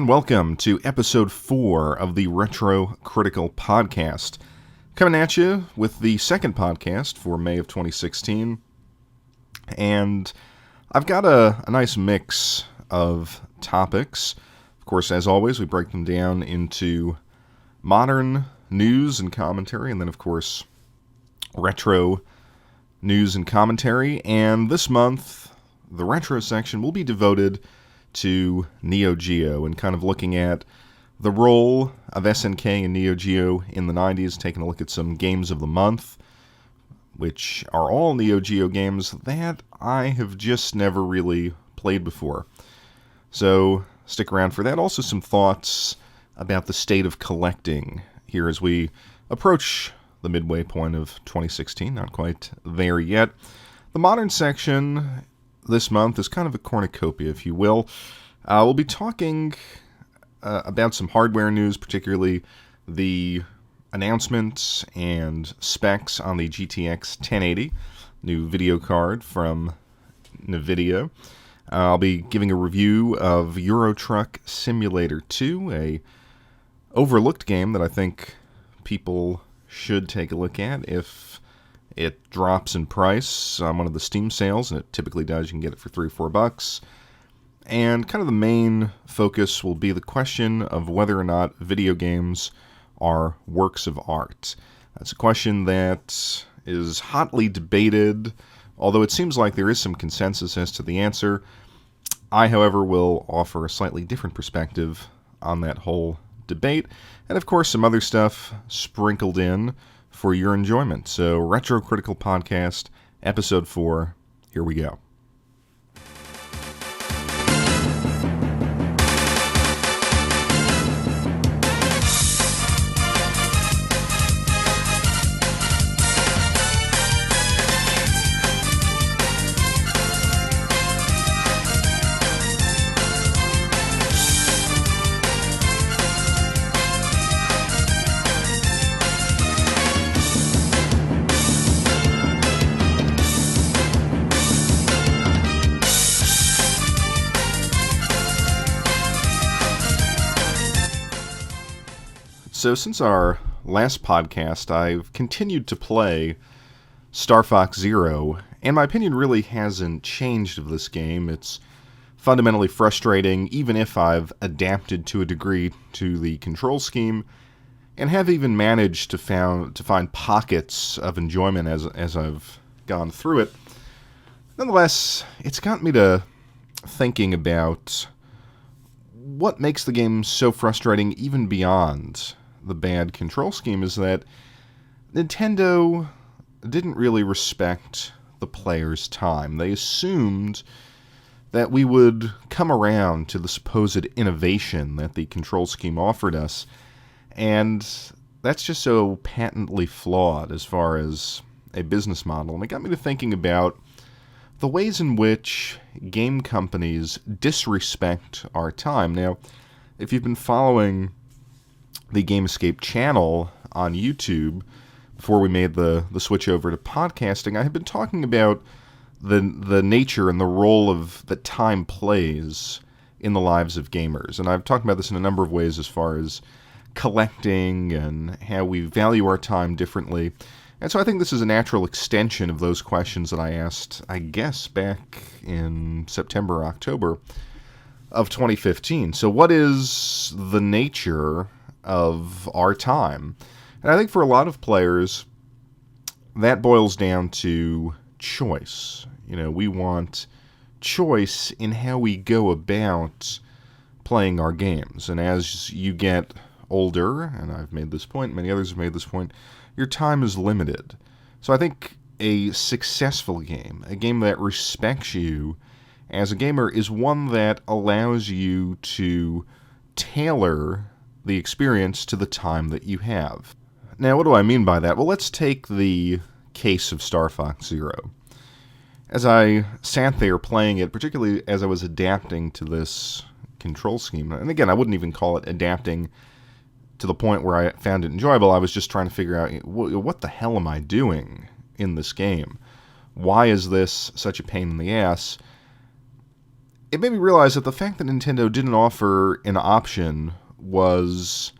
and welcome to episode 4 of the Retro Critical Podcast. Coming at you with the second podcast for May of 2016. And I've got a nice mix of topics. Of course, as always, we break them down into modern news and commentary, and then, of course, retro news and commentary. And this month, the retro section will be devoted to Neo Geo and kind of looking at the role of SNK and Neo Geo in the 90s, taking a look at some games of the month, which are all Neo Geo games that I have just never really played before. So stick around for that. Also some thoughts about the state of collecting here as we approach the midway point of 2016. Not quite there yet. The modern section this month is kind of a cornucopia, if you will. We'll be talking about some hardware news, particularly the announcements and specs on the GTX 1080, new video card from NVIDIA. I'll be giving a review of Euro Truck Simulator 2, a overlooked game that I think people should take a look at if it drops in price on one of the Steam sales, and it typically does. You can get it for $3 or $4. And kind of the main focus will be the question of whether or not video games are works of art. That's a question that is hotly debated, although it seems like there is some consensus as to the answer. I, however, will offer a slightly different perspective on that whole debate, and of course some other stuff sprinkled in for your enjoyment. So, Retro Critical Podcast, Episode 4, here we go. So since our last podcast, I've continued to play Star Fox Zero, and my opinion really hasn't changed of this game. It's fundamentally frustrating, even if I've adapted to a degree to the control scheme, and have even managed to find pockets of enjoyment as I've gone through it. Nonetheless, it's got me to thinking about what makes the game so frustrating even beyond the bad control scheme is that Nintendo didn't really respect the player's time. They assumed that we would come around to the supposed innovation that the control scheme offered us, and that's just so patently flawed as far as a business model. And it got me to thinking about the ways in which game companies disrespect our time. Now, if you've been following the Game Escape channel on YouTube before we made the switch over to podcasting, I have been talking about the nature and the role of that time plays in the lives of gamers. And I've talked about this in a number of ways as far as collecting and how we value our time differently. And so I think this is a natural extension of those questions that I asked, I guess, back in September, October of 2015. So what is the nature of our time? And I think for a lot of players, that boils down to choice. You know, we want choice in how we go about playing our games. And as you get older, and I've made this point, many others have made this point, your time is limited. So I think a successful game, a game that respects you as a gamer, is one that allows you to tailor the experience to the time that you have. Now, what do I mean by that? Well, let's take the case of Star Fox Zero. As I sat there playing it, particularly as I was adapting to this control scheme, and again, I wouldn't even call it adapting to the point where I found it enjoyable. I was just trying to figure out, what the hell am I doing in this game? Why is this such a pain in the ass? it made me realize that the fact that Nintendo didn't offer an option was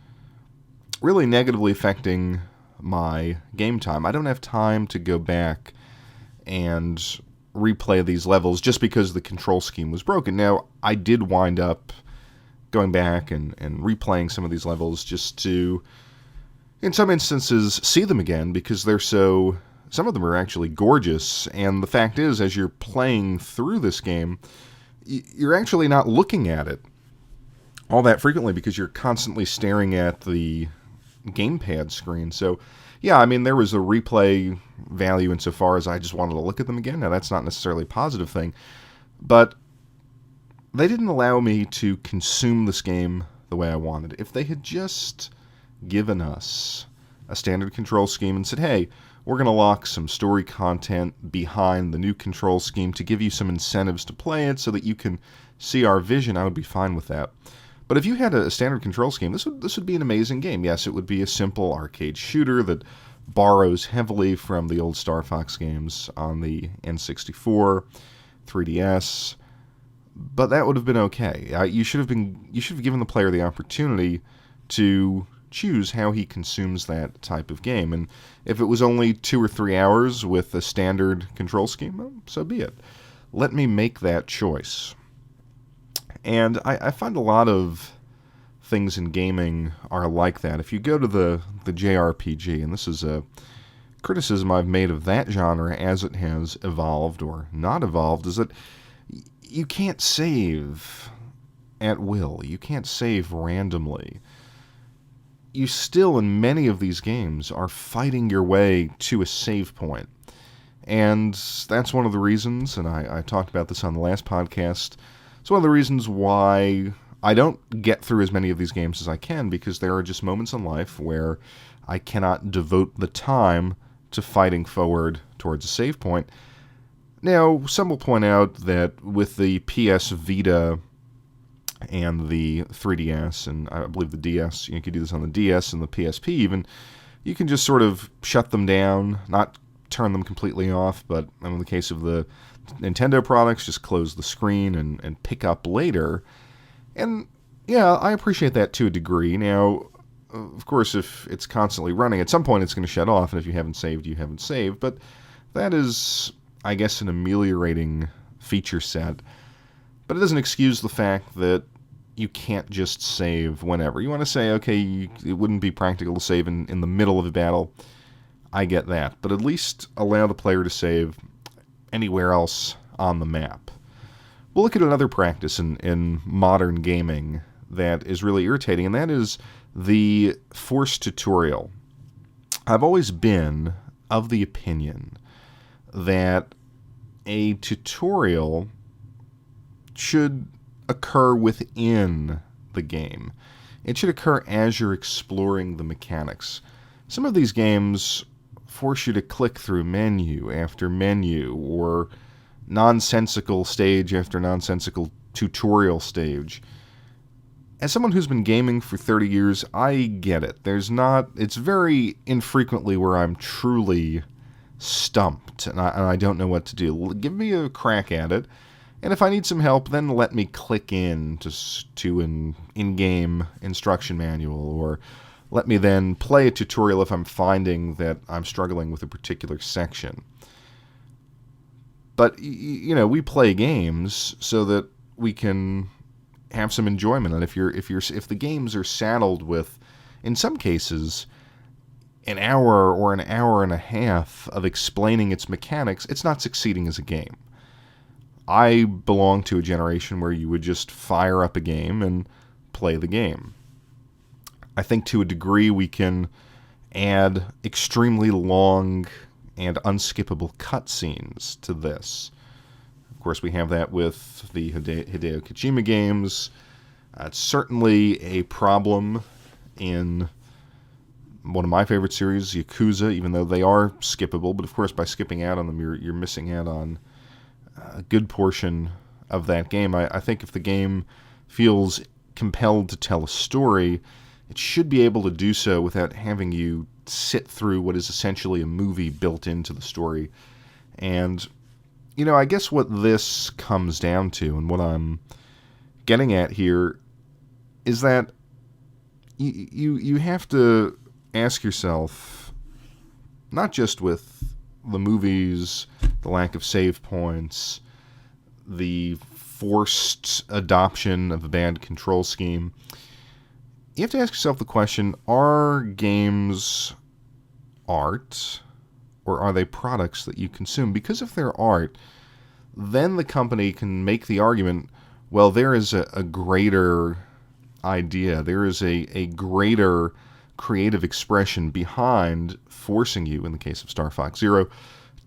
really negatively affecting my game time. I don't have time to go back and replay these levels just because the control scheme was broken. Now, I did wind up going back and replaying some of these levels just to, in some instances, see them again because some of them are actually gorgeous. And the fact is, as you're playing through this game, you're actually not looking at it all that frequently because you're constantly staring at the gamepad screen. So, yeah, I mean, there was a replay value insofar as I just wanted to look at them again. Now, that's not necessarily a positive thing, but they didn't allow me to consume this game the way I wanted. If they had just given us a standard control scheme and said, hey, we're going to lock some story content behind the new control scheme to give you some incentives to play it so that you can see our vision, I would be fine with that. But if you had a standard control scheme, this would be an amazing game. Yes, it would be a simple arcade shooter that borrows heavily from the old Star Fox games on the N64, 3DS, but that would have been okay. You should have given the player the opportunity to choose how he consumes that type of game. And if it was only 2 or 3 hours with a standard control scheme, well, so be it. Let me make that choice. And I find a lot of things in gaming are like that. If you go to the JRPG, and this is a criticism I've made of that genre as it has evolved or not evolved, is that you can't save at will. You can't save randomly. You still, in many of these games, are fighting your way to a save point. And that's one of the reasons, and I talked about this on the last podcast, it's one of the reasons why I don't get through as many of these games as I can, because there are just moments in life where I cannot devote the time to fighting forward towards a save point. Now, some will point out that with the PS Vita and the 3DS, and I believe the DS, you could do this on the DS and the PSP even, you can just sort of shut them down, not turn them completely off, but in the case of the Nintendo products, just close the screen and pick up later. And yeah, I appreciate that to a degree. Now, of course, if it's constantly running, at some point it's going to shut off, and if you haven't saved, you haven't saved. But that is, I guess, an ameliorating feature set. But it doesn't excuse the fact that you can't just save whenever. You want to say, okay, it wouldn't be practical to save in the middle of a battle. I get that. But at least allow the player to save anywhere else on the map. We'll look at another practice in modern gaming that is really irritating, and that is the forced tutorial. I've always been of the opinion that a tutorial should occur within the game. It should occur as you're exploring the mechanics. Some of these games force you to click through menu after menu, or nonsensical stage after nonsensical tutorial stage. As someone who's been gaming for 30 years, I get it. It's very infrequently where I'm truly stumped and I don't know what to do. Give me a crack at it, and if I need some help, then let me click in to an in-game instruction manual, or let me then play a tutorial if I'm finding that I'm struggling with a particular section. But, we play games so that we can have some enjoyment. And if the games are saddled with, in some cases, an hour or an hour and a half of explaining its mechanics, it's not succeeding as a game. I belong to a generation where you would just fire up a game and play the game. I think to a degree we can add extremely long and unskippable cutscenes to this. Of course, we have that with the Hideo Kojima games. It's certainly a problem in one of my favorite series, Yakuza, even though they are skippable. But of course, by skipping out on them, you're missing out on a good portion of that game. I think if the game feels compelled to tell a story, it should be able to do so without having you sit through what is essentially a movie built into the story. And I guess what this comes down to, and what I'm getting at here, is that you have to ask yourself, not just with the movies, the lack of save points, the forced adoption of a bad control scheme, you have to ask yourself the question, are games art, or are they products that you consume? Because if they're art, then the company can make the argument, well, there is a greater idea, there is a greater creative expression behind forcing you, in the case of Star Fox Zero,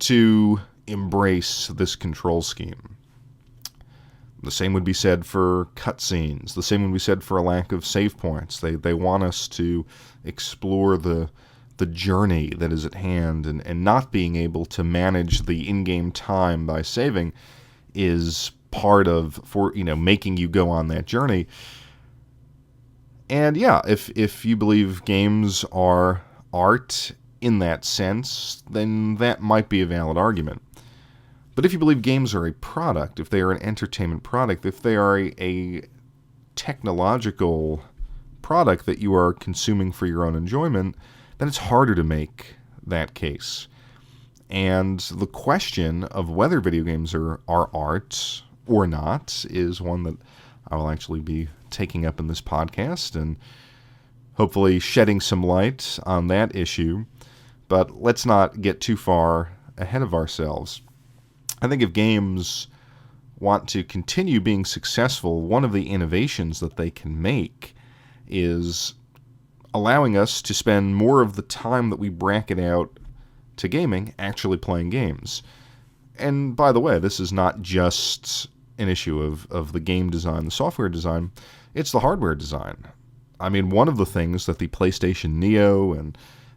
to embrace this control scheme. The same would be said for cutscenes. The same would be said for a lack of save points. They want us to explore the journey that is at hand, and not being able to manage the in-game time by saving is part of making you go on that journey. And yeah, if you believe games are art in that sense, then that might be a valid argument. But if you believe games are a product, if they are an entertainment product, if they are a technological product that you are consuming for your own enjoyment, then it's harder to make that case. And the question of whether video games are art or not is one that I will actually be taking up in this podcast and hopefully shedding some light on that issue. But let's not get too far ahead of ourselves. I think if games want to continue being successful, one of the innovations that they can make is allowing us to spend more of the time that we bracket out to gaming actually playing games. And by the way, this is not just an issue of the game design, the software design, it's the hardware design. I mean, one of the things that the PlayStation Neo and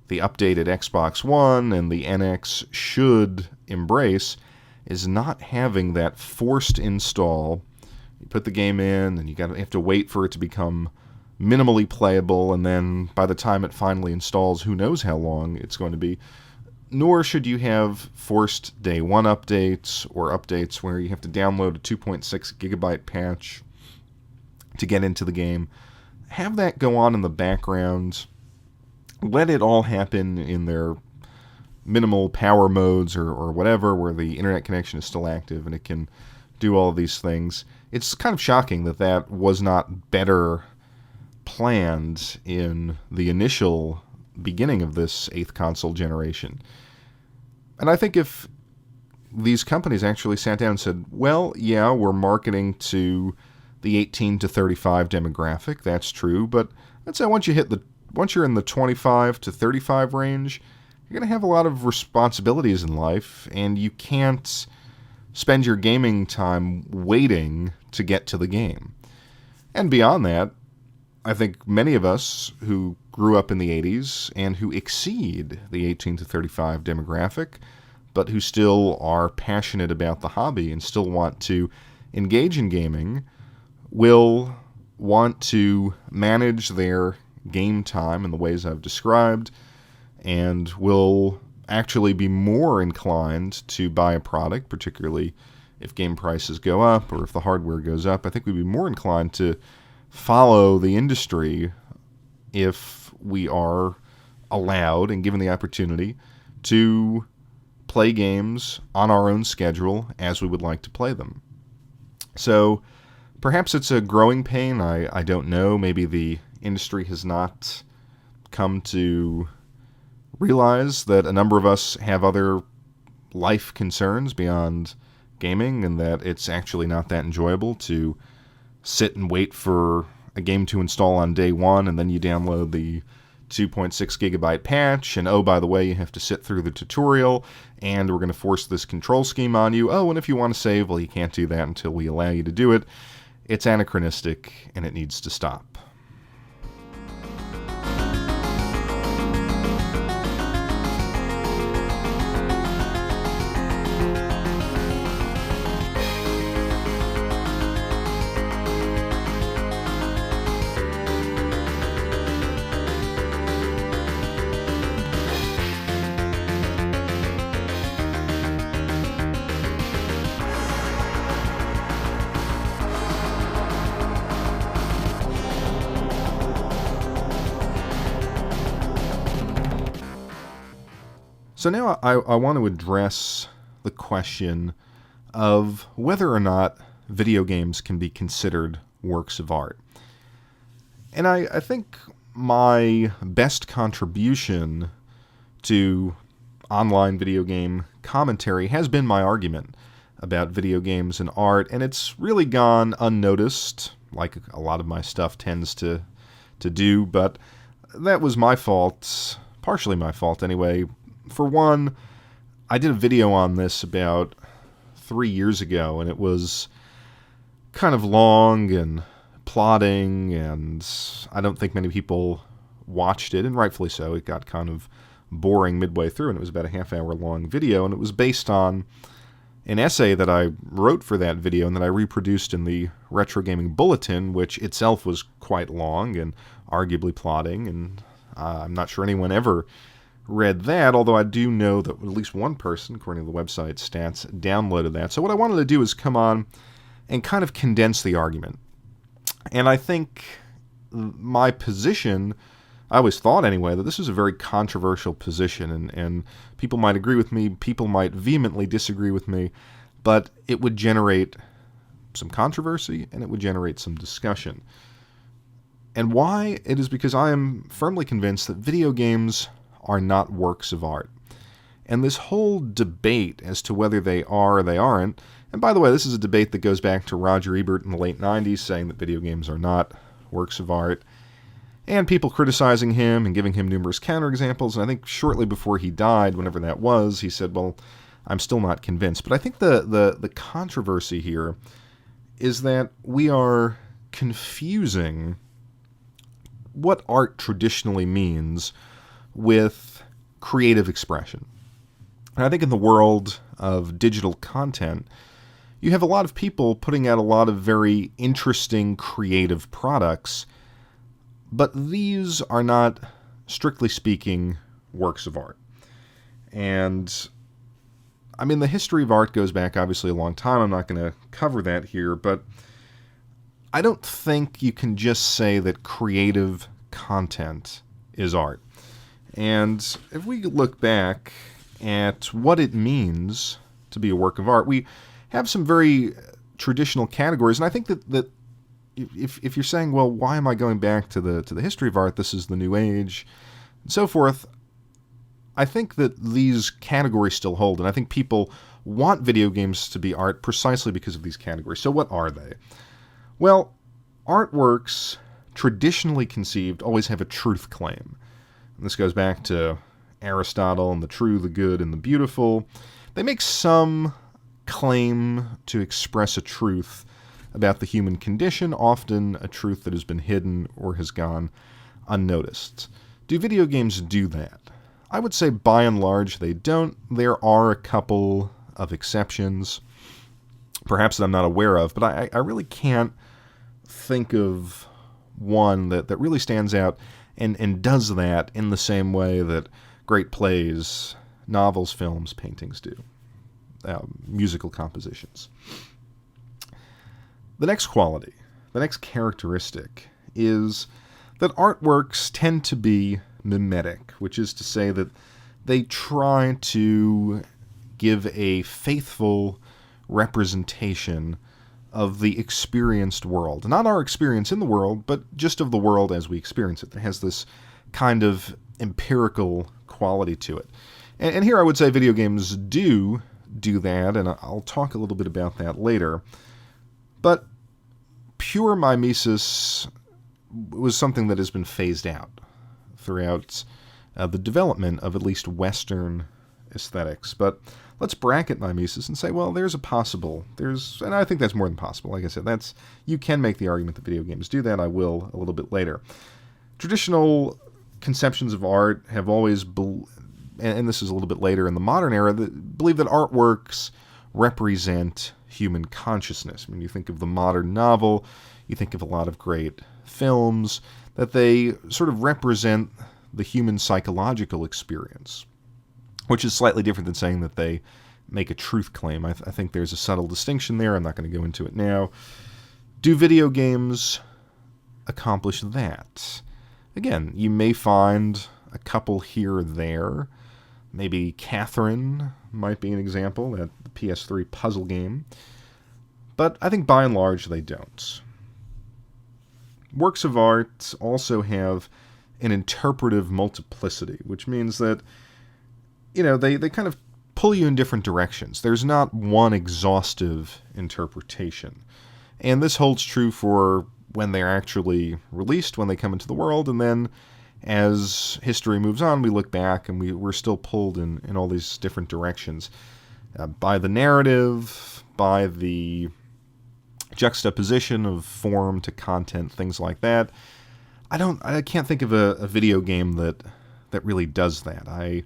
the updated Xbox One and the NX should embrace is not having that forced install. You put the game in, and you have to wait for it to become minimally playable, and then by the time it finally installs, who knows how long it's going to be. Nor should you have forced day one updates, or updates where you have to download a 2.6 gigabyte patch to get into the game. Have that go on in the background. Let it all happen in their minimal power modes or whatever, where the internet connection is still active and it can do all of these things. It's kind of shocking that that was not better planned in the initial beginning of this 8th console generation. And I think if these companies actually sat down and said, well, yeah, we're marketing to the 18 to 35 demographic, that's true, but I'd say once you're in the 25 to 35 range, you're going to have a lot of responsibilities in life, and you can't spend your gaming time waiting to get to the game. And beyond that, I think many of us who grew up in the 80s and who exceed the 18 to 35 demographic, but who still are passionate about the hobby and still want to engage in gaming, will want to manage their game time in the ways I've described, and will actually be more inclined to buy a product, particularly if game prices go up or if the hardware goes up. I think we'd be more inclined to follow the industry if we are allowed and given the opportunity to play games on our own schedule as we would like to play them. So perhaps it's a growing pain. I don't know. Maybe the industry has not come to realize that a number of us have other life concerns beyond gaming, and that it's actually not that enjoyable to sit and wait for a game to install on day one, and then you download the 2.6 gigabyte patch, and oh, by the way, you have to sit through the tutorial, and we're going to force this control scheme on you. Oh, and if you want to save, well, you can't do that until we allow you to do it. It's anachronistic, and it needs to stop. So now I want to address the question of whether or not video games can be considered works of art. And I think my best contribution to online video game commentary has been my argument about video games and art, and it's really gone unnoticed, like a lot of my stuff tends to do, but that was my fault, partially my fault anyway. For one, I did a video on this about 3 years ago, and it was kind of long and plotting, and I don't think many people watched it, and rightfully so. It got kind of boring midway through, and it was about a half-hour long video, and it was based on an essay that I wrote for that video and that I reproduced in the Retro Gaming Bulletin, which itself was quite long and arguably plotting, and I'm not sure anyone ever read that, although I do know that at least one person, according to the website stats, downloaded that. So what I wanted to do is come on and kind of condense the argument. And I think my position, I always thought anyway, that this was a very controversial position, and people might agree with me, people might vehemently disagree with me, but it would generate some controversy and it would generate some discussion. And why? It is because I am firmly convinced that video games are not works of art. And this whole debate as to whether they are or they aren't, and by the way, this is a debate that goes back to Roger Ebert in the late 90s saying that video games are not works of art, and people criticizing him and giving him numerous counterexamples, and I think shortly before he died, whenever that was, he said, well, I'm still not convinced. But I think the controversy here is that we are confusing what art traditionally means with creative expression. And I think in the world of digital content, you have a lot of people putting out a lot of very interesting creative products, but these are not, strictly speaking, works of art. And, I mean, the history of art goes back obviously a long time. I'm not going to cover that here, but I don't think you can just say that creative content is art. And if we look back at what it means to be a work of art, we have some very traditional categories, and I think that if you're saying, well, why am I going back to the history of art, this is the New Age, and so forth, I think that these categories still hold, and I think people want video games to be art precisely because of these categories. So what are they? Well, artworks, traditionally conceived, always have a truth claim. And this goes back to Aristotle and the true, the good, and the beautiful. They make some claim to express a truth about the human condition, often a truth that has been hidden or has gone unnoticed. Do video games do that? I would say by and large they don't. There are a couple of exceptions, perhaps that I'm not aware of, but I really can't think of one that really stands out and does that in the same way that great plays, novels, films, paintings do, musical compositions. The next quality, the next characteristic, is that artworks tend to be mimetic, which is to say that they try to give a faithful representation of the experienced world. Not our experience in the world, but just of the world as we experience it. It has this kind of empirical quality to it. And here I would say video games do that, and I'll talk a little bit about that later. But pure mimesis was something that has been phased out throughout the development of at least Western aesthetics. But let's bracket mimesis and say, well, there's a possible, and I think that's more than possible. Like I said, you can make the argument that video games do that. I will a little bit later. Traditional conceptions of art have always, and this is a little bit later in the modern era, believe that artworks represent human consciousness. I mean, you think of the modern novel, you think of a lot of great films, that they sort of represent the human psychological experience, which is slightly different than saying that they make a truth claim. I think there's a subtle distinction there. I'm not going to go into it now. Do video games accomplish that? Again, you may find a couple here or there Maybe Catherine might be an example, that PS3 puzzle game. But I think by and large they don't. Works of art also have an interpretive multiplicity, which means that, they kind of pull you in different directions. There's not one exhaustive interpretation. And this holds true for when they're actually released, when they come into the world, and then as history moves on, we look back and we're still pulled in all these different directions. By the narrative, by the juxtaposition of form to content, things like that. I can't think of a video game that really does that. I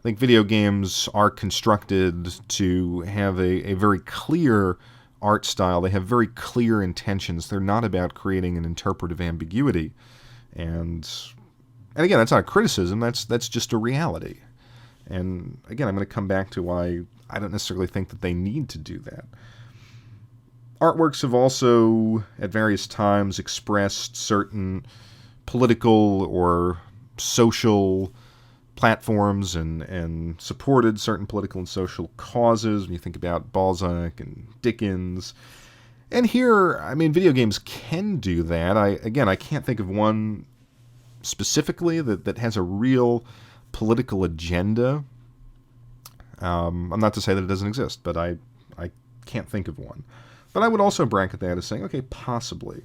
think video games are constructed to have a very clear art style. They have very clear intentions. They're not about creating an interpretive ambiguity. And again, that's not a criticism. That's just a reality. And again, I'm going to come back to why I don't necessarily think that they need to do that. Artworks have also, at various times, expressed certain political or social platforms and supported certain political and social causes. When you think about Balzac and Dickens. And here, video games can do that. I can't think of one specifically that has a real political agenda. I'm not to say that it doesn't exist, but I can't think of one. But I would also bracket that as saying, okay, possibly.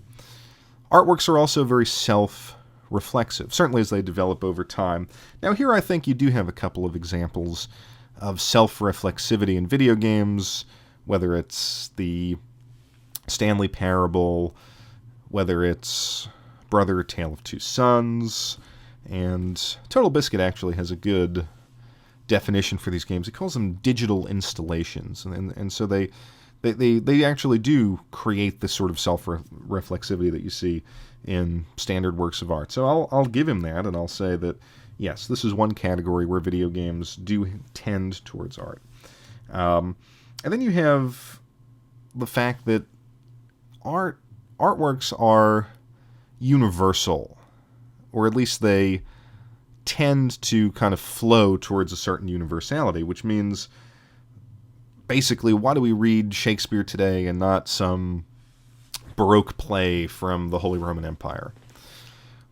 Artworks are also very self-reflexive, certainly as they develop over time. Now here I think you do have a couple of examples of self-reflexivity in video games, whether it's the Stanley Parable, whether it's Brother, Tale of Two Sons, and Total Biscuit actually has a good definition for these games. He calls them digital installations, and so they actually do create this sort of self-reflexivity that you see in standard works of art. So I'll give him that, and I'll say that, yes, this is one category where video games do tend towards art. And then you have the fact that artworks are universal, or at least they tend to kind of flow towards a certain universality, which means basically, why do we read Shakespeare today and not some Baroque play from the Holy Roman Empire?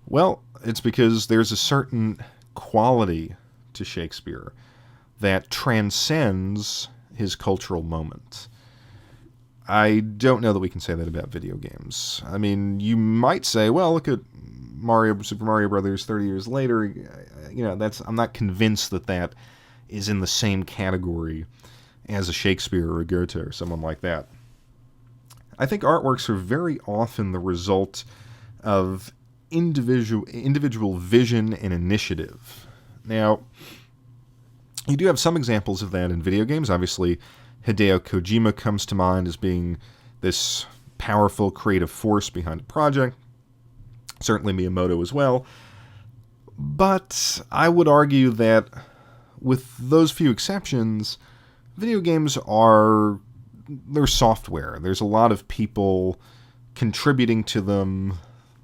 Well, it's because there's a certain quality to Shakespeare that transcends his cultural moment. I don't know that we can say that about video games. You might say, well, look at Super Mario Brothers 30 years later. I'm not convinced that is in the same category as a Shakespeare or a Goethe or someone like that. I think artworks are very often the result of individual vision and initiative. Now, you do have some examples of that in video games. Obviously, Hideo Kojima comes to mind as being this powerful creative force behind a project. Certainly Miyamoto as well. But I would argue that with those few exceptions, video games they're software. There's a lot of people contributing to them.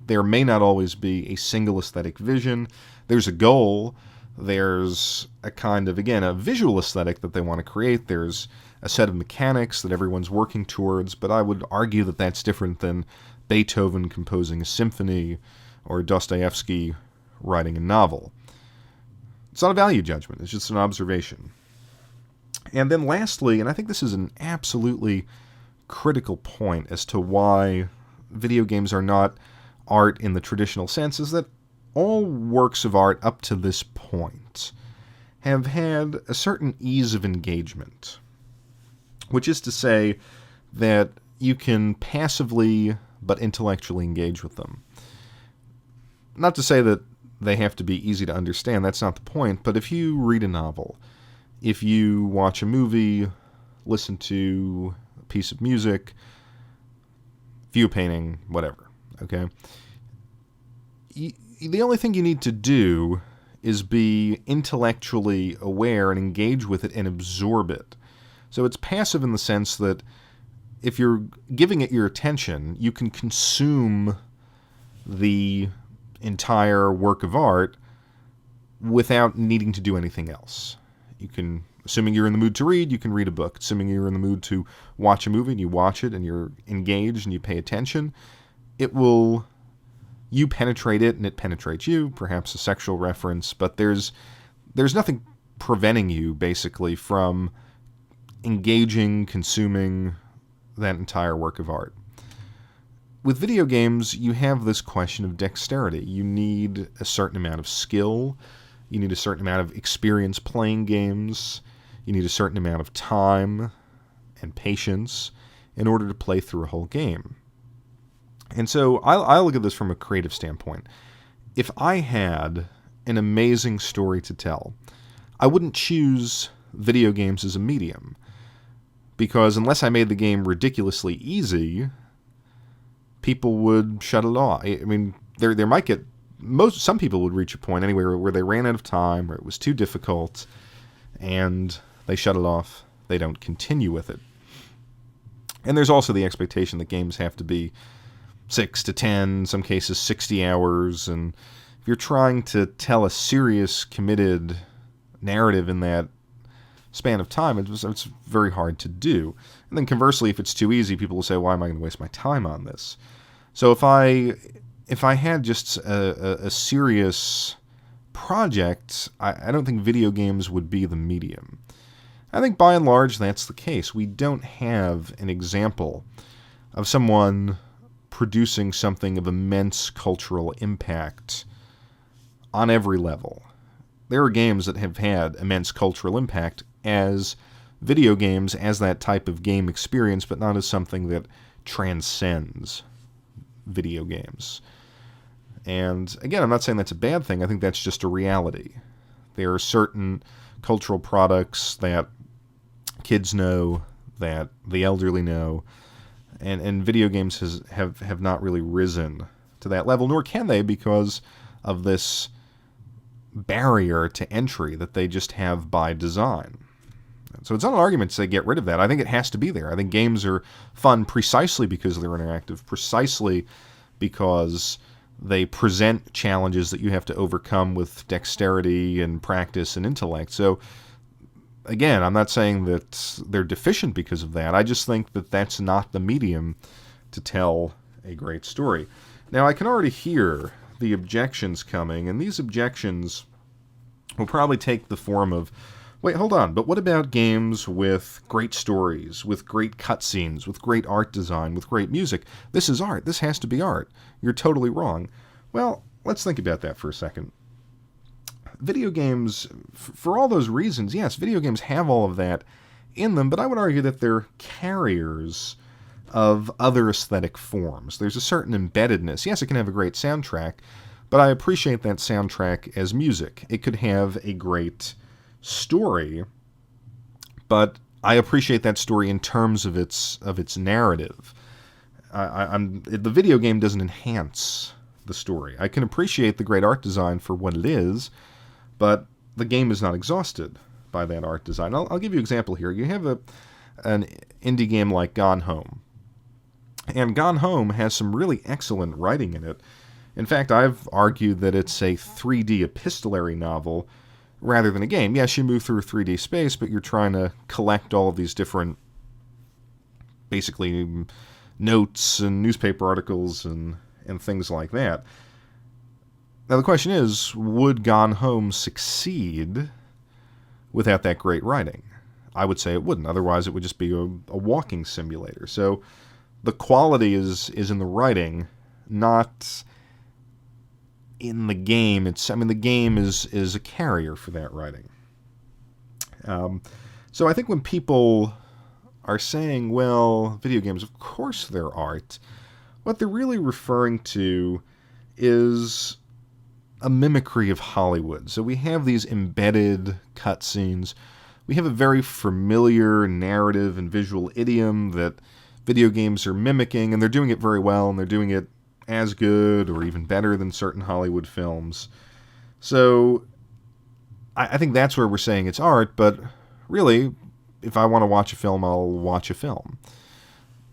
There may not always be a single aesthetic vision. There's a goal. There's a kind of, again, a visual aesthetic that they want to create. There's a set of mechanics that everyone's working towards, but I would argue that that's different than Beethoven composing a symphony or Dostoevsky writing a novel. It's not a value judgment. It's just an observation. And then lastly, and I think this is an absolutely critical point as to why video games are not art in the traditional sense, is that all works of art up to this point have had a certain ease of engagement, which is to say that you can passively but intellectually engage with them. Not to say that they have to be easy to understand, that's not the point, but if you read a novel, if you watch a movie, listen to a piece of music, view a painting, whatever, okay? The only thing you need to do is be intellectually aware and engage with it and absorb it. So it's passive in the sense that if you're giving it your attention, you can consume the entire work of art without needing to do anything else. You can, assuming you're in the mood to read, you can read a book. Assuming you're in the mood to watch a movie and you watch it and you're engaged and you pay attention, you penetrate it and it penetrates you, perhaps a sexual reference, but there's nothing preventing you, basically, from engaging, consuming that entire work of art. With video games, you have this question of dexterity. You need a certain amount of skill. You need a certain amount of experience playing games. You need a certain amount of time and patience in order to play through a whole game. And so I look at this from a creative standpoint. If I had an amazing story to tell, I wouldn't choose video games as a medium. Because unless I made the game ridiculously easy, people would shut it off. I mean, there might get... Some people would reach a point anyway where they ran out of time, or it was too difficult, and they shut it off. They don't continue with it. And there's also the expectation that games have to be 6 to 10, in some cases 60 hours, and if you're trying to tell a serious, committed narrative in that span of time, it's very hard to do. And then conversely, if it's too easy, people will say, why am I going to waste my time on this? So if I had just a serious project, I don't think video games would be the medium. I think by and large that's the case. We don't have an example of someone producing something of immense cultural impact on every level. There are games that have had immense cultural impact as video games, as that type of game experience, but not as something that transcends video games. And again, I'm not saying that's a bad thing. I think that's just a reality. There are certain cultural products that kids know, that the elderly know, and video games have not really risen to that level, nor can they, because of this barrier to entry that they just have by design. So it's not an argument to say get rid of that. I think it has to be there. I think games are fun precisely because they're interactive, precisely because they present challenges that you have to overcome with dexterity and practice and intellect. So again, I'm not saying that they're deficient because of that. I just think that that's not the medium to tell a great story. Now, I can already hear the objections coming, and these objections will probably take the form of, wait, hold on, but what about games with great stories, with great cutscenes, with great art design, with great music? This is art. This has to be art. You're totally wrong. Well, let's think about that for a second. Video games, for all those reasons, yes, video games have all of that in them, but I would argue that they're carriers of other aesthetic forms. There's a certain embeddedness. Yes, it can have a great soundtrack, but I appreciate that soundtrack as music. It could have a great story, but I appreciate that story in terms of its narrative. The video game doesn't enhance the story. I can appreciate the great art design for what it is, but the game is not exhausted by that art design. I'll give you an example here. You have an indie game like Gone Home. And Gone Home has some really excellent writing in it. In fact, I've argued that it's a 3D epistolary novel rather than a game. Yes, you move through 3D space, but you're trying to collect all of these different, basically, notes and newspaper articles and things like that. Now the question is, would Gone Home succeed without that great writing? I would say it wouldn't. Otherwise it would just be a walking simulator. So the quality is in the writing, not in the game. The game is a carrier for that writing. So I think when people are saying, well, video games, of course they're art, what they're really referring to is a mimicry of Hollywood. So we have these embedded cutscenes. We have a very familiar narrative and visual idiom that video games are mimicking, and they're doing it very well, and they're doing it as good or even better than certain Hollywood films. So I think that's where we're saying it's art, but really, if I want to watch a film, I'll watch a film.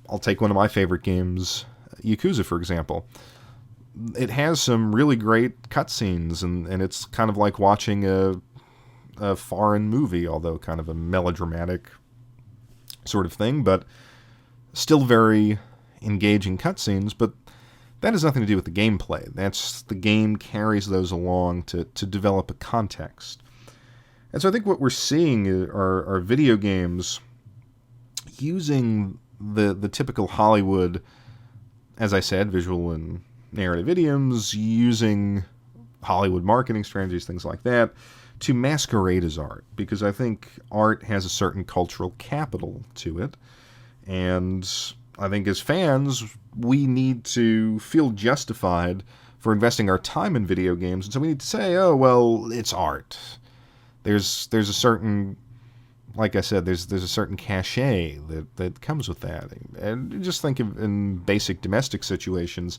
I'll take one of my favorite games, Yakuza, for example. It has some really great cutscenes, and it's kind of like watching a a foreign movie, although kind of a melodramatic sort of thing, but still very engaging cutscenes. But that has nothing to do with the gameplay. The game carries those along to develop a context. And so I think what we're seeing are video games using the typical Hollywood, as I said, visual and narrative idioms, using Hollywood marketing strategies, things like that, to masquerade as art. Because I think art has a certain cultural capital to it. And I think as fans, we need to feel justified for investing our time in video games. And so we need to say, oh, well, it's art. There's a certain, like I said, there's a certain cachet that comes with that. And just think of in basic domestic situations,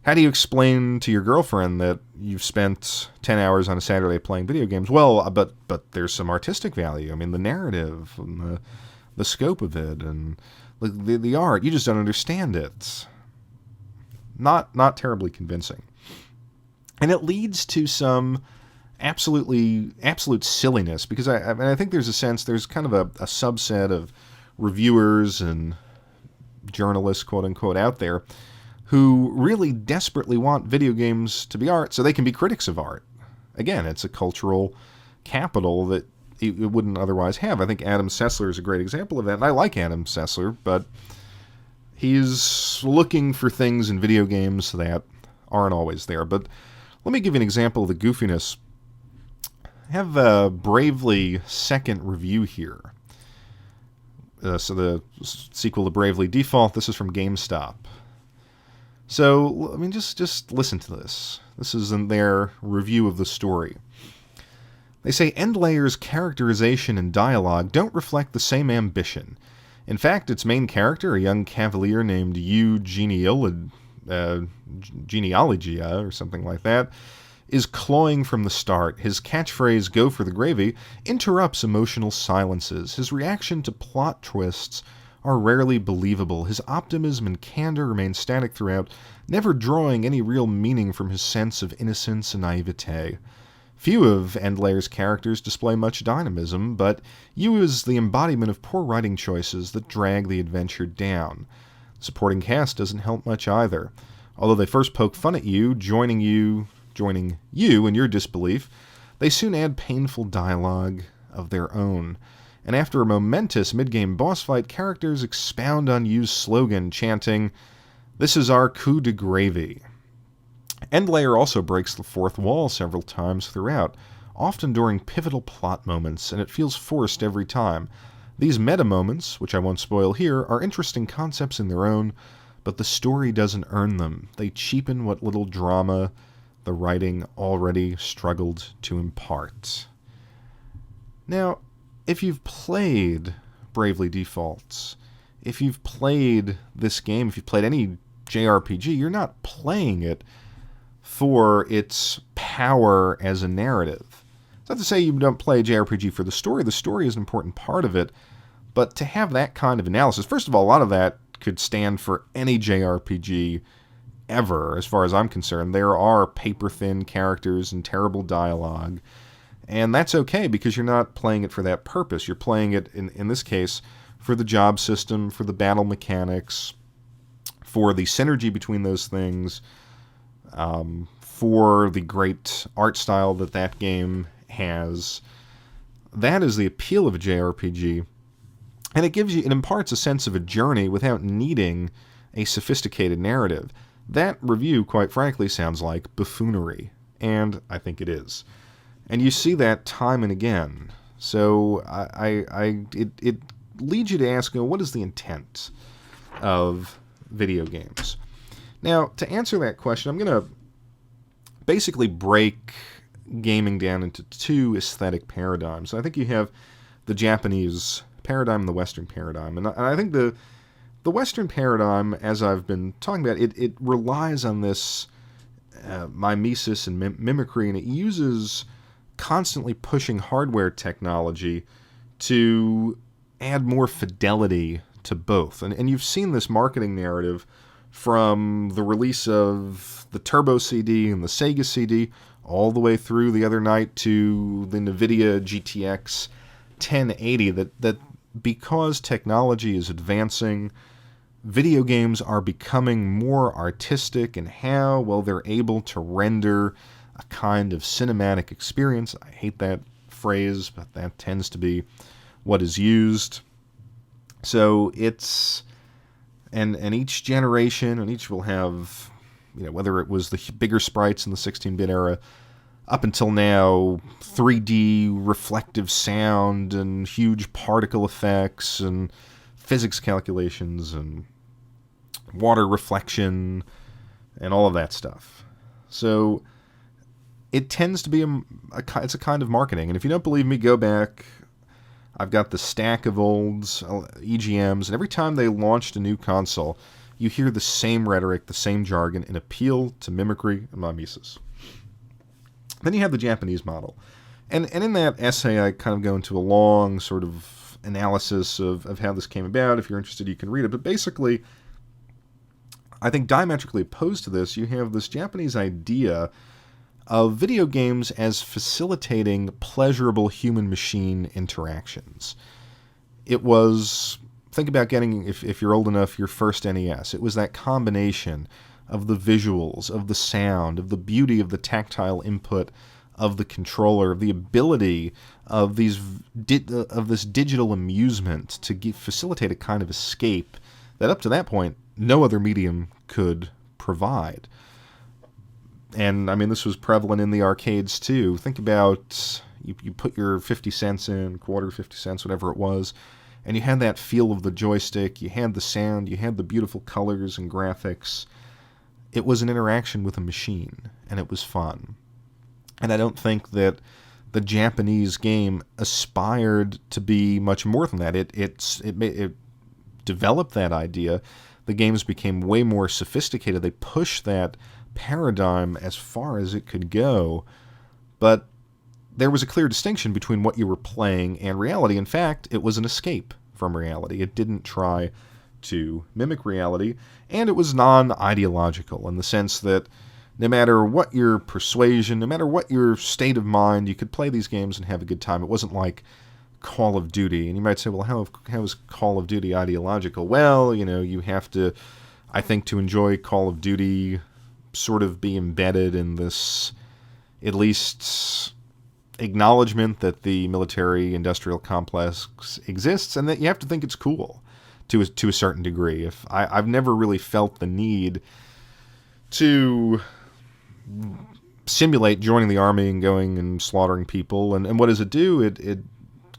how do you explain to your girlfriend that you've spent 10 hours on a Saturday playing video games? Well, but there's some artistic value. I mean, the narrative and the scope of it and the art, you just don't understand it. Not terribly convincing. And it leads to some absolute silliness, because I think there's kind of a subset of reviewers and journalists, quote unquote, out there who really desperately want video games to be art so they can be critics of art. Again, it's a cultural capital that it wouldn't otherwise have. I think Adam Sessler is a great example of that, and I like Adam Sessler, but he's looking for things in video games that aren't always there. But let me give you an example of the goofiness. I have a Bravely second review here. So the sequel to Bravely Default, this is from GameStop. So, I mean, just listen to this. This is in their review of the story. They say Endlayer's characterization and dialogue don't reflect the same ambition. In fact, its main character, a young cavalier named Genealogia or something like that, is cloying from the start. His catchphrase, "Go for the gravy," interrupts emotional silences. His reaction to plot twists are rarely believable. His optimism and candor remain static throughout, never drawing any real meaning from his sense of innocence and naivete. Few of Endlayer's characters display much dynamism, but you is the embodiment of poor writing choices that drag the adventure down. The supporting cast doesn't help much either. Although they first poke fun at you, joining you in your disbelief, they soon add painful dialogue of their own. And after a momentous mid-game boss fight, characters expound on Yu's slogan, chanting, "This is our coup de gravy." Endlayer also breaks the fourth wall several times throughout, often during pivotal plot moments, and it feels forced every time. These meta moments, which I won't spoil here, are interesting concepts in their own, but the story doesn't earn them. They cheapen what little drama the writing already struggled to impart. Now, if you've played Bravely Default, if you've played this game, if you've played any JRPG, you're not playing it for its power as a narrative. It's not to say you don't play a JRPG for the story. The story is an important part of it, but to have that kind of analysis, first of all, a lot of that could stand for any JRPG ever, as far as I'm concerned. There are paper-thin characters and terrible dialogue, and that's okay because you're not playing it for that purpose. You're playing it, in this case, for the job system, for the battle mechanics, for the synergy between those things, for the great art style that game has. That is the appeal of a JRPG, and it imparts a sense of a journey without needing a sophisticated narrative. That review, quite frankly, sounds like buffoonery, and I think it is. And you see that time and again. So it leads you to ask, what is the intent of video games? Now, to answer that question, I'm going to basically break gaming down into two aesthetic paradigms. I think you have the Japanese paradigm and the Western paradigm. And I think the Western paradigm, as I've been talking about, it relies on this mimesis and mimicry, and it uses constantly pushing hardware technology to add more fidelity to both. And you've seen this marketing narrative from the release of the Turbo CD and the Sega CD all the way through the other night to the NVIDIA GTX 1080, that because technology is advancing, video games are becoming more artistic in how well they're able to render a kind of cinematic experience. I hate that phrase, but that tends to be what is used. So it's and each generation, and each will have, whether it was the bigger sprites in the 16-bit era up until now, 3D reflective sound and huge particle effects and physics calculations and water reflection and all of that stuff. So it tends to be it's a kind of marketing. And if you don't believe me, go back. I've got the stack of old EGMs, and every time they launched a new console, you hear the same rhetoric, the same jargon, an appeal to mimicry and mimesis. Then you have the Japanese model. And in that essay, I kind of go into a long sort of analysis of how this came about. If you're interested, you can read it. But basically, I think diametrically opposed to this, you have this Japanese idea of video games as facilitating pleasurable human-machine interactions. It was, think about getting, if you're old enough, your first NES. It was that combination of the visuals, of the sound, of the beauty of the tactile input of the controller, of the ability of this digital amusement to facilitate a kind of escape that up to that point no other medium could provide. And, I mean, this was prevalent in the arcades, too. Think about, you put your 50 cents in, quarter, 50 cents, whatever it was, and you had that feel of the joystick, you had the sound, you had the beautiful colors and graphics. It was an interaction with a machine, and it was fun. And I don't think that the Japanese game aspired to be much more than that. It developed that idea. The games became way more sophisticated. They pushed that paradigm as far as it could go, but there was a clear distinction between what you were playing and reality. In fact, it was an escape from reality. It didn't try to mimic reality, and it was non-ideological in the sense that no matter what your persuasion, no matter what your state of mind, you could play these games and have a good time. It wasn't like Call of Duty. And you might say, well, how is Call of Duty ideological? Well, you have to, I think, to enjoy Call of Duty, sort of be embedded in this, at least, acknowledgement that the military-industrial complex exists, and that you have to think it's cool to a certain degree. I've never really felt the need to simulate joining the army and going and slaughtering people. And what does it do? It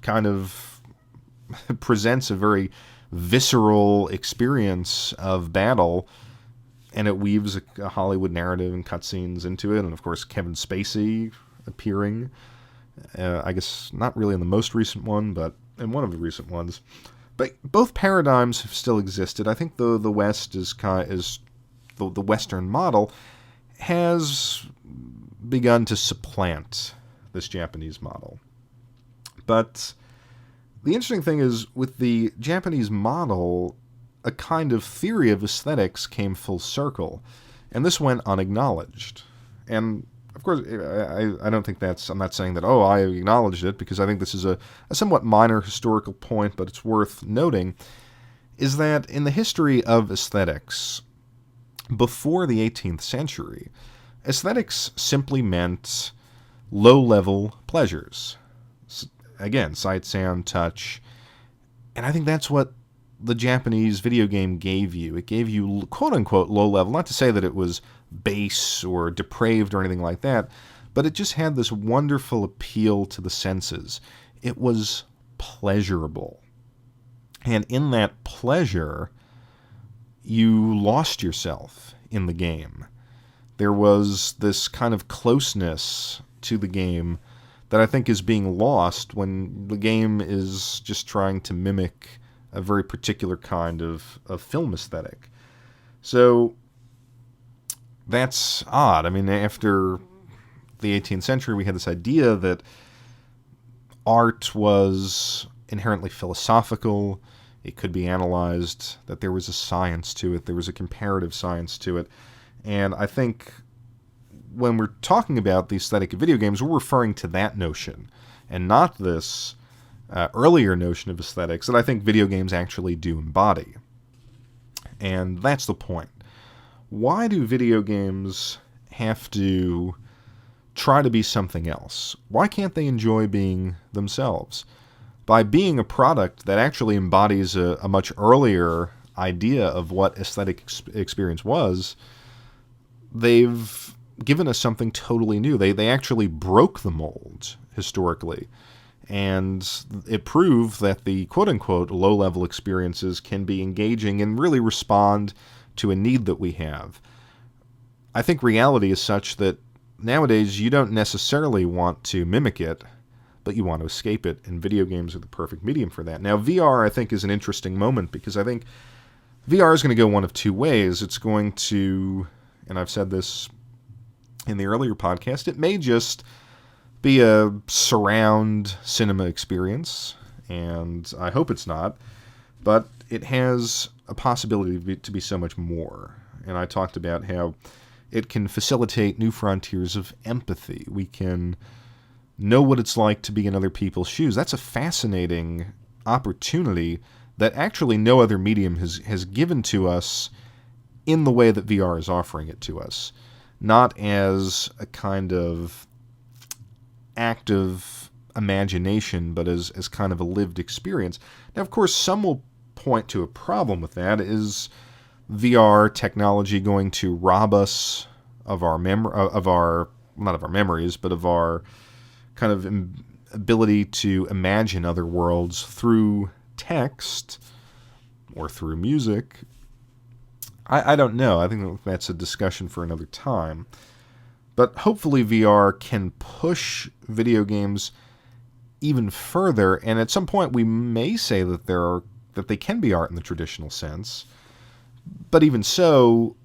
kind of presents a very visceral experience of battle, and it weaves a Hollywood narrative and cutscenes into it. And, of course, Kevin Spacey appearing. I guess not really in the most recent one, but in one of the recent ones. But both paradigms have still existed. I think the West is the Western model has begun to supplant this Japanese model. But the interesting thing is, with the Japanese model, a kind of theory of aesthetics came full circle, and this went unacknowledged. And of course, I don't think I'm not saying that, I acknowledged it, because I think this is a somewhat minor historical point, but it's worth noting, is that in the history of aesthetics, before the 18th century, aesthetics simply meant low-level pleasures. Again, sight, sound, touch. And I think that's what the Japanese video game gave you. It gave you, quote-unquote, low-level. Not to say that it was base or depraved or anything like that, but it just had this wonderful appeal to the senses. It was pleasurable. And in that pleasure, you lost yourself in the game. There was this kind of closeness to the game that I think is being lost when the game is just trying to mimic a very particular kind of film aesthetic. So that's odd. I mean, after the 18th century, we had this idea that art was inherently philosophical. It could be analyzed, that there was a science to it. There was a comparative science to it. And I think when we're talking about the aesthetic of video games, we're referring to that notion, and not this earlier notion of aesthetics that I think video games actually do embody. And that's the point. Why do video games have to try to be something else? Why can't they enjoy being themselves? By being a product that actually embodies a much earlier idea of what aesthetic experience was, they've given us something totally new. They actually broke the mold historically. And it proved that the quote-unquote low-level experiences can be engaging and really respond to a need that we have. I think reality is such that nowadays you don't necessarily want to mimic it, but you want to escape it, and video games are the perfect medium for that. Now, VR, I think, is an interesting moment, because I think VR is going to go one of two ways. It's going to, and I've said this in the earlier podcast, it may just be a surround cinema experience, and I hope it's not, but it has a possibility to be so much more. And I talked about how it can facilitate new frontiers of empathy. We can know what it's like to be in other people's shoes. That's a fascinating opportunity that actually no other medium has given to us in the way that VR is offering it to us. Not as a kind of act of imagination, but as kind of a lived experience. Now, of course, some will point to a problem with that. Is VR technology going to rob us of our not of our memories, but of our kind of ability to imagine other worlds through text or through music? I don't know. I think that's a discussion for another time. But hopefully VR can push video games even further, and at some point we may say that they can be art in the traditional sense. But even so,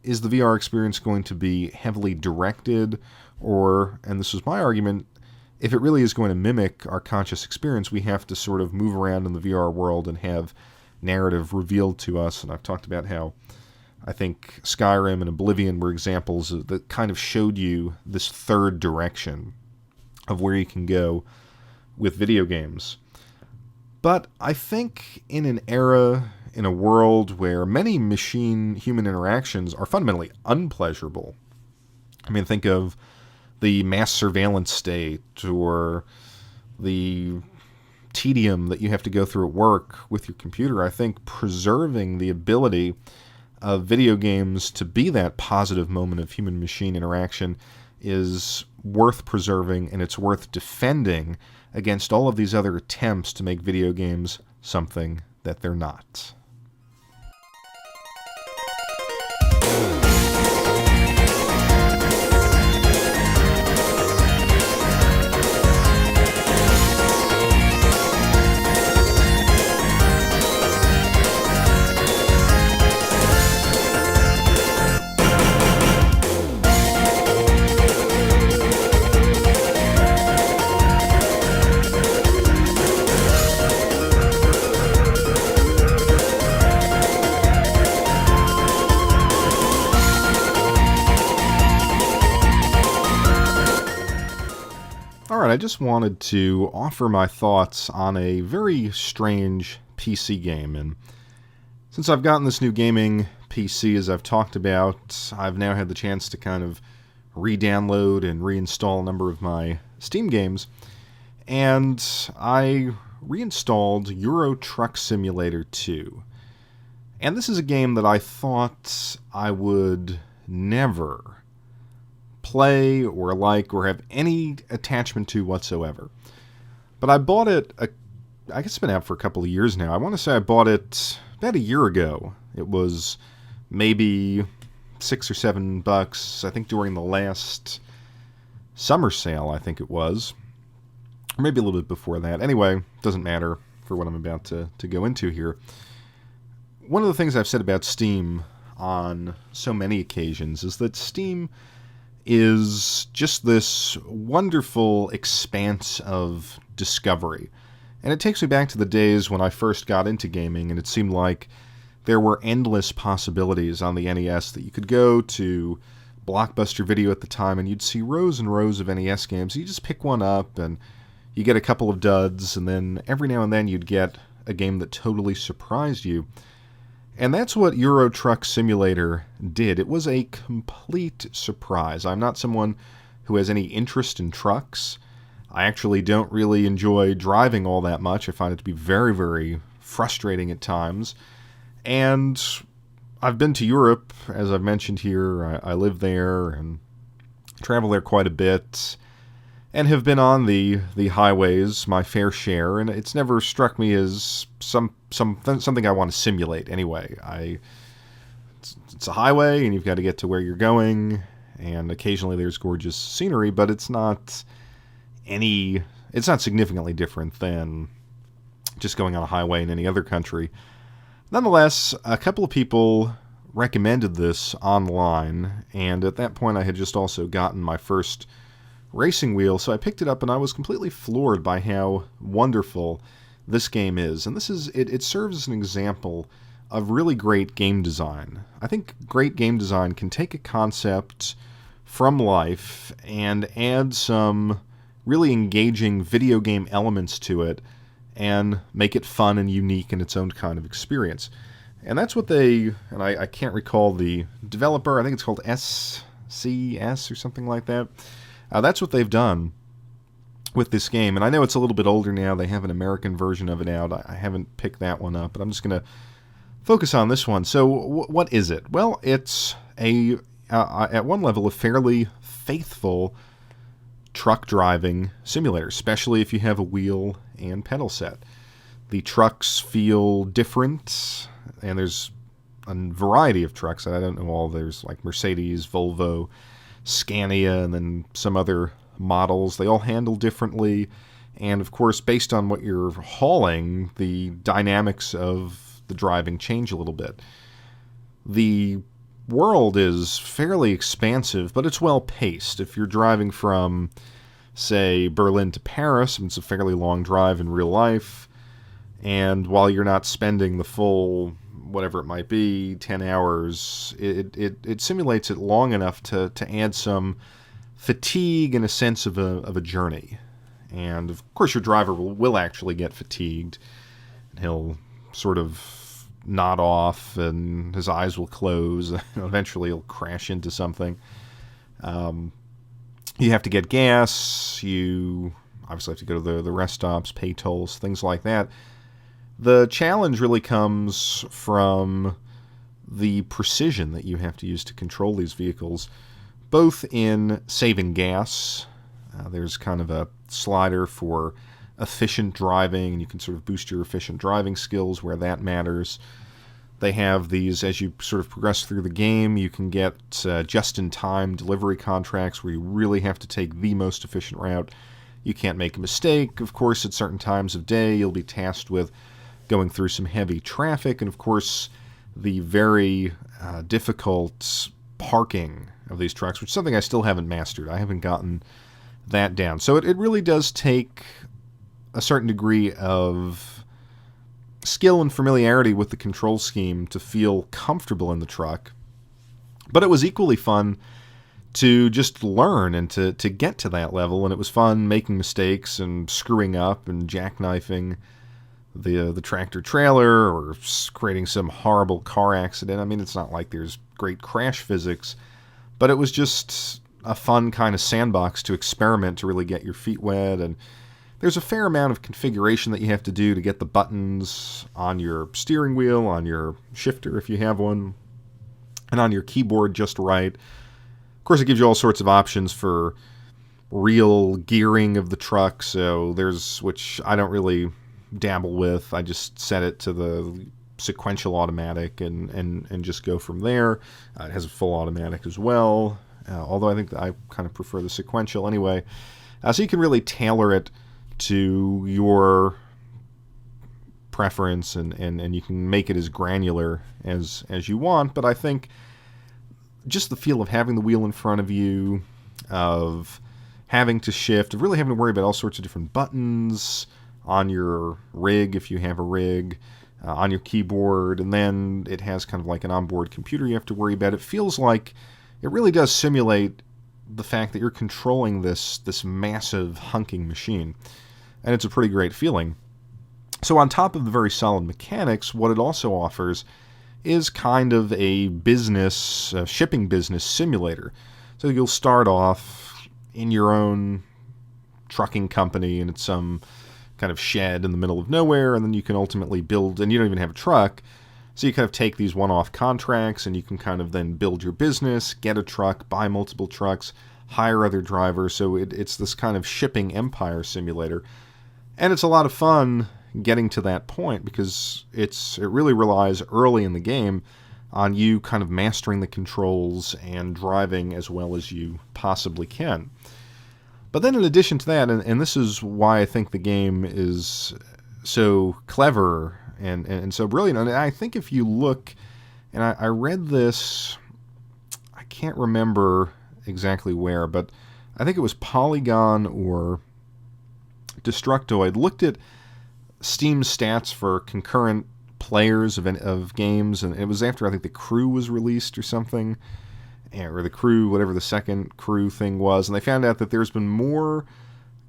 is the VR experience going to be heavily directed, or, and this was my argument, if it really is going to mimic our conscious experience, we have to sort of move around in the VR world and have narrative revealed to us. And I've talked about how I think Skyrim and Oblivion were examples that kind of showed you this third direction of where you can go with video games. But I think in an era, in a world where many machine-human interactions are fundamentally unpleasurable, I mean, think of the mass surveillance state, or the tedium that you have to go through at work with your computer. I think preserving the ability of video games to be that positive moment of human-machine interaction is worth preserving, and it's worth defending against all of these other attempts to make video games something that they're not. I just wanted to offer my thoughts on a very strange PC game. And since I've gotten this new gaming PC, as I've talked about, I've now had the chance to kind of re-download and reinstall a number of my Steam games. And I reinstalled Euro Truck Simulator 2. And this is a game that I thought I would never play or like or have any attachment to whatsoever. But I bought it, I guess it's been out for a couple of years now. I want to say I bought it about a year ago. It was maybe $6 or $7, I think during the last summer sale, I think it was. Or maybe a little bit before that. Anyway, doesn't matter for what I'm about to go into here. One of the things I've said about Steam on so many occasions is that Steam is just this wonderful expanse of discovery. And it takes me back to the days when I first got into gaming, and it seemed like there were endless possibilities on the NES, that you could go to Blockbuster Video at the time, and you'd see rows and rows of NES games. You just pick one up, and you get a couple of duds, and then every now and then you'd get a game that totally surprised you. And that's what Euro Truck Simulator did. It was a complete surprise. I'm not someone who has any interest in trucks. I actually don't really enjoy driving all that much. I find it to be very, very frustrating at times. And I've been to Europe, as I've mentioned here. I live there and travel there quite a bit, and have been on the highways my fair share, and it's never struck me as something I want to simulate anyway. It's a highway, and you've got to get to where you're going, and occasionally there's gorgeous scenery, but it's not significantly different than just going on a highway in any other country. Nonetheless, a couple of people recommended this online, and at that point I had just also gotten my first racing wheel, so I picked it up and I was completely floored by how wonderful this game is. And it serves as an example of really great game design. I think great game design can take a concept from life and add some really engaging video game elements to it and make it fun and unique in its own kind of experience. And that's what I can't recall the developer, I think it's called SCS or something like that. That's what they've done with this game. And I know it's a little bit older now. They have an American version of it out. I haven't picked that one up, but I'm just going to focus on this one. So what is it? Well, it's at one level, a fairly faithful truck driving simulator, especially if you have a wheel and pedal set. The trucks feel different, and there's a variety of trucks. I don't know all. There's like Mercedes, Volvo, Scania, and then some other models. They all handle differently, and of course, based on what you're hauling, the dynamics of the driving change a little bit. The world is fairly expansive, but it's well paced. If you're driving from, say, Berlin to Paris, it's a fairly long drive in real life, and while you're not spending the full, whatever it might be, 10 hours, it simulates it long enough to add some fatigue and a sense of a journey. And of course your driver will actually get fatigued, and he'll sort of nod off and his eyes will close, and eventually he'll crash into something. You have to get gas, you obviously have to go to the rest stops, pay tolls, things like that. The challenge really comes from the precision that you have to use to control these vehicles, both in saving gas. There's kind of a slider for efficient driving, and you can sort of boost your efficient driving skills where that matters. They have these, as you sort of progress through the game, you can get just-in-time delivery contracts where you really have to take the most efficient route. You can't make a mistake. Of course, at certain times of day, you'll be tasked with going through some heavy traffic, and of course, the very difficult parking of these trucks, which is something I still haven't mastered. I haven't gotten that down. So it really does take a certain degree of skill and familiarity with the control scheme to feel comfortable in the truck. But it was equally fun to just learn and to get to that level, and it was fun making mistakes and screwing up and jackknifing the tractor trailer or creating some horrible car accident. I mean, it's not like there's great crash physics, but it was just a fun kind of sandbox to experiment, to really get your feet wet. And there's a fair amount of configuration that you have to do to get the buttons on your steering wheel, on your shifter if you have one, and on your keyboard just right. Of course, it gives you all sorts of options for real gearing of the truck, so there's, which I don't really dabble with. I just set it to the sequential automatic and just go from there. It has a full automatic as well, although I think that I kind of prefer the sequential anyway. So you can really tailor it to your preference, and you can make it as granular as you want. But I think just the feel of having the wheel in front of you, of having to shift, of really having to worry about all sorts of different buttons on your rig, if you have a rig, on your keyboard, and then it has kind of like an onboard computer you have to worry about. It feels like it really does simulate the fact that you're controlling this massive hunking machine. And it's a pretty great feeling. So on top of the very solid mechanics, what it also offers is kind of a business, shipping business simulator. So you'll start off in your own trucking company, and it's some kind of shed in the middle of nowhere, and then you can ultimately build, and you don't even have a truck, so you kind of take these one-off contracts, and you can kind of then build your business, get a truck, buy multiple trucks, hire other drivers, so it's this kind of shipping empire simulator. And it's a lot of fun getting to that point, because it really relies early in the game on you kind of mastering the controls and driving as well as you possibly can. But then in addition to that, and this is why I think the game is so clever and so brilliant, and I think if you look, and I read this, I can't remember exactly where, but I think it was Polygon or Destructoid, looked at Steam stats for concurrent players of games, and it was after I think the Crew was released or something, or the Crew, whatever the second Crew thing was, and they found out that there's been more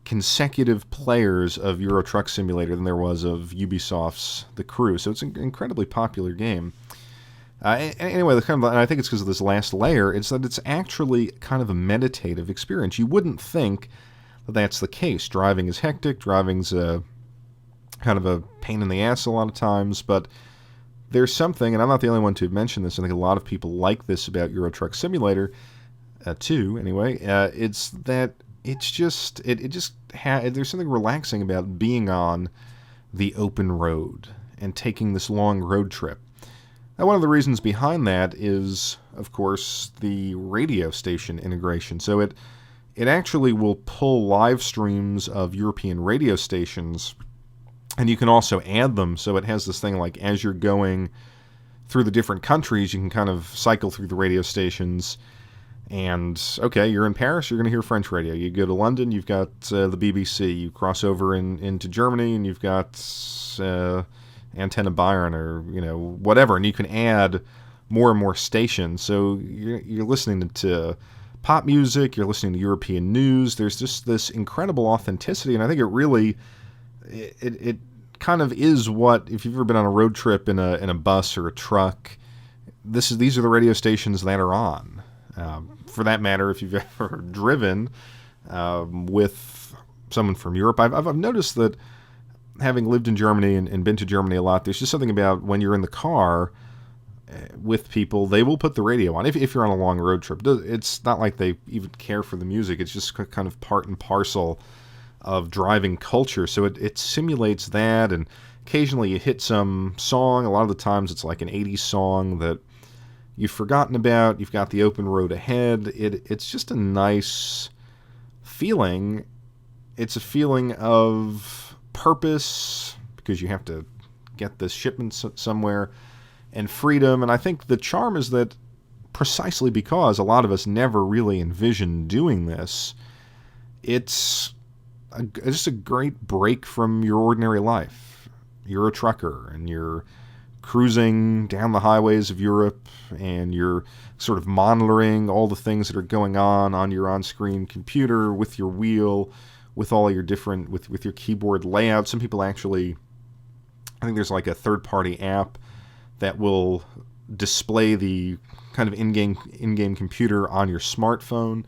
consecutive players of Euro Truck Simulator than there was of Ubisoft's The Crew. So it's an incredibly popular game. Anyway, and I think it's because of this last layer, it's that it's actually kind of a meditative experience. You wouldn't think that that's the case. Driving is hectic, driving's kind of a pain in the ass a lot of times, but there's something, and I'm not the only one to have mentioned this, I think a lot of people like this about Euro Truck Simulator 2 anyway, it's that there's something relaxing about being on the open road and taking this long road trip. Now, one of the reasons behind that is, of course, the radio station integration. So it actually will pull live streams of European radio stations, and you can also add them. So it has this thing like as you're going through the different countries, you can kind of cycle through the radio stations. And, okay, you're in Paris, you're going to hear French radio. You go to London, you've got the BBC. You cross over into Germany, and you've got Antenne Bayern or, whatever. And you can add more and more stations. So you're listening to pop music, you're listening to European news. There's just this incredible authenticity, and I think it really, it kind of is what, if you've ever been on a road trip in a bus or a truck, these are the radio stations that are on. For that matter, if you've ever driven with someone from Europe, I've noticed that, having lived in Germany and been to Germany a lot, there's just something about when you're in the car with people, they will put the radio on. If you're on a long road trip, it's not like they even care for the music. It's just kind of part and parcel of driving culture. So it simulates that, and occasionally you hit some song. A lot of the times it's like an 80s song that you've forgotten about. You've got the open road ahead. It's just a nice feeling. It's a feeling of purpose, because you have to get this shipment somewhere, and freedom. And I think the charm is that precisely because a lot of us never really envisioned doing this, it's just a great break from your ordinary life. You're a trucker, and you're cruising down the highways of Europe, and you're sort of monitoring all the things that are going on your on-screen computer, with your wheel, with all your different, with your keyboard layout. Some people actually, I think there's like a third-party app that will display the kind of in-game computer on your smartphone,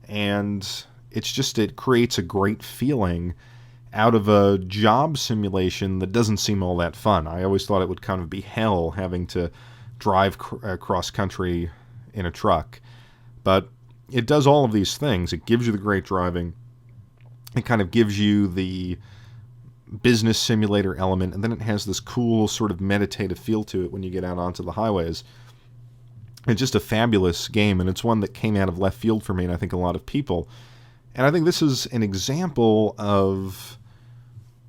and it creates a great feeling out of a job simulation that doesn't seem all that fun. I always thought it would kind of be hell having to drive cross country in a truck, but it does all of these things. It gives you the great driving, it kind of gives you the business simulator element, and then it has this cool sort of meditative feel to it when you get out onto the highways. It's just a fabulous game, and it's one that came out of left field for me, and I think a lot of people. And I think this is an example of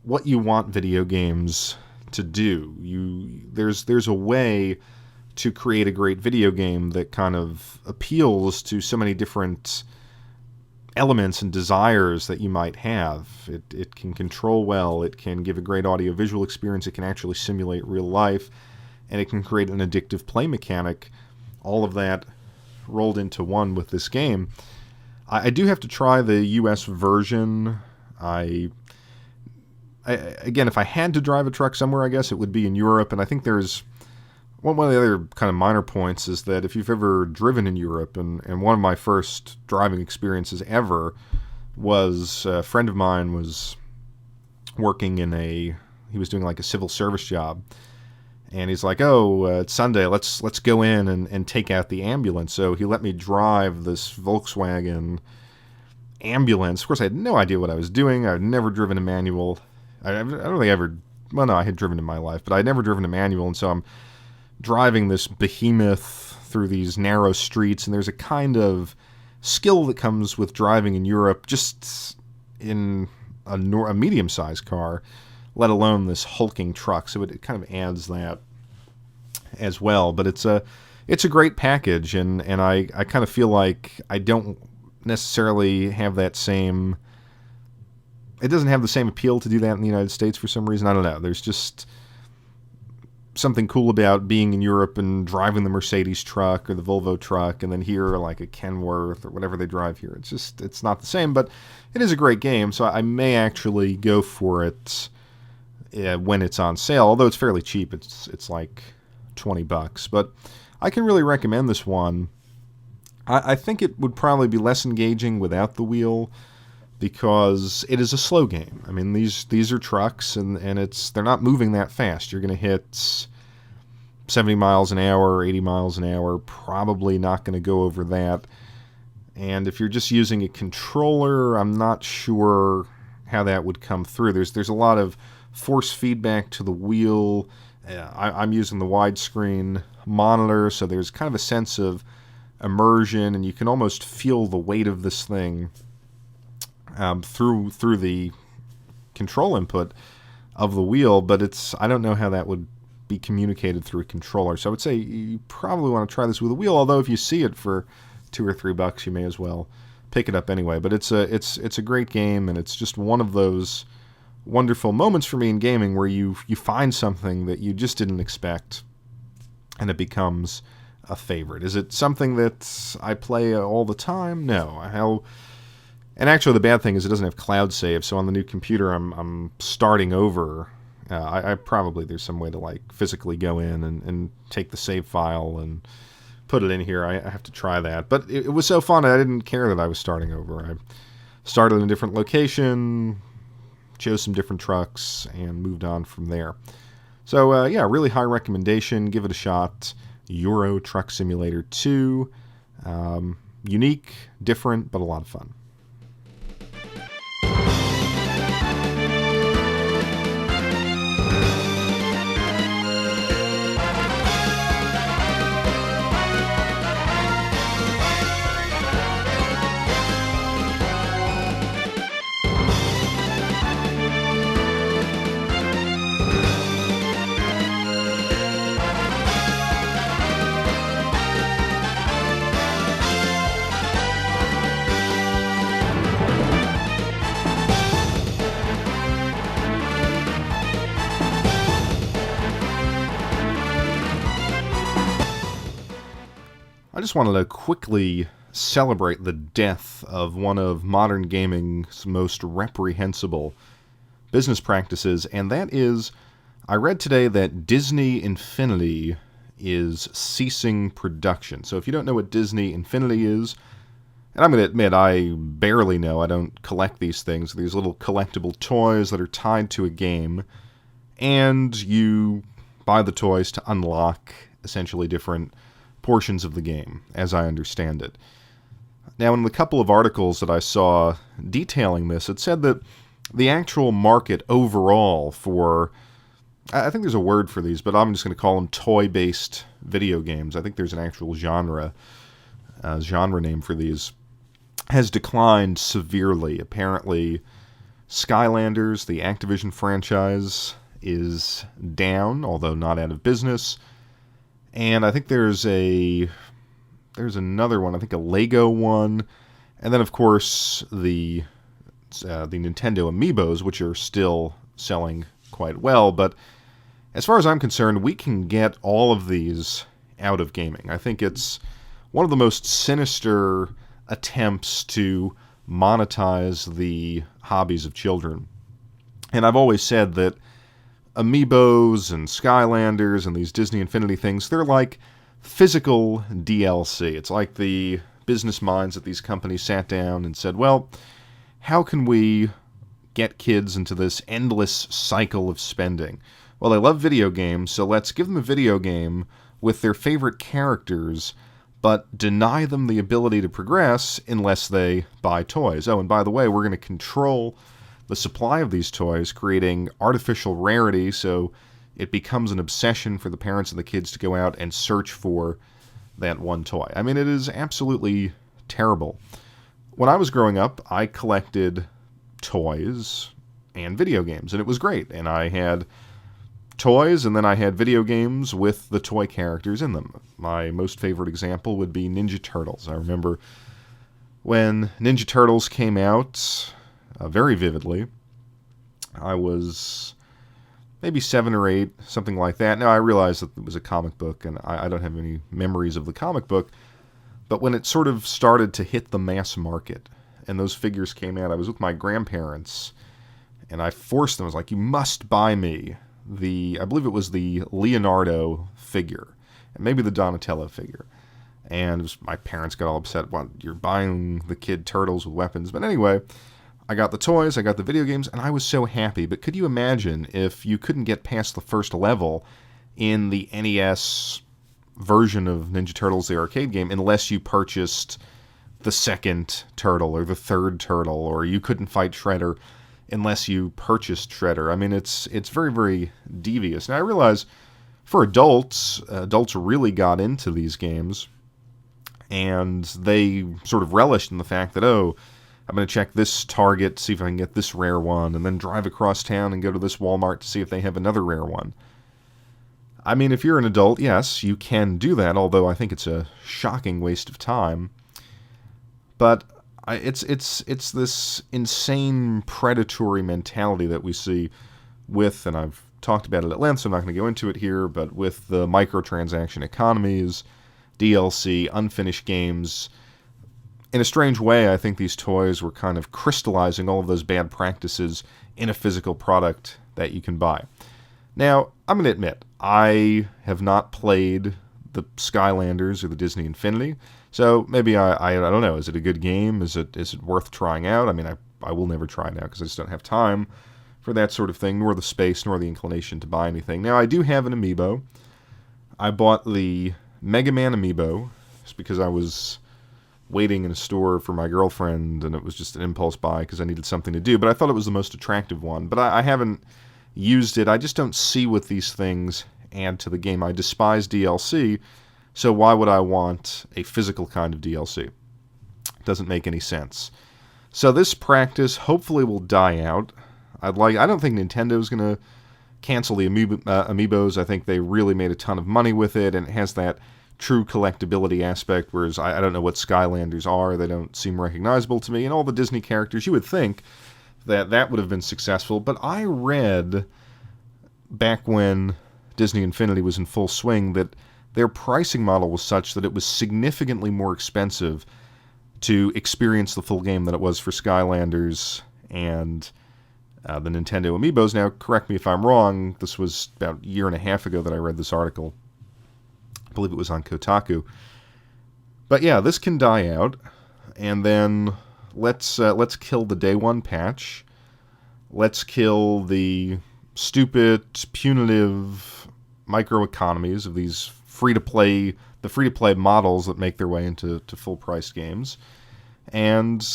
what you want video games to do. There's a way to create a great video game that kind of appeals to so many different elements and desires that you might have. It can control well, it can give a great audio-visual experience, it can actually simulate real life, and it can create an addictive play mechanic. All of that rolled into one with this game. I do have to try the US version. Again, if I had to drive a truck somewhere, I guess it would be in Europe, and I think there's one of the other kind of minor points is that if you've ever driven in Europe, and one of my first driving experiences ever was a friend of mine was working he was doing like a civil service job, and he's like, it's Sunday, let's go in and take out the ambulance. So he let me drive this Volkswagen ambulance. Of course, I had no idea what I was doing. I'd never driven a manual. I don't think I ever, well, no, I had driven in my life, but I'd never driven a manual, and so I'm driving this behemoth through these narrow streets, and there's a kind of skill that comes with driving in Europe, just in a medium-sized car, let alone this hulking truck. So it kind of adds that as well. But it's a great package, and I kind of feel like I don't necessarily have that same... It doesn't have the same appeal to do that in the United States for some reason. I don't know. There's just something cool about being in Europe and driving the Mercedes truck or the Volvo truck, and then here like a Kenworth or whatever they drive here. It's not the same, but it is a great game, so I may actually go for it when it's on sale, although it's fairly cheap. It's like $20, but I can really recommend this one. I think it would probably be less engaging without the wheel, because it is a slow game. I mean, these are trucks, and they're not moving that fast. You're going to hit 70 miles an hour, 80 miles an hour, probably not going to go over that. And if you're just using a controller, I'm not sure how that would come through. There's a lot of force feedback to the wheel. I'm using the widescreen monitor, so there's kind of a sense of immersion, and you can almost feel the weight of this thing through the control input of the wheel, but I don't know how that would be communicated through a controller. So I would say you probably want to try this with a wheel, although if you see it for $2 or $3, you may as well pick it up anyway. But it's a great game, and it's just one of those wonderful moments for me in gaming where you find something that you just didn't expect, and it becomes a favorite. Is it something that I play all the time? No. And actually, the bad thing is it doesn't have cloud save, so on the new computer, I'm starting over. I probably, there's some way to like physically go in and take the save file and put it in here. I have to try that. But it was so fun, I didn't care that I was starting over. I started in a different location, chose some different trucks, and moved on from there. So, yeah, really high recommendation. Give it a shot. Euro Truck Simulator 2. Unique, different, but a lot of fun. I just wanted to quickly celebrate the death of one of modern gaming's most reprehensible business practices, and that is, I read today that Disney Infinity is ceasing production. So if you don't know what Disney Infinity is, and I'm going to admit I barely know, I don't collect these things, these little collectible toys that are tied to a game, and you buy the toys to unlock essentially different portions of the game, as I understand it. Now, in the couple of articles that I saw detailing this, it said that the actual market overall for, I think there's a word for these, but I'm just going to call them toy-based video games. I think there's an actual genre name for these, has declined severely. Apparently, Skylanders, the Activision franchise, is down, although not out of business. And I think there's another one, I think a Lego one, and then of course the Nintendo Amiibos, which are still selling quite well. But as far as I'm concerned, we can get all of these out of gaming. I think it's one of the most sinister attempts to monetize the hobbies of children. And I've always said that Amiibos and Skylanders and these Disney Infinity things, they're like physical DLC. It's like the business minds at these companies sat down and said, well, how can we get kids into this endless cycle of spending? Well, they love video games, so let's give them a video game with their favorite characters, but deny them the ability to progress unless they buy toys. Oh, and by the way, we're going to control the supply of these toys, creating artificial rarity, so it becomes an obsession for the parents and the kids to go out and search for that one toy. I mean, it is absolutely terrible. When I was growing up, I collected toys and video games, and it was great. And I had toys, and then I had video games with the toy characters in them. My most favorite example would be Ninja Turtles. I remember when Ninja Turtles came out very vividly. I was maybe 7 or 8, something like that. Now, I realized that it was a comic book, and I don't have any memories of the comic book, but when it sort of started to hit the mass market, and those figures came out, I was with my grandparents, and I forced them. I was like, you must buy me I believe it was the Leonardo figure, and maybe the Donatello figure. And my parents got all upset, well, you're buying the kid turtles with weapons. But anyway, I got the toys, I got the video games, and I was so happy. But could you imagine if you couldn't get past the first level in the NES version of Ninja Turtles, the arcade game, unless you purchased the second turtle or the third turtle, or you couldn't fight Shredder unless you purchased Shredder? I mean, it's very, very devious. Now, I realize for adults really got into these games, and they sort of relished in the fact that, oh, I'm going to check this Target to see if I can get this rare one, and then drive across town and go to this Walmart to see if they have another rare one. I mean, if you're an adult, yes, you can do that, although I think it's a shocking waste of time. But it's this insane predatory mentality that we see with, and I've talked about it at length, so I'm not going to go into it here, but with the microtransaction economies, DLC, unfinished games. In a strange way, I think these toys were kind of crystallizing all of those bad practices in a physical product that you can buy. Now, I'm going to admit, I have not played the Skylanders or the Disney Infinity, so maybe I don't know, is it a good game? Is it worth trying out? I mean, I will never try it now because I just don't have time for that sort of thing, nor the space, nor the inclination to buy anything. Now, I do have an Amiibo. I bought the Mega Man Amiibo just because I was waiting in a store for my girlfriend, and it was just an impulse buy because I needed something to do, but I thought it was the most attractive one. But I haven't used it. I just don't see what these things add to the game. I despise DLC, so why would I want a physical kind of DLC? It doesn't make any sense. So this practice hopefully will die out. I don't think Nintendo's going to cancel the Amiibos. I think they really made a ton of money with it, and it has that true collectability aspect, whereas I don't know what Skylanders are. They don't seem recognizable to me. And all the Disney characters, you would think that would have been successful. But I read back when Disney Infinity was in full swing that their pricing model was such that it was significantly more expensive to experience the full game than it was for Skylanders and the Nintendo Amiibos. Now, correct me if I'm wrong. This was about a year and a half ago that I read this article. I believe it was on Kotaku. But yeah, this can die out, and then let's kill the day one patch. Let's kill the stupid, punitive microeconomies of these free-to-play models that make their way into full-priced games. And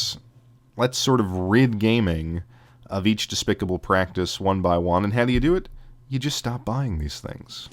let's sort of rid gaming of each despicable practice one by one. And how do you do it? You just stop buying these things.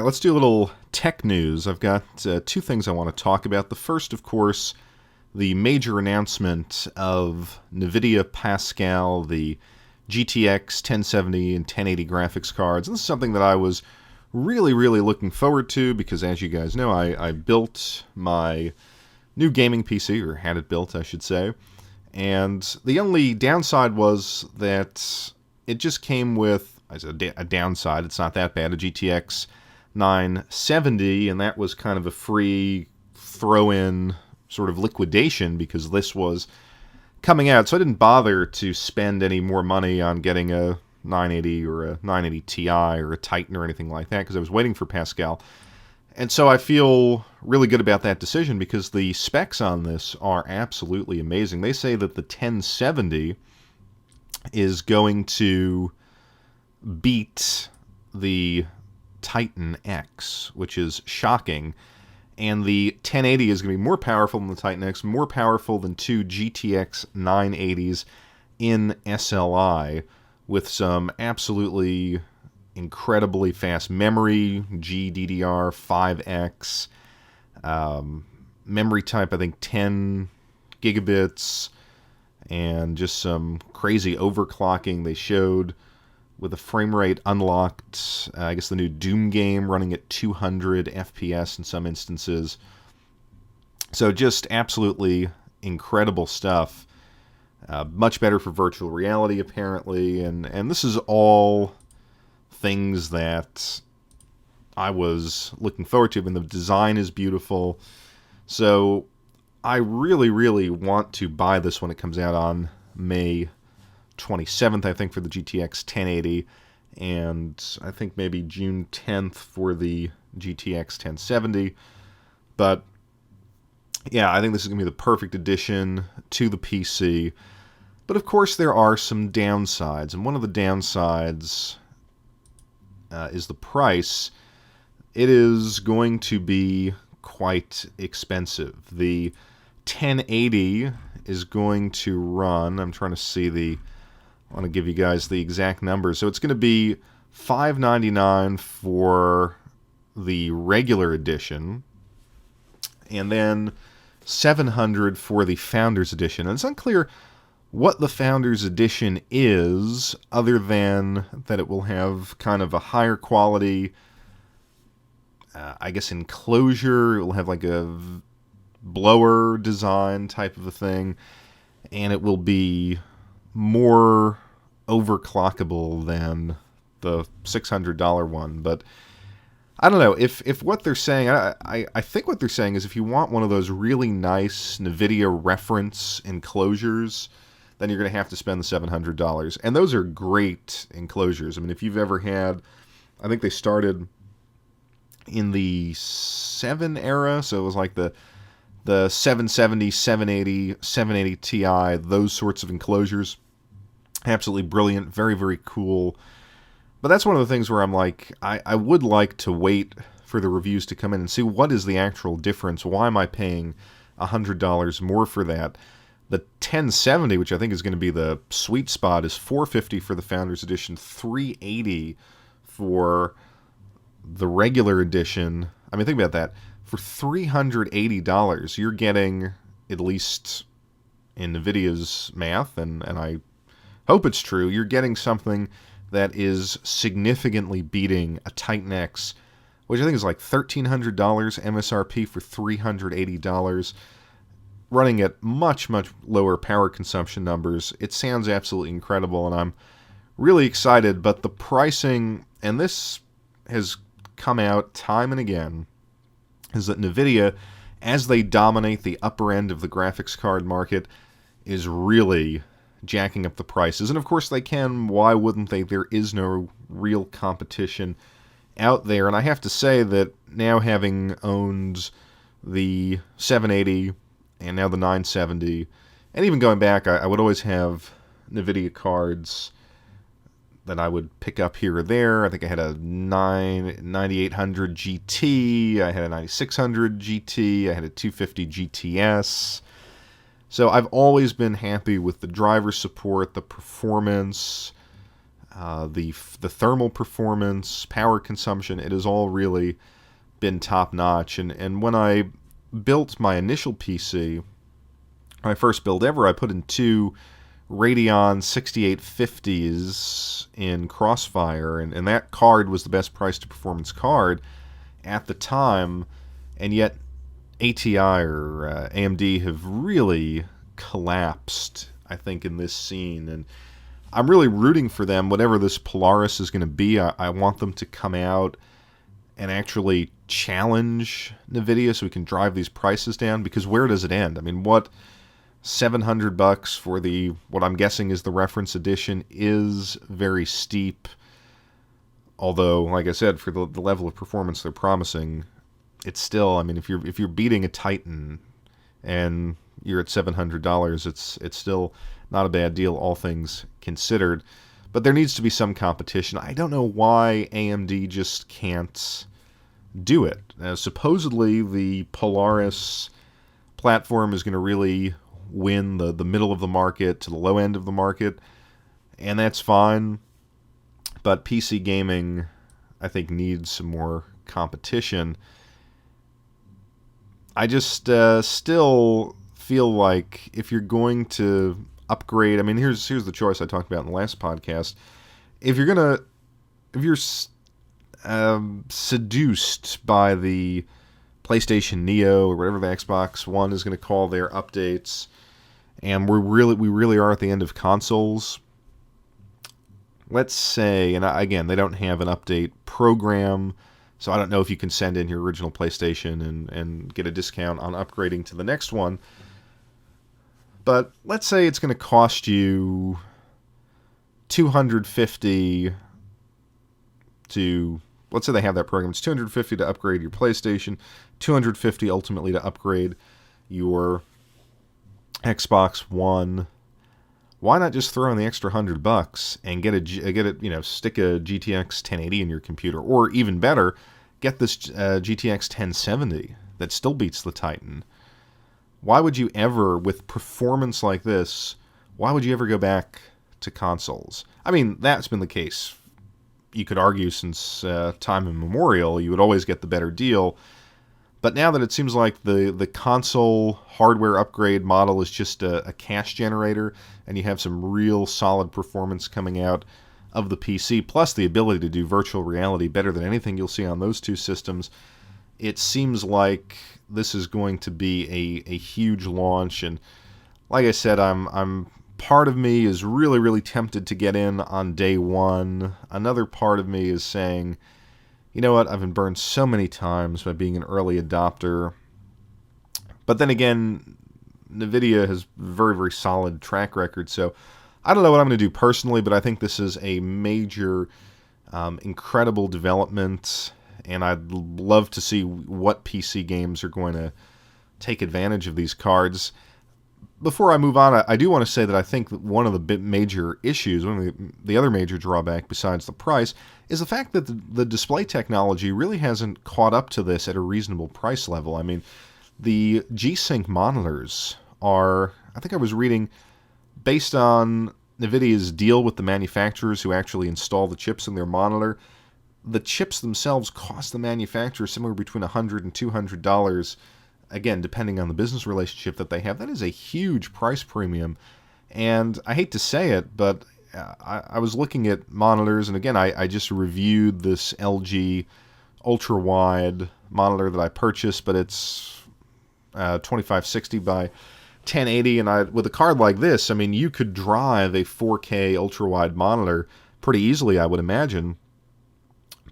let's do a little tech news. I've got two things I want to talk about. The first, of course, the major announcement of NVIDIA Pascal, the GTX 1070 and 1080 graphics cards. And this is something that I was really looking forward to because, as you guys know, I built my new gaming PC, or had it built, I should say. And the only downside was that it just came with, as a downside, it's not that bad, a GTX 970, and that was kind of a free throw-in sort of liquidation because this was coming out, so I didn't bother to spend any more money on getting a 980 or a 980 Ti or a Titan or anything like that because I was waiting for Pascal. And so I feel really good about that decision because the specs on this are absolutely amazing. They say that the 1070 is going to beat the Titan X, which is shocking. And the 1080 is going to be more powerful than the Titan X, more powerful than two GTX 980s in SLI, with some absolutely incredibly fast memory, GDDR5X, memory type, I think 10 gigabits, and just some crazy overclocking they showed with a frame rate unlocked. I guess the new Doom game running at 200 FPS in some instances. So just absolutely incredible stuff. Much better for virtual reality, apparently. And this is all things that I was looking forward to. And the design is beautiful. So I really want to buy this when it comes out on May 27th, I think, for the GTX 1080, and I think maybe June 10th for the GTX 1070. But yeah, I think this is going to be the perfect addition to the PC. But of course, there are some downsides, and one of the downsides is the price. It is going to be quite expensive. The 1080 is going to run, I'm trying to see I want to give you guys the exact numbers. So it's going to be $599 for the regular edition, and then $700 for the Founders Edition. And it's unclear what the Founders Edition is, other than that it will have kind of a higher quality, I guess, enclosure. It will have like a blower design type of a thing, and it will be more overclockable than the $600 one. But I don't know if what they're saying, I think what they're saying is if you want one of those really nice NVIDIA reference enclosures, then you're going to have to spend the $700. And those are great enclosures. I mean, if you've ever had, I think they started in the 7 era, so it was like the 770, 780, 780 Ti, those sorts of enclosures. Absolutely brilliant, very cool. But that's one of the things where I'm like, I would like to wait for the reviews to come in and see what is the actual difference. Why am I paying $100 more for that? The 1070, which I think is going to be the sweet spot, is $450 for the Founders Edition, $380 for the regular edition. I mean, think about that. For $380, you're getting, at least in NVIDIA's math, and I hope it's true, you're getting something that is significantly beating a Titan X, which I think is like $1,300 MSRP for $380, running at much lower power consumption numbers. It sounds absolutely incredible, and I'm really excited, but the pricing, and this has come out time and again, is that NVIDIA, as they dominate the upper end of the graphics card market, is really jacking up the prices. And of course they can. Why wouldn't they? There is no real competition out there. And I have to say that now, having owned the 780 and now the 970, and even going back, I would always have NVIDIA cards that I would pick up here or there. I think I had a 9800 GT, I had a 9600 GT, I had a 250 GTS. So I've always been happy with the driver support, the performance. the thermal performance, power consumption, it has all really been top-notch. And when I built my initial PC, my first build ever, I put in two Radeon 6850s in Crossfire, and that card was the best price to performance card at the time, and yet ATI or AMD have really collapsed, I think, in this scene, and I'm really rooting for them. Whatever this Polaris is going to be, I want them to come out and actually challenge NVIDIA so we can drive these prices down, because where does it end? I mean, what, $700 for the, what I'm guessing is the reference edition, is very steep. Although, like I said, for the level of performance they're promising, it's still, I mean, if you're beating a Titan and you're at $700, it's still not a bad deal, all things considered. But there needs to be some competition. I don't know why AMD just can't do it. Supposedly, the Polaris platform is going to really win the middle of the market to the low end of the market, and that's fine. But PC gaming, I think, needs some more competition. I just still feel like if you're going to upgrade, I mean, here's the choice I talked about in the last podcast. If you're seduced by the PlayStation Neo or whatever the Xbox One is going to call their updates, and we really are at the end of consoles. Let's say, and again, they don't have an update program, so I don't know if you can send in your original PlayStation and get a discount on upgrading to the next one. But let's say it's going to cost you $250 to, let's say they have that program. It's $250 to upgrade your PlayStation, $250 ultimately to upgrade your Xbox One. Why not just throw in the extra $100 and stick a GTX 1080 in your computer, or even better, get this GTX 1070 that still beats the Titan? Why would you ever, with performance like this, why would you ever go back to consoles? I mean, that's been the case, you could argue, since time immemorial. You would always get the better deal. But now that it seems like the console hardware upgrade model is just a cash generator, and you have some real solid performance coming out of the PC, plus the ability to do virtual reality better than anything you'll see on those two systems, it seems like this is going to be a huge launch. And like I said, I'm part of me is really, really tempted to get in on day one. Another part of me is saying, you know what, I've been burned so many times by being an early adopter. But then again, NVIDIA has a very, very solid track record, so I don't know what I'm going to do personally, but I think this is a major, incredible development, and I'd love to see what PC games are going to take advantage of these cards. Before I move on, I do want to say that I think that one of the major issues, one of the other major drawback besides the price, is the fact that the display technology really hasn't caught up to this at a reasonable price level. I mean, the G-Sync monitors are, I think I was reading, based on NVIDIA's deal with the manufacturers who actually install the chips in their monitor, the chips themselves cost the manufacturer somewhere between $100 and $200, again, depending on the business relationship that they have. That is a huge price premium, and I hate to say it, but I was looking at monitors, and again, I just reviewed this LG ultra-wide monitor that I purchased, but it's 2560 by 1080, and with a card like this, I mean, you could drive a 4K ultra-wide monitor pretty easily, I would imagine,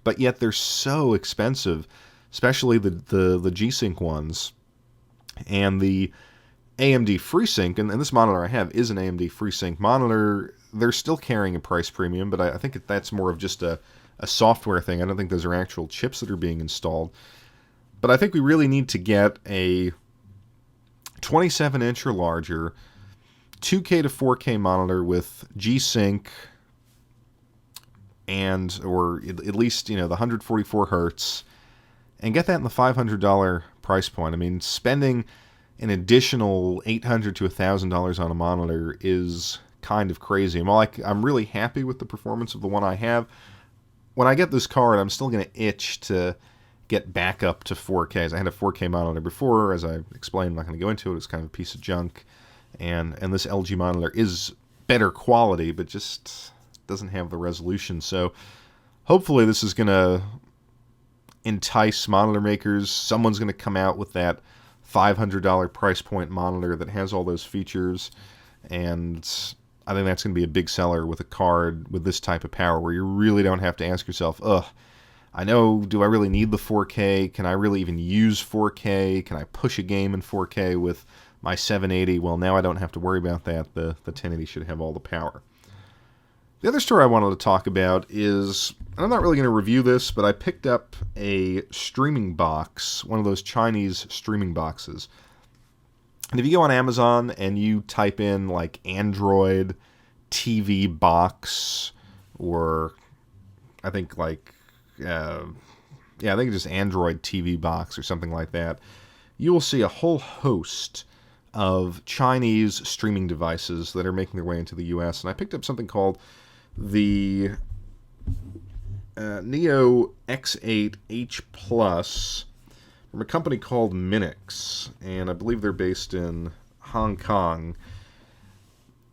but yet they're so expensive, especially the G-Sync ones. And the AMD FreeSync, and this monitor I have is an AMD FreeSync monitor, they're still carrying a price premium, but I think that's more of just a software thing. I don't think those are actual chips that are being installed. But I think we really need to get a 27-inch or larger 2K to 4K monitor with G-Sync or at least, the 144 hertz, and get that in the $500 price point. I mean, spending an additional $800 to $1,000 on a monitor is kind of crazy. And while I'm really happy with the performance of the one I have, when I get this card, I'm still going to itch to get back up to 4K. As I had a 4K monitor before, as I explained, I'm not going to go into it. It's kind of a piece of junk. And this LG monitor is better quality, but just doesn't have the resolution. So hopefully this is going to entice monitor makers. Someone's going to come out with that $500 price point monitor that has all those features, and I think that's going to be a big seller with a card with this type of power, where you really don't have to ask yourself, I know, do I really need the 4K? Can I really even use 4K? Can I push a game in 4K with my 780? Well, now I don't have to worry about that. The 1080 should have all the power. The other story I wanted to talk about is, and I'm not really going to review this, but I picked up a streaming box, one of those Chinese streaming boxes. And if you go on Amazon and you type in like Android TV box, or I think like, I think just Android TV box or something like that, you will see a whole host of Chinese streaming devices that are making their way into the US. And I picked up something called the Neo X8 H Plus from a company called Minix, and I believe they're based in Hong Kong.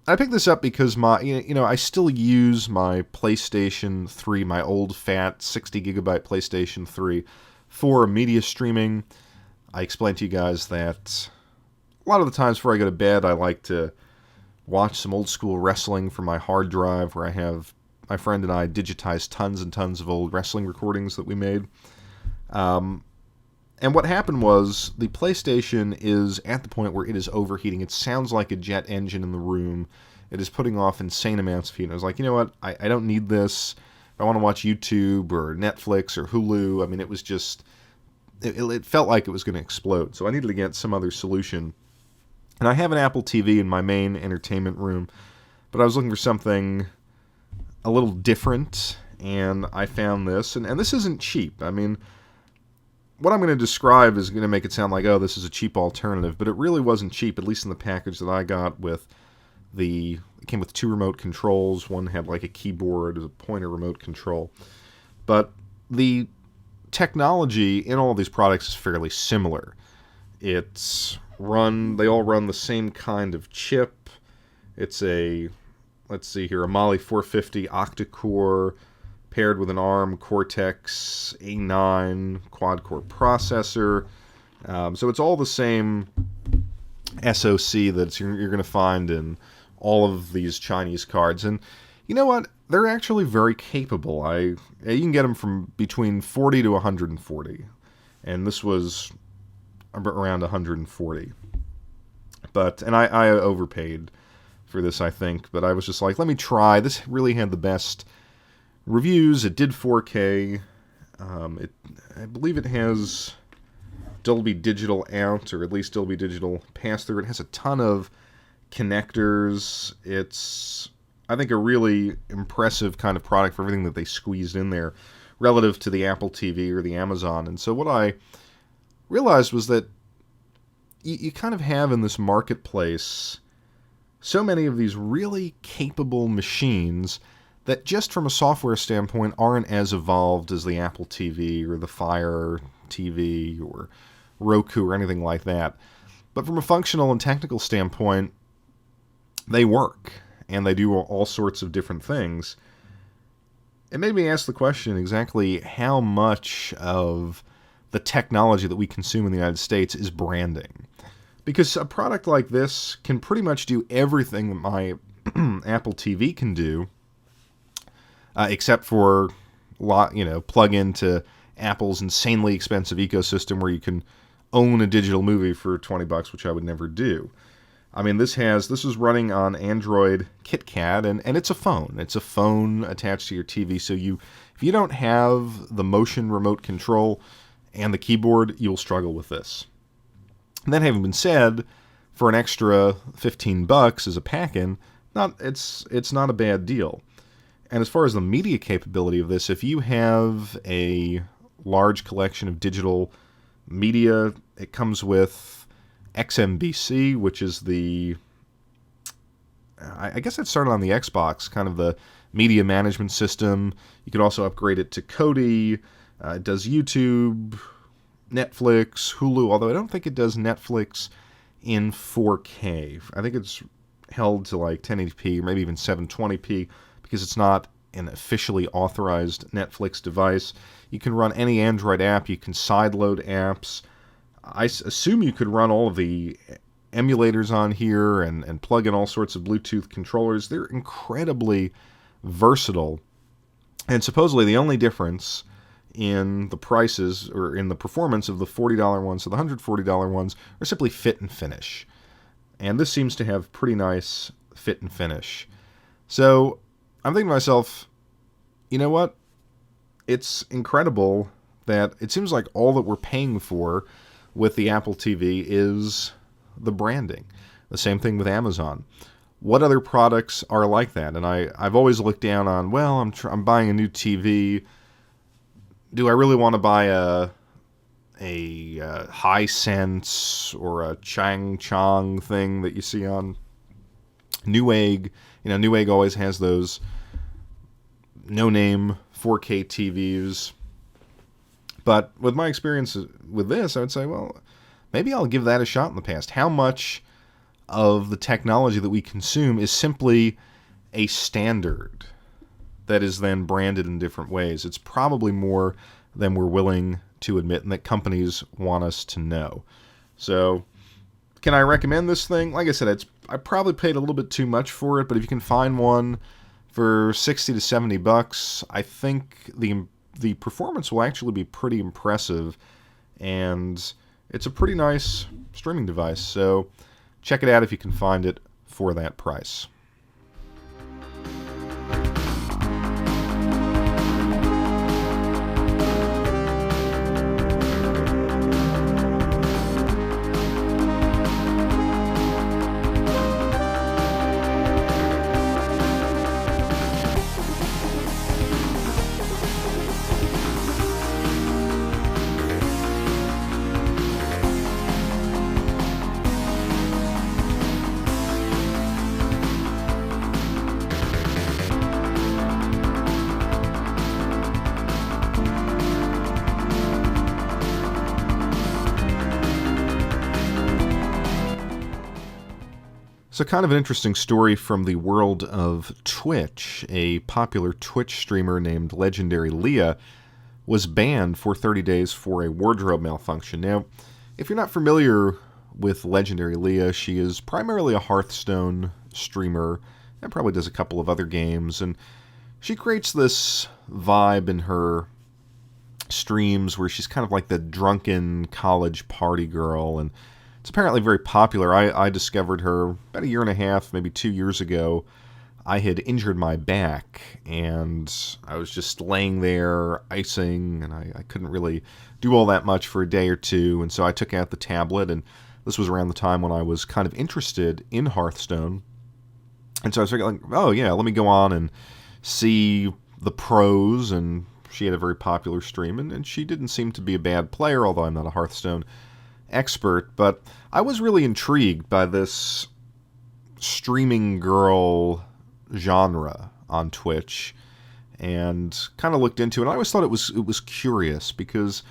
I picked this up because I still use my PlayStation 3, my old fat 60 gigabyte PlayStation 3 for media streaming. I explained to you guys that a lot of the times before I go to bed, I like to watch some old school wrestling from my hard drive, where I have my friend and I digitized tons and tons of old wrestling recordings that we made. And what happened was the PlayStation is at the point where it is overheating. It sounds like a jet engine in the room. It is putting off insane amounts of heat. And I was like, you know what? I don't need this. If I want to watch YouTube or Netflix or Hulu, I mean, it was just, it felt like it was going to explode. So I needed to get some other solution. And I have an Apple TV in my main entertainment room, but I was looking for something a little different, and I found this. And this isn't cheap. I mean, what I'm going to describe is going to make it sound like, oh, this is a cheap alternative, but it really wasn't cheap, at least in the package that I got with it came with 2 remote controls. One had like a keyboard, a pointer remote control. But the technology in all of these products is fairly similar. They all run the same kind of chip. It's a Mali 450 octa-core paired with an ARM Cortex A9 quad-core processor. So it's all the same SoC that you're going to find in all of these Chinese cards. And you know what? They're actually very capable. You can get them from between 40 to 140. And this was around 140. And I overpaid for this, I think. But I was just like, let me try. This really had the best reviews. It did 4K. I believe it has Dolby Digital out, or at least Dolby Digital pass-through. It has a ton of connectors. It's, I think, a really impressive kind of product for everything that they squeezed in there relative to the Apple TV or the Amazon. And so what I realized was that you kind of have in this marketplace so many of these really capable machines that just from a software standpoint aren't as evolved as the Apple TV or the Fire TV or Roku or anything like that. But from a functional and technical standpoint, they work, and they do all sorts of different things. It made me ask the question exactly how much of the technology that we consume in the United States is branding. Because a product like this can pretty much do everything that my Apple TV can do, except for plug into Apple's insanely expensive ecosystem where you can own a digital movie for $20, which I would never do. I mean, this is running on Android KitKat, and it's a phone. It's a phone attached to your TV. So if you don't have the motion remote control and the keyboard, you'll struggle with this. And that having been said, for an extra $15 as a pack-in, it's not a bad deal. And as far as the media capability of this, if you have a large collection of digital media, it comes with XMBC, which is the I guess it started on the Xbox, kind of the media management system. You could also upgrade it to Kodi. It does YouTube, Netflix, Hulu, although I don't think it does Netflix in 4K. I think it's held to like 1080p or maybe even 720p because it's not an officially authorized Netflix device. You can run any Android app. You can sideload apps. I assume you could run all of the emulators on here and plug in all sorts of Bluetooth controllers. They're incredibly versatile. And supposedly the only difference in the prices or in the performance of the $40 ones to the $140 ones are simply fit and finish. And this seems to have pretty nice fit and finish. So I'm thinking to myself, you know what? It's incredible that it seems like all that we're paying for with the Apple TV is the branding. The same thing with Amazon. What other products are like that? And I've always looked down on, well, I'm buying a new TV. Do I really want to buy a Hisense or a Chang thing that you see on Newegg? You know, Newegg always has those no-name 4K TVs. But with my experience with this, I would say, well, maybe I'll give that a shot in the past. How much of the technology that we consume is simply a standard that is then branded in different ways? It's probably more than we're willing to admit and that companies want us to know. So, can I recommend this thing? Like I said, I probably paid a little bit too much for it, but if you can find one for 60 to 70 bucks, I think the performance will actually be pretty impressive, and it's a pretty nice streaming device. So, check it out if you can find it for that price. So kind of an interesting story from the world of Twitch. A popular Twitch streamer named LegendaryLea was banned for 30 days for a wardrobe malfunction. Now, if you're not familiar with LegendaryLea, she is primarily a Hearthstone streamer and probably does a couple of other games. And she creates this vibe in her streams where she's kind of like the drunken college party girl, and it's apparently very popular. I discovered her about a year and a half, maybe 2 years ago. I had injured my back, and I was just laying there icing, and I couldn't really do all that much for a day or two, and so I took out the tablet, and this was around the time when I was kind of interested in Hearthstone. And so I was thinking, like, oh yeah, let me go on and see the pros, and she had a very popular stream, and she didn't seem to be a bad player, although I'm not a Hearthstone expert, but I was really intrigued by this streaming girl genre on Twitch and kind of looked into it. I always thought it was curious because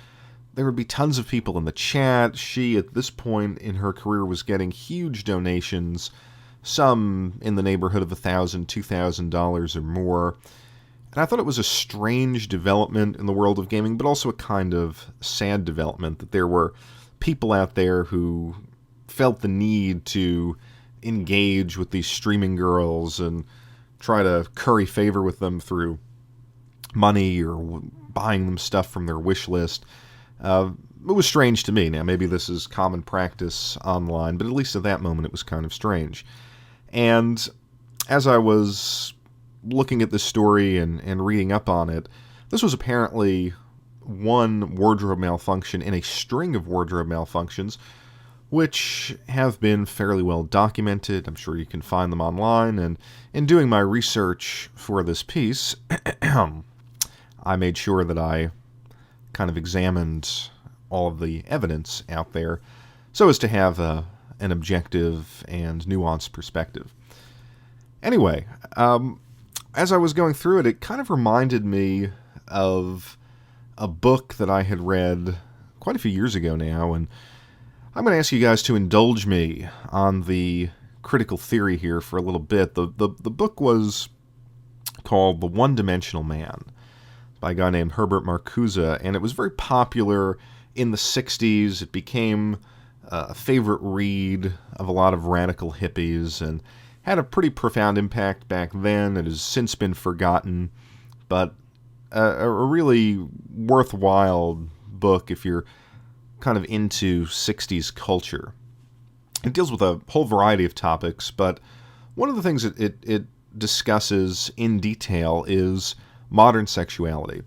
there would be tons of people in the chat. She, at this point in her career, was getting huge donations, some in the neighborhood of $1,000, $2,000 or more. And I thought it was a strange development in the world of gaming, but also a kind of sad development that there were people out there who felt the need to engage with these streaming girls and try to curry favor with them through money or buying them stuff from their wish list. It was strange to me. Now, maybe this is common practice online, but at least at that moment it was kind of strange. And as I was looking at this story and reading up on it, this was apparently one wardrobe malfunction in a string of wardrobe malfunctions, which have been fairly well documented. I'm sure you can find them online. And in doing my research for this piece, I made sure that I kind of examined all of the evidence out there so as to have an objective and nuanced perspective. Anyway, as I was going through it, it kind of reminded me of a book that I had read quite a few years ago now, and I'm going to ask you guys to indulge me on the critical theory here for a little bit. The book was called The One-Dimensional Man by a guy named Herbert Marcuse, and it was very popular in the 60s. It became a favorite read of a lot of radical hippies and had a pretty profound impact back then. It has since been forgotten, but a really worthwhile book if you're kind of into 60s culture. It deals with a whole variety of topics, but one of the things that it discusses in detail is modern sexuality.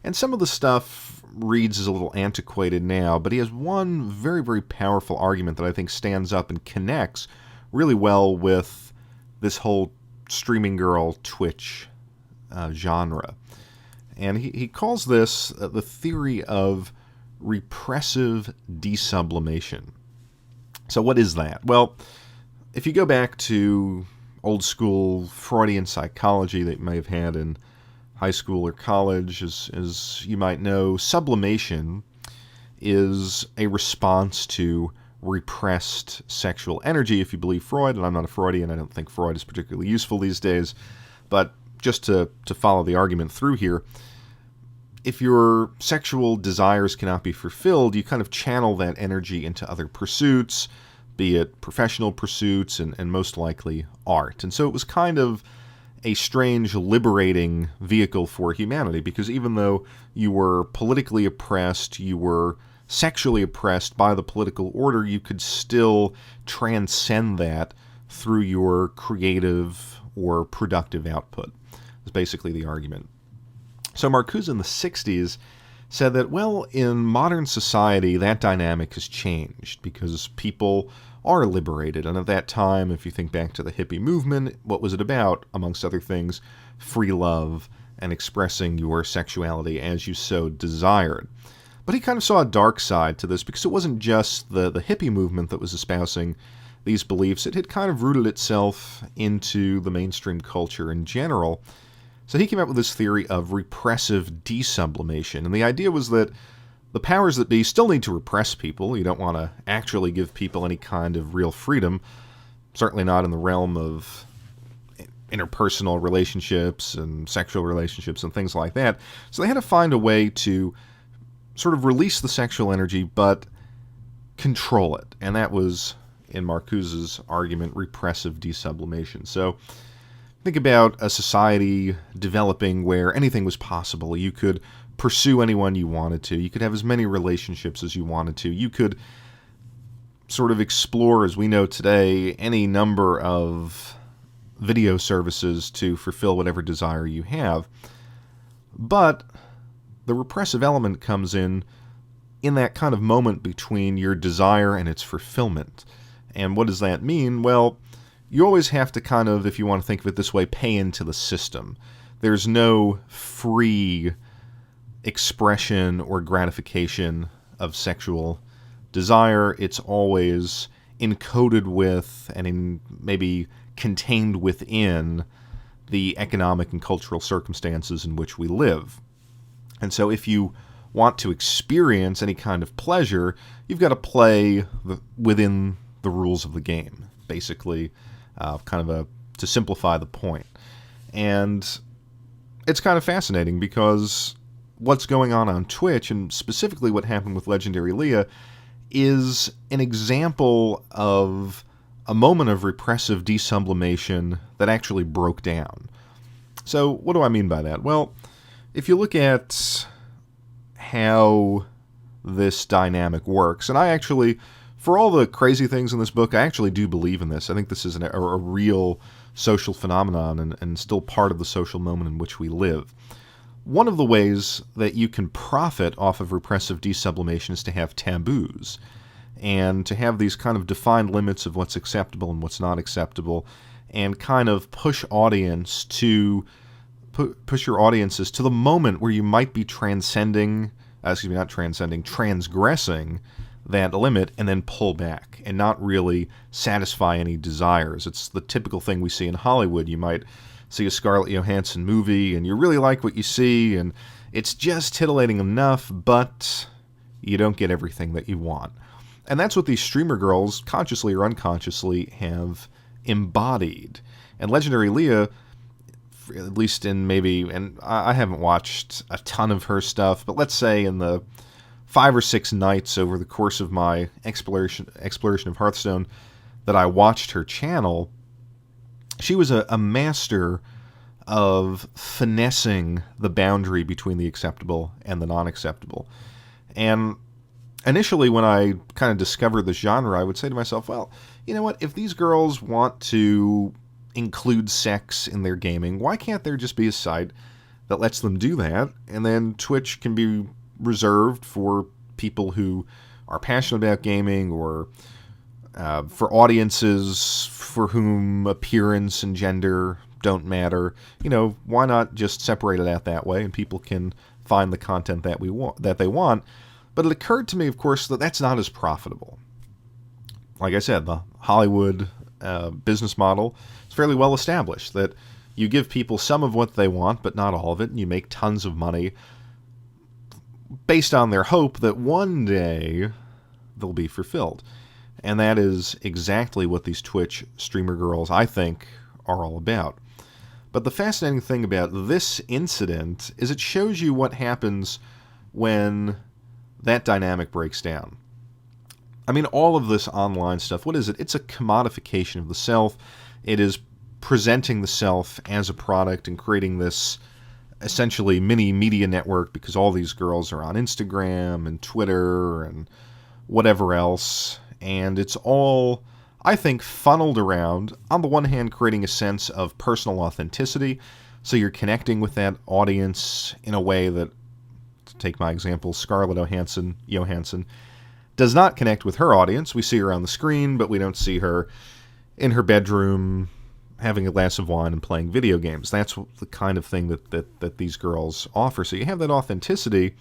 And some of the stuff reads as a little antiquated now, but he has one very, very powerful argument that I think stands up and connects really well with this whole streaming girl Twitch genre. And he calls this the theory of repressive desublimation. So what is that? Well, if you go back to old school Freudian psychology that you may have had in high school or college, as you might know, sublimation is a response to repressed sexual energy, if you believe Freud, and I'm not a Freudian, I don't think Freud is particularly useful these days, but just to follow the argument through here, if your sexual desires cannot be fulfilled, you kind of channel that energy into other pursuits, be it professional pursuits and most likely art. And so it was kind of a strange, liberating vehicle for humanity, because even though you were politically oppressed, you were sexually oppressed by the political order, you could still transcend that through your creative or productive output. That's basically the argument. So Marcuse in the 60s said that, well, in modern society, that dynamic has changed because people are liberated. And at that time, if you think back to the hippie movement, what was it about? Amongst other things, free love and expressing your sexuality as you so desired. But he kind of saw a dark side to this, because it wasn't just the hippie movement that was espousing these beliefs. It had kind of rooted itself into the mainstream culture in general. So he came up with this theory of repressive desublimation. And the idea was that the powers that be still need to repress people. You don't want to actually give people any kind of real freedom, certainly not in the realm of interpersonal relationships and sexual relationships and things like that. So they had to find a way to sort of release the sexual energy, but control it. And that was, in Marcuse's argument, repressive desublimation. So think about a society developing where anything was possible. You could pursue anyone you wanted to. You could have as many relationships as you wanted to. You could sort of explore, as we know today, any number of video services to fulfill whatever desire you have. But the repressive element comes in that kind of moment between your desire and its fulfillment. And what does that mean? Well, you always have to kind of, if you want to think of it this way, pay into the system. There's no free expression or gratification of sexual desire. It's always encoded with and maybe contained within the economic and cultural circumstances in which we live. And so if you want to experience any kind of pleasure, you've got to play within the rules of the game, basically, to simplify the point. And it's kind of fascinating, because what's going on Twitch, and specifically what happened with LegendaryLea, is an example of a moment of repressive desublimation that actually broke down. So what do I mean by that? Well, if you look at how this dynamic works, and I actually, for all the crazy things in this book, I actually do believe in this. I think this is a real social phenomenon and still part of the social moment in which we live. One of the ways that you can profit off of repressive desublimation is to have taboos, and to have these kind of defined limits of what's acceptable and what's not acceptable, and kind of push your audiences to the moment where you might be transgressing that limit and then pull back and not really satisfy any desires. It's the typical thing we see in Hollywood. You might see a Scarlett Johansson movie and you really like what you see and it's just titillating enough, but you don't get everything that you want. And that's what these streamer girls, consciously or unconsciously, have embodied. And LegendaryLea, at least in maybe, and I haven't watched a ton of her stuff, but let's say in the 5 or 6 nights over the course of my exploration of Hearthstone that I watched her channel, she was a master of finessing the boundary between the acceptable and the non-acceptable. And initially, when I kind of discovered the genre, I would say to myself, well, you know what, if these girls want to include sex in their gaming, why can't there just be a site that lets them do that, and then Twitch can be reserved for people who are passionate about gaming, or for audiences for whom appearance and gender don't matter. You know, why not just separate it out that way, and people can find the content that they want. But it occurred to me, of course, that that's not as profitable. Like I said, the Hollywood business model is fairly well established, that you give people some of what they want, but not all of it, and you make tons of money based on their hope that one day they'll be fulfilled. And that is exactly what these Twitch streamer girls, I think, are all about. But the fascinating thing about this incident is it shows you what happens when that dynamic breaks down. I mean, all of this online stuff, what is it? It's a commodification of the self. It is presenting the self as a product and creating this essentially mini media network, because all these girls are on Instagram and Twitter and whatever else. And it's all, I think, funneled around, on the one hand, creating a sense of personal authenticity. So you're connecting with that audience in a way that, to take my example, Scarlett Johansson does not connect with her audience. We see her on the screen, but we don't see her in her bedroom having a glass of wine and playing video games. That's the kind of thing that these girls offer. So you have that authenticity,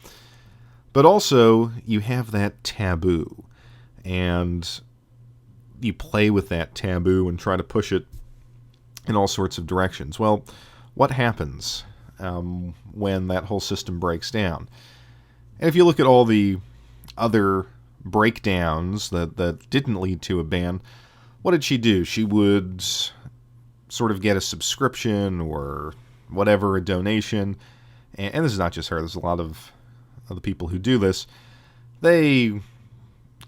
but also you have that taboo. And you play with that taboo and try to push it in all sorts of directions. Well, what happens when that whole system breaks down? And if you look at all the other breakdowns that didn't lead to a ban, what did she do? She would sort of get a subscription or whatever, a donation. And this is not just her. There's a lot of other people who do this. They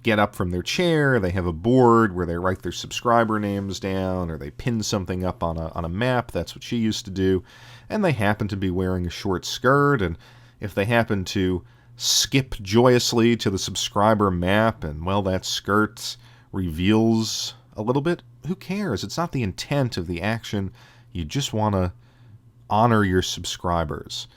get up from their chair, they have a board where they write their subscriber names down, or they pin something up on a map. That's what she used to do. And they happen to be wearing a short skirt, and if they happen to skip joyously to the subscriber map, and, well, that skirt reveals a little bit, who cares? It's not the intent of the action. You just want to honor your subscribers.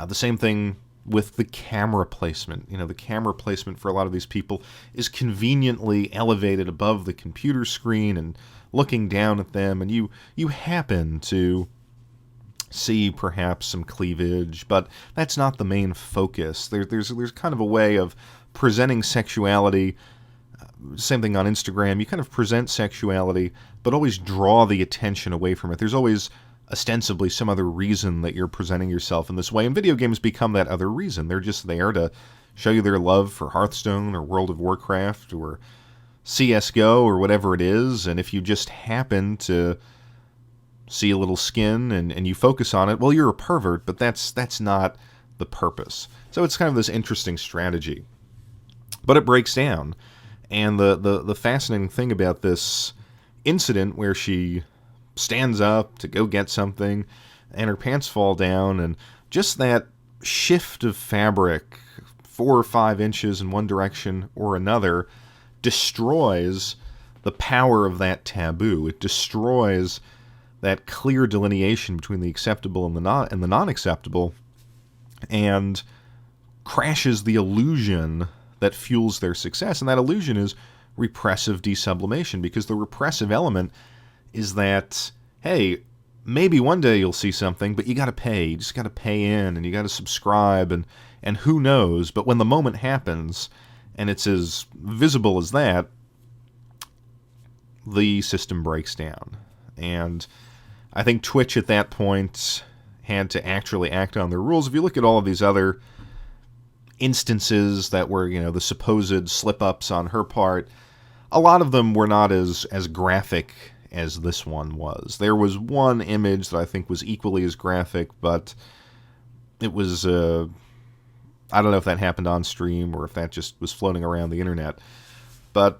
The same thing with the camera placement. You know, the camera placement for a lot of these people is conveniently elevated above the computer screen and looking down at them, and you happen to see perhaps some cleavage, but that's not the main focus. There's kind of a way of presenting sexuality. Same thing on Instagram. You kind of present sexuality, but always draw the attention away from it. There's always ostensibly some other reason that you're presenting yourself in this way, and video games become that other reason. They're just there to show you their love for Hearthstone or World of Warcraft or CSGO or whatever it is, and if you just happen to see a little skin and you focus on it, well, you're a pervert, but that's not the purpose. So it's kind of this interesting strategy. But it breaks down, and the fascinating thing about this incident where she stands up to go get something and her pants fall down, and just that shift of fabric 4 or 5 inches in one direction or another destroys the power of that taboo. It destroys that clear delineation between the acceptable and the non-acceptable, and crashes the illusion that fuels their success. And that illusion is repressive desublimation, because the repressive element is that, hey, maybe one day you'll see something, but you got to pay. You just got to pay in, and you got to subscribe, and who knows? But when the moment happens, and it's as visible as that, the system breaks down. And I think Twitch at that point had to actually act on their rules. If you look at all of these other instances that were, the supposed slip-ups on her part, a lot of them were not as graphic as this one was. There was one image that I think was equally as graphic, but it was, I don't know if that happened on stream or if that just was floating around the internet. But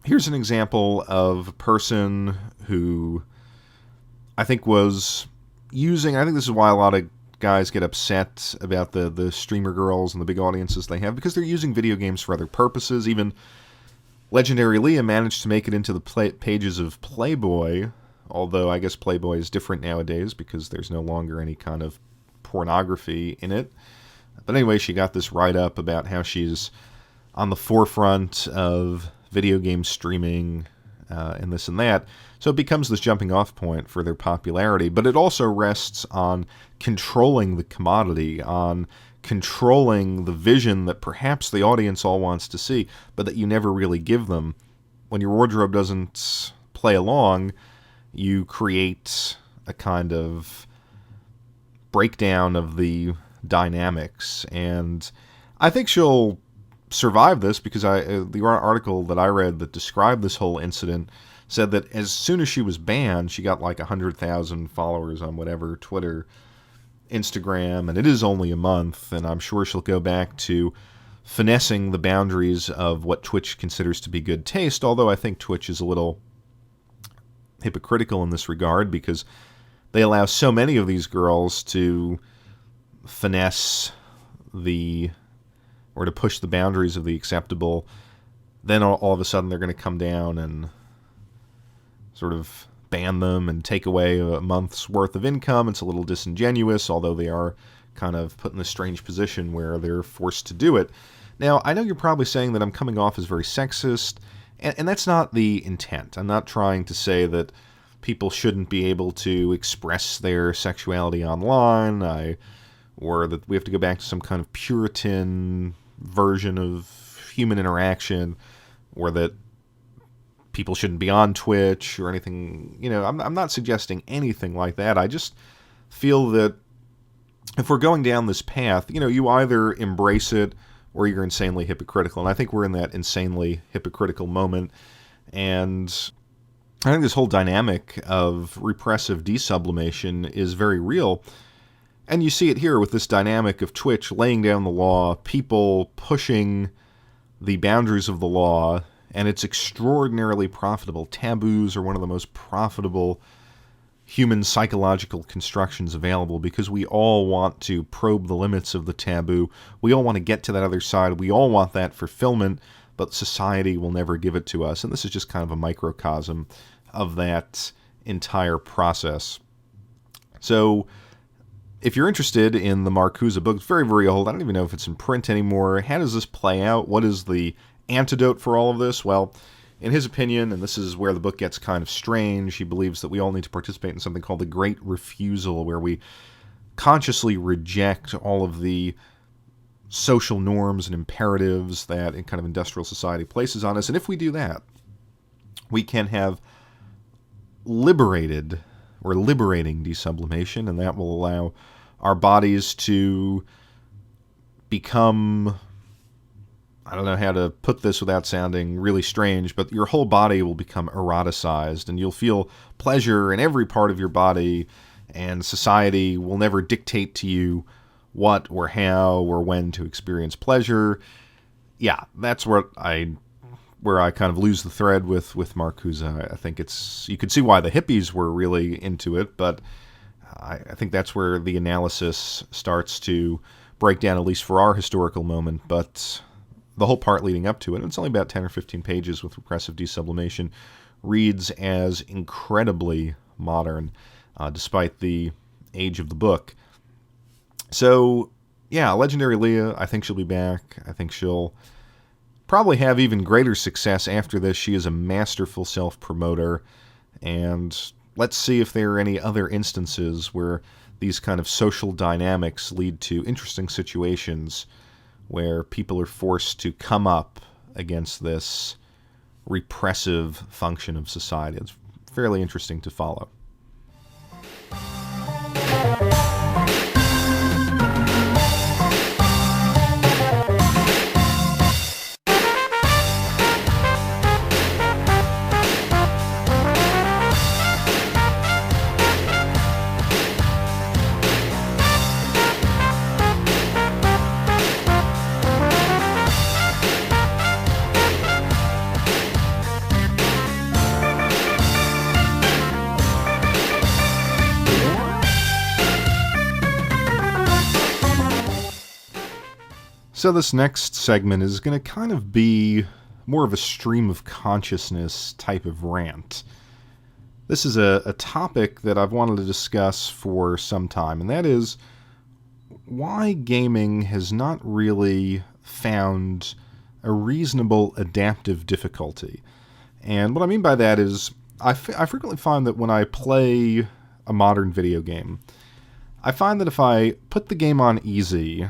here's an example of a person who I think was using, I think this is why a lot of guys get upset about the streamer girls and the big audiences they have, because they're using video games for other purposes. Even LegendaryLea managed to make it into the pages of Playboy, although I guess Playboy is different nowadays because there's no longer any kind of pornography in it. But anyway, she got this write-up about how she's on the forefront of video game streaming and this and that. So it becomes this jumping-off point for their popularity. But it also rests on controlling the commodity, on controlling the vision that perhaps the audience all wants to see, but that you never really give them. When your wardrobe doesn't play along, you create a kind of breakdown of the dynamics. And I think she'll survive this, because the article that I read that described this whole incident said that as soon as she was banned, she got like 100,000 followers on whatever, Twitter, Instagram, and it is only a month, and I'm sure she'll go back to finessing the boundaries of what Twitch considers to be good taste, although I think Twitch is a little hypocritical in this regard, because they allow so many of these girls to finesse or to push the boundaries of the acceptable. Then all of a sudden they're going to come down and sort of ban them and take away a month's worth of income. It's a little disingenuous, although they are kind of put in a strange position where they're forced to do it. Now, I know you're probably saying that I'm coming off as very sexist, and that's not the intent. I'm not trying to say that people shouldn't be able to express their sexuality online, or that we have to go back to some kind of Puritan version of human interaction, or that people shouldn't be on Twitch or anything. I'm not suggesting anything like that. I just feel that if we're going down this path, you either embrace it or you're insanely hypocritical. And I think we're in that insanely hypocritical moment. And I think this whole dynamic of repressive desublimation is very real. And you see it here with this dynamic of Twitch laying down the law, people pushing the boundaries of the law, and it's extraordinarily profitable. Taboos are one of the most profitable human psychological constructions available, because we all want to probe the limits of the taboo. We all want to get to that other side. We all want that fulfillment, but society will never give it to us. And this is just kind of a microcosm of that entire process. So if you're interested in the Marcuse book, it's very, very old. I don't even know if it's in print anymore. How does this play out? What is the antidote for all of this? Well, in his opinion, and this is where the book gets kind of strange, he believes that we all need to participate in something called the Great Refusal, where we consciously reject all of the social norms and imperatives that in kind of industrial society places on us. And if we do that, we can have liberating desublimation, and that will allow our bodies to become, I don't know how to put this without sounding really strange, but your whole body will become eroticized, and you'll feel pleasure in every part of your body, and society will never dictate to you what or how or when to experience pleasure. Yeah, that's where I kind of lose the thread with Marcuse. I think you could see why the hippies were really into it, but I think that's where the analysis starts to break down, at least for our historical moment. But the whole part leading up to it, and it's only about 10 or 15 pages with repressive desublimation, reads as incredibly modern, despite the age of the book. So, yeah, LegendaryLea, I think she'll be back. I think she'll probably have even greater success after this. She is a masterful self-promoter, and let's see if there are any other instances where these kind of social dynamics lead to interesting situations where people are forced to come up against this repressive function of society. It's fairly interesting to follow. So this next segment is going to kind of be more of a stream of consciousness type of rant. This is a topic that I've wanted to discuss for some time, and that is why gaming has not really found a reasonable adaptive difficulty. And what I mean by that is I frequently find that when I play a modern video game, I find that if I put the game on easy,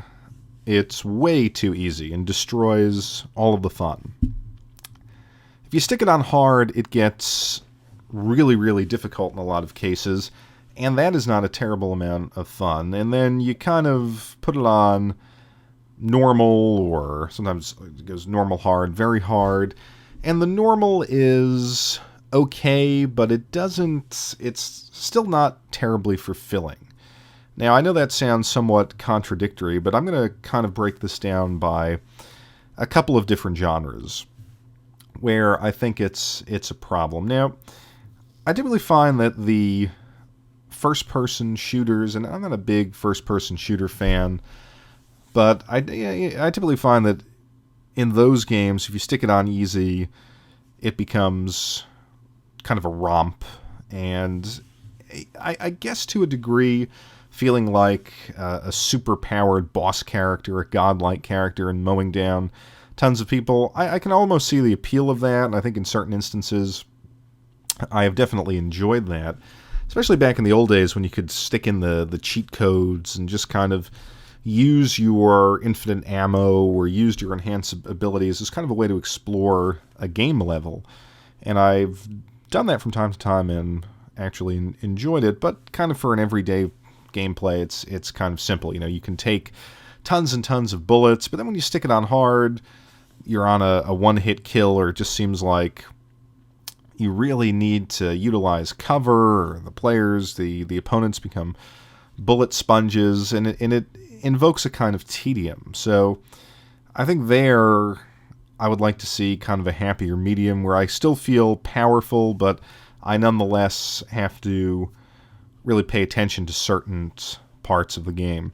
it's way too easy and destroys all of the fun. If you stick it on hard, it gets really, really difficult in a lot of cases, and that is not a terrible amount of fun. And then you kind of put it on normal, or sometimes it goes normal hard, very hard, and the normal is okay, but it's still not terribly fulfilling. Now, I know that sounds somewhat contradictory, but I'm going to kind of break this down by a couple of different genres where I think it's a problem. Now, I typically find that the first-person shooters, and I'm not a big first-person shooter fan, but I typically find that in those games, if you stick it on easy, it becomes kind of a romp, and I guess to a degree, feeling like a super-powered boss character, a godlike character, and mowing down tons of people. I can almost see the appeal of that, and I think in certain instances I have definitely enjoyed that, especially back in the old days when you could stick in the cheat codes and just kind of use your infinite ammo or used your enhanced abilities as kind of a way to explore a game level. And I've done that from time to time and actually enjoyed it, but kind of for an everyday gameplay, it's kind of simple. You know, you can take tons and tons of bullets, but then when you stick it on hard, you're on a one-hit kill, or it just seems like you really need to utilize cover, or the opponents become bullet sponges, and it invokes a kind of tedium. So I think there I would like to see kind of a happier medium where I still feel powerful, but I nonetheless have to really pay attention to certain parts of the game.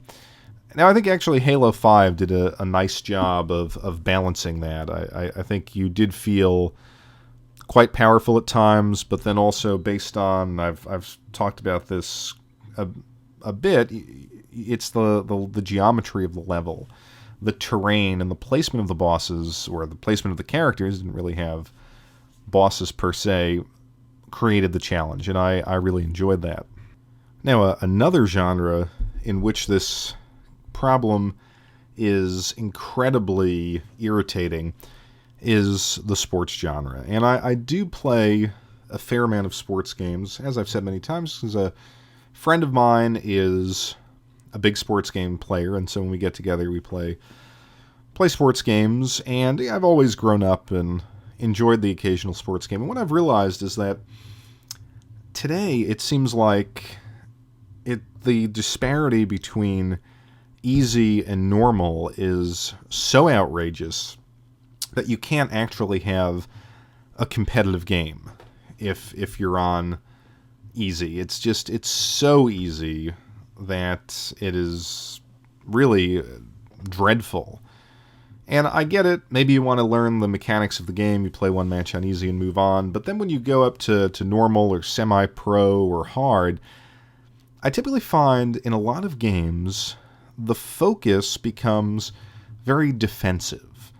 Now, I think actually Halo 5 did a nice job of balancing that. I think you did feel quite powerful at times, but then also based on, I've talked about this a bit, it's the geometry of the level, the terrain, and the placement of the bosses, or the placement of the characters, didn't really have bosses per se, created the challenge, and I really enjoyed that. Now, another genre in which this problem is incredibly irritating is the sports genre. And I do play a fair amount of sports games, as I've said many times, because a friend of mine is a big sports game player, and so when we get together, we play sports games, and I've always grown up and enjoyed the occasional sports game. And what I've realized is that today it seems like the disparity between easy and normal is so outrageous that you can't actually have a competitive game if you're on easy. It's so easy that it is really dreadful. And I get it, maybe you want to learn the mechanics of the game, you play one match on easy and move on, but then when you go up to normal or semi-pro or hard, I typically find in a lot of games, the focus becomes very defensive.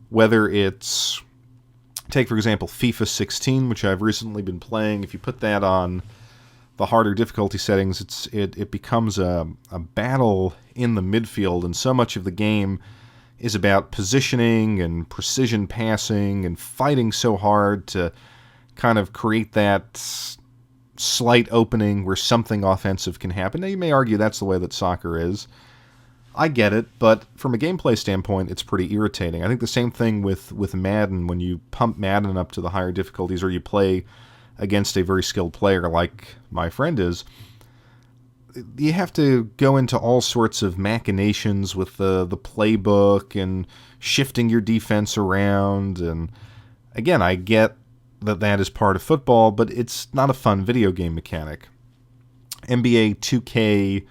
Whether it's, take for example, FIFA 16, which I've recently been playing. If you put that on the harder difficulty settings, it becomes a battle in the midfield, and so much of the game is about positioning and precision passing and fighting so hard to kind of create that slight opening where something offensive can happen. Now, you may argue that's the way that soccer is. I get it, but from a gameplay standpoint, it's pretty irritating. I think the same thing with Madden. When you pump Madden up to the higher difficulties or you play against a very skilled player like my friend is, you have to go into all sorts of machinations with the playbook and shifting your defense around. And again, I get that is part of football, but it's not a fun video game mechanic. NBA 2K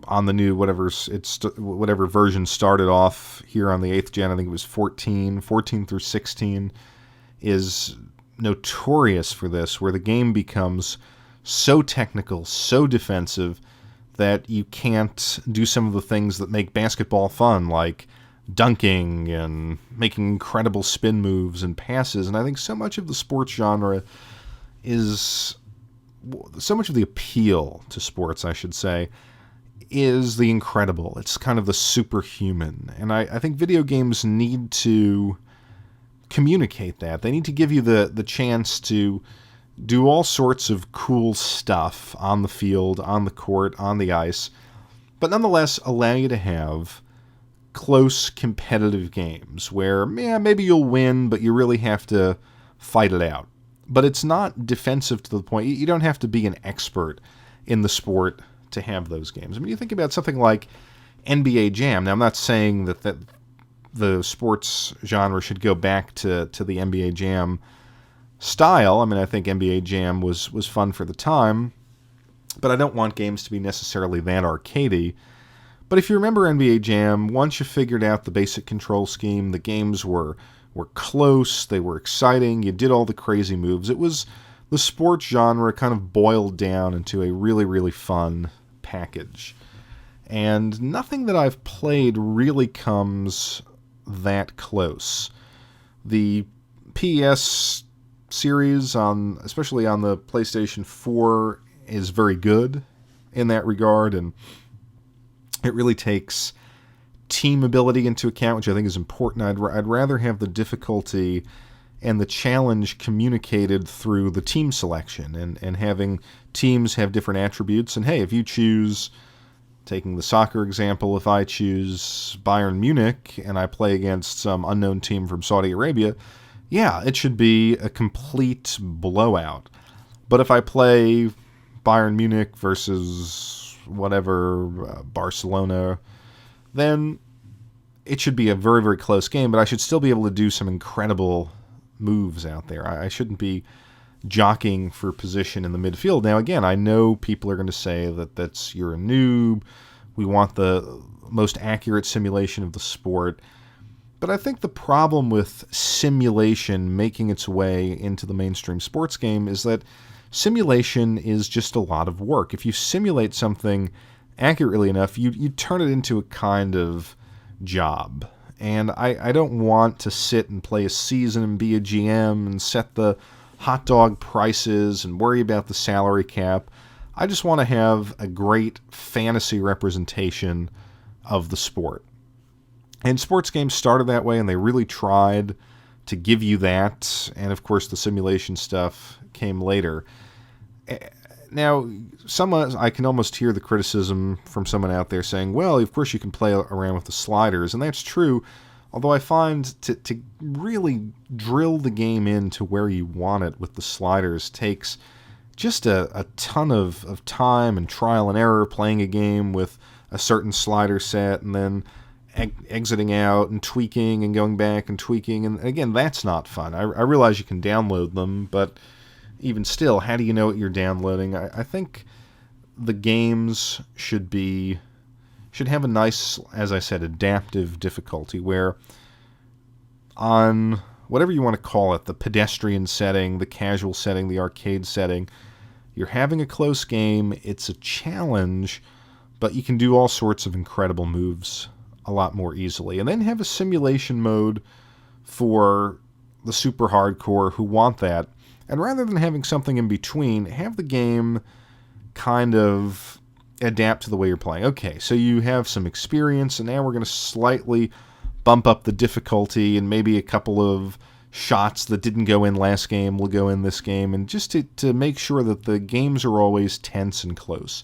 on the new whatever version started off here on the 8th gen, I think it was 14 through 16, is notorious for this, where the game becomes so technical, so defensive, that you can't do some of the things that make basketball fun, like dunking and making incredible spin moves and passes. And I think so much of the sports genre so much of the appeal to sports, I should say, is the incredible. It's kind of the superhuman. And I think video games need to communicate that. They need to give you the chance to do all sorts of cool stuff on the field, on the court, on the ice, but nonetheless allow you to have close competitive games where, maybe you'll win, but you really have to fight it out. But it's not defensive to the point. You don't have to be an expert in the sport to have those games. I mean, you think about something like NBA Jam. Now, I'm not saying that the sports genre should go back to the NBA Jam style. I mean, I think NBA Jam was fun for the time, but I don't want games to be necessarily that arcadey. But if you remember NBA Jam, once you figured out the basic control scheme, the games were close, they were exciting, you did all the crazy moves. It was the sports genre kind of boiled down into a really, really fun package. And nothing that I've played really comes that close. The PS series, especially on the PlayStation 4, is very good in that regard, and it really takes team ability into account, which I think is important. I'd rather have the difficulty and the challenge communicated through the team selection and having teams have different attributes. And hey, if you choose, taking the soccer example, if I choose Bayern Munich and I play against some unknown team from Saudi Arabia, yeah, it should be a complete blowout. But if I play Bayern Munich versus whatever, Barcelona, then it should be a very, very close game, but I should still be able to do some incredible moves out there. I shouldn't be jockeying for position in the midfield. Now, again, I know people are going to say that you're a noob, we want the most accurate simulation of the sport. But I think the problem with simulation making its way into the mainstream sports game is that simulation is just a lot of work. If you simulate something accurately enough, you turn it into a kind of job. And I don't want to sit and play a season and be a GM and set the hot dog prices and worry about the salary cap. I just want to have a great fantasy representation of the sport. And sports games started that way, and they really tried to give you that. And, of course, the simulation stuff came later. Now, I can almost hear the criticism from someone out there saying, well, of course you can play around with the sliders, and that's true, although I find to really drill the game into where you want it with the sliders takes just a ton of time and trial and error, playing a game with a certain slider set and then exiting out and tweaking and going back and tweaking. And again, that's not fun. I realize you can download them, but even still, how do you know what you're downloading? I think the games should have a nice, as I said, adaptive difficulty where on whatever you want to call it, the pedestrian setting, the casual setting, the arcade setting, you're having a close game, it's a challenge, but you can do all sorts of incredible moves a lot more easily. And then have a simulation mode for the super hardcore who want that. And rather than having something in between, have the game kind of adapt to the way you're playing. Okay, so you have some experience, and now we're going to slightly bump up the difficulty, and maybe a couple of shots that didn't go in last game will go in this game, and just to make sure that the games are always tense and close.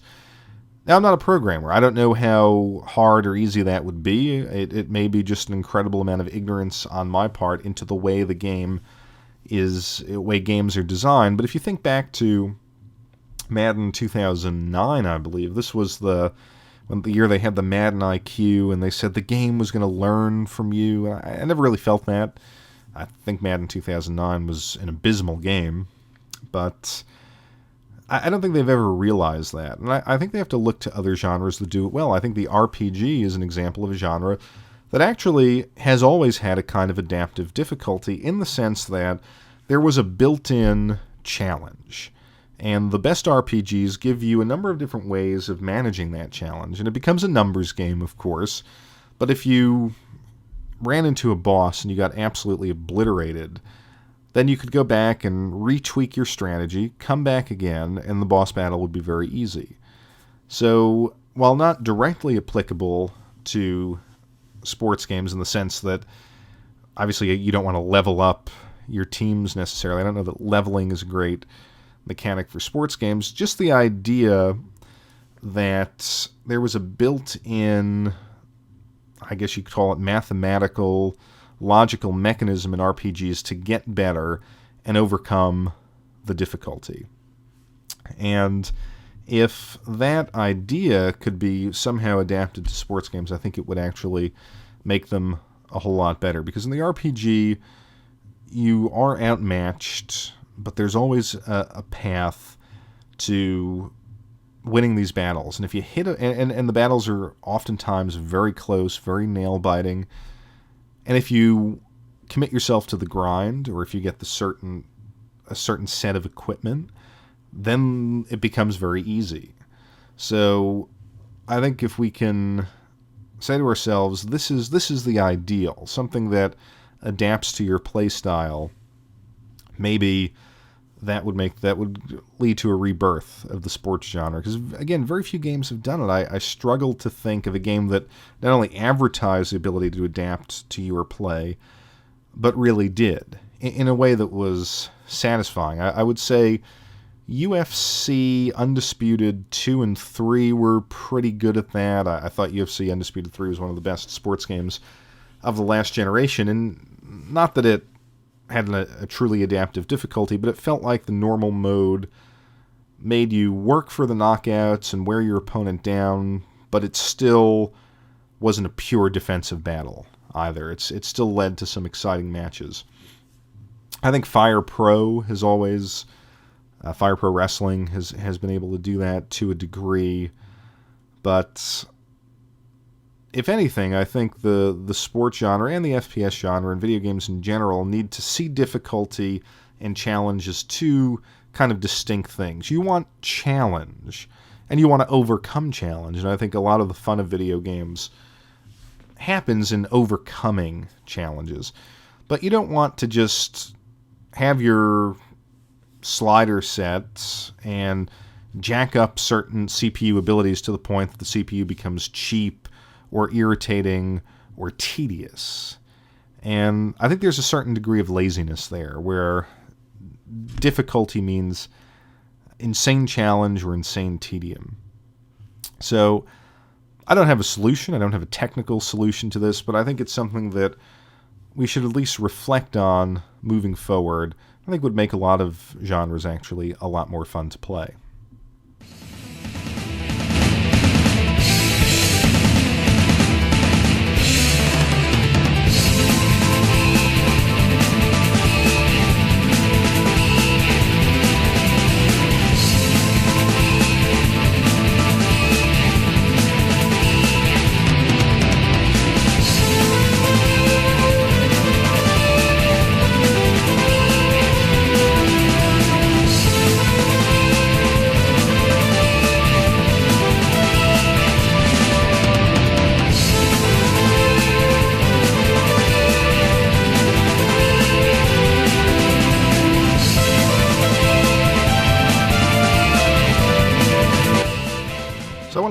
Now, I'm not a programmer. I don't know how hard or easy that would be. It may be just an incredible amount of ignorance on my part into the way games are designed. But if you think back to Madden 2009, I believe, this was the year they had the Madden IQ, and they said the game was going to learn from you. I never really felt that. I think Madden 2009 was an abysmal game, but I don't think they've ever realized that. And I think they have to look to other genres that do it well. I think the RPG is an example of a genre that actually has always had a kind of adaptive difficulty, in the sense that there was a built-in challenge. And the best RPGs give you a number of different ways of managing that challenge. And it becomes a numbers game, of course. But if you ran into a boss and you got absolutely obliterated, then you could go back and retweak your strategy, come back again, and the boss battle would be very easy. So, while not directly applicable to sports games in the sense that, obviously, you don't want to level up your teams necessarily. I don't know that leveling is a great mechanic for sports games. Just the idea that there was a built-in, I guess you could call it mathematical, logical mechanism in RPGs to get better and overcome the difficulty. And if that idea could be somehow adapted to sports games, I think it would actually make them a whole lot better. Because in the RPG, you are outmatched, but there's always a path to winning these battles. And if you hit and the battles are oftentimes very close, very nail-biting. And if you commit yourself to the grind, or if you get a certain set of equipment, then it becomes very easy. So I think if we can say to ourselves, this is the ideal, something that adapts to your play style, maybe that would lead to a rebirth of the sports genre. Because, again, very few games have done it. I struggle to think of a game that not only advertised the ability to adapt to your play, but really did, in a way that was satisfying. I would say UFC Undisputed 2 and 3 were pretty good at that. I thought UFC Undisputed 3 was one of the best sports games of the last generation, and not that it had a truly adaptive difficulty, but it felt like the normal mode made you work for the knockouts and wear your opponent down, but it still wasn't a pure defensive battle either. It still led to some exciting matches. I think Fire Pro Wrestling has been able to do that to a degree, but if anything, I think the sports genre and the FPS genre and video games in general need to see difficulty and challenge as two kind of distinct things. You want challenge, and you want to overcome challenge, and I think a lot of the fun of video games happens in overcoming challenges. But you don't want to just have your slider set and jack up certain CPU abilities to the point that the CPU becomes cheap or irritating or tedious. And I think there's a certain degree of laziness there, where difficulty means insane challenge or insane tedium. So I don't have a solution. I don't have a technical solution to this, but I think it's something that we should at least reflect on moving forward. I think would make a lot of genres actually a lot more fun to play.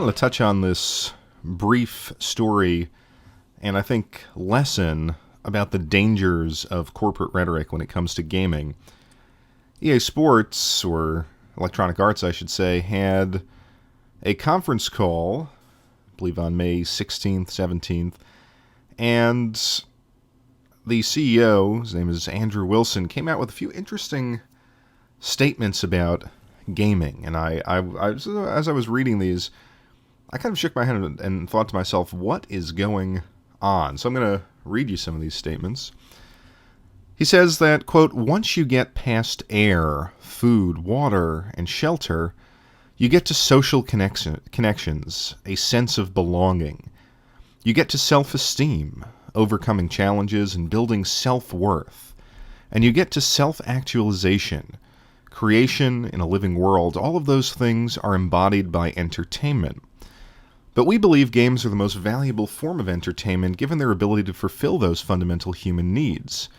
wanted to touch on this brief story and I think lesson about the dangers of corporate rhetoric when it comes to gaming. EA Sports, or Electronic Arts I should say, had a conference call, I believe on May 16th, 17th, and the CEO, his name is Andrew Wilson, came out with a few interesting statements about gaming. And I as I was reading these, I kind of shook my head and thought to myself, what is going on? So I'm going to read you some of these statements. He says that, quote, once you get past air, food, water, and shelter, you get to social connections, a sense of belonging. You get to self-esteem, overcoming challenges and building self-worth. And you get to self-actualization, creation in a living world. All of those things are embodied by entertainment. But we believe games are the most valuable form of entertainment given their ability to fulfill those fundamental human needs.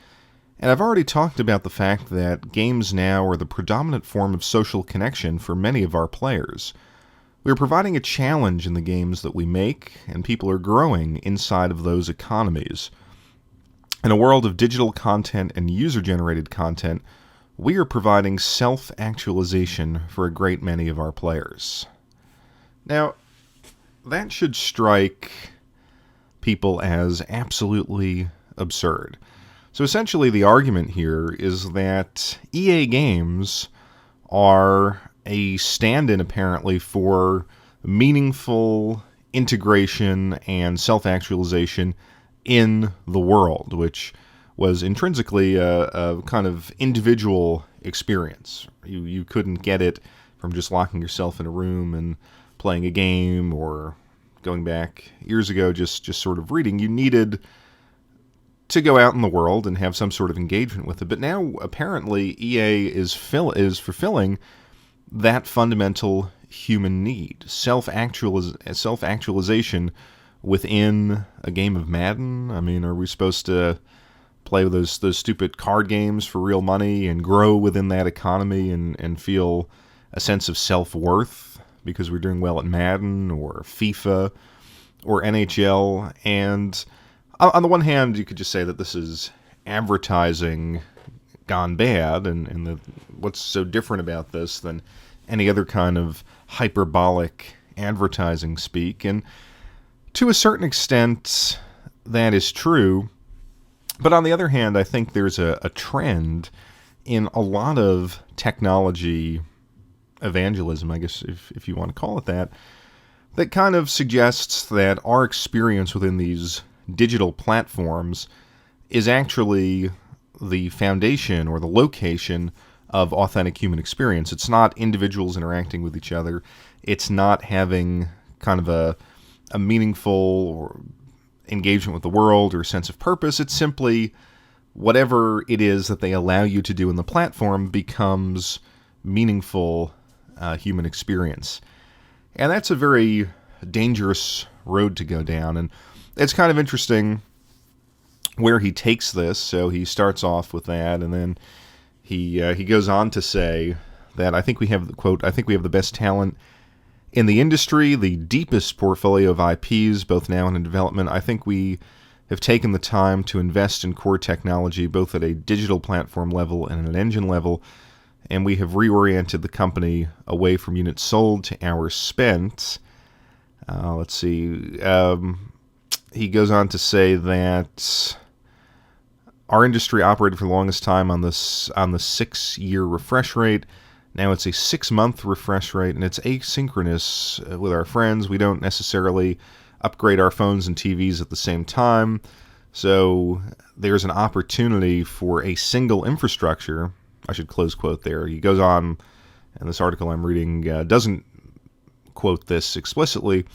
And I've already talked about the fact that games now are the predominant form of social connection for many of our players. We are providing a challenge in the games that we make, and people are growing inside of those economies. In a world of digital content and user-generated content, we are providing self-actualization for a great many of our players. Now, that should strike people as absolutely absurd. So essentially the argument here is that EA games are a stand-in apparently for meaningful integration and self-actualization in the world, which was intrinsically a kind of individual experience. You couldn't get it from just locking yourself in a room and playing a game, or going back years ago just sort of reading. You needed to go out in the world and have some sort of engagement with it. But now apparently EA is fulfilling that fundamental human need, self-actualization within a game of Madden. I mean, are we supposed to play those stupid card games for real money and grow within that economy and feel a sense of self-worth because we're doing well at Madden or FIFA or NHL? And on the one hand, you could just say that this is advertising gone bad, and what's so different about this than any other kind of hyperbolic advertising speak. And to a certain extent, that is true. But on the other hand, I think there's a trend in a lot of technology evangelism, I guess if you want to call it that kind of suggests that our experience within these digital platforms is actually the foundation or the location of authentic human experience. It's not individuals interacting with each other. It's not having kind of a meaningful or engagement with the world or sense of purpose. It's simply whatever it is that they allow you to do in the platform becomes meaningful human experience. And that's a very dangerous road to go down. And it's kind of interesting where he takes this. So he starts off with that, and then he goes on to say that I think we have the best talent in the industry, the deepest portfolio of IPs, both now and in development. I think we have taken the time to invest in core technology, both at a digital platform level and an engine level, and we have reoriented the company away from units sold to hours spent. Let's see. He goes on to say that our industry operated for the longest time on the 6-year refresh rate. Now it's a 6-month refresh rate, and it's asynchronous with our friends. We don't necessarily upgrade our phones and TVs at the same time. So there's an opportunity for a single infrastructure. I should close quote there. He goes on, and this article I'm reading doesn't quote this explicitly,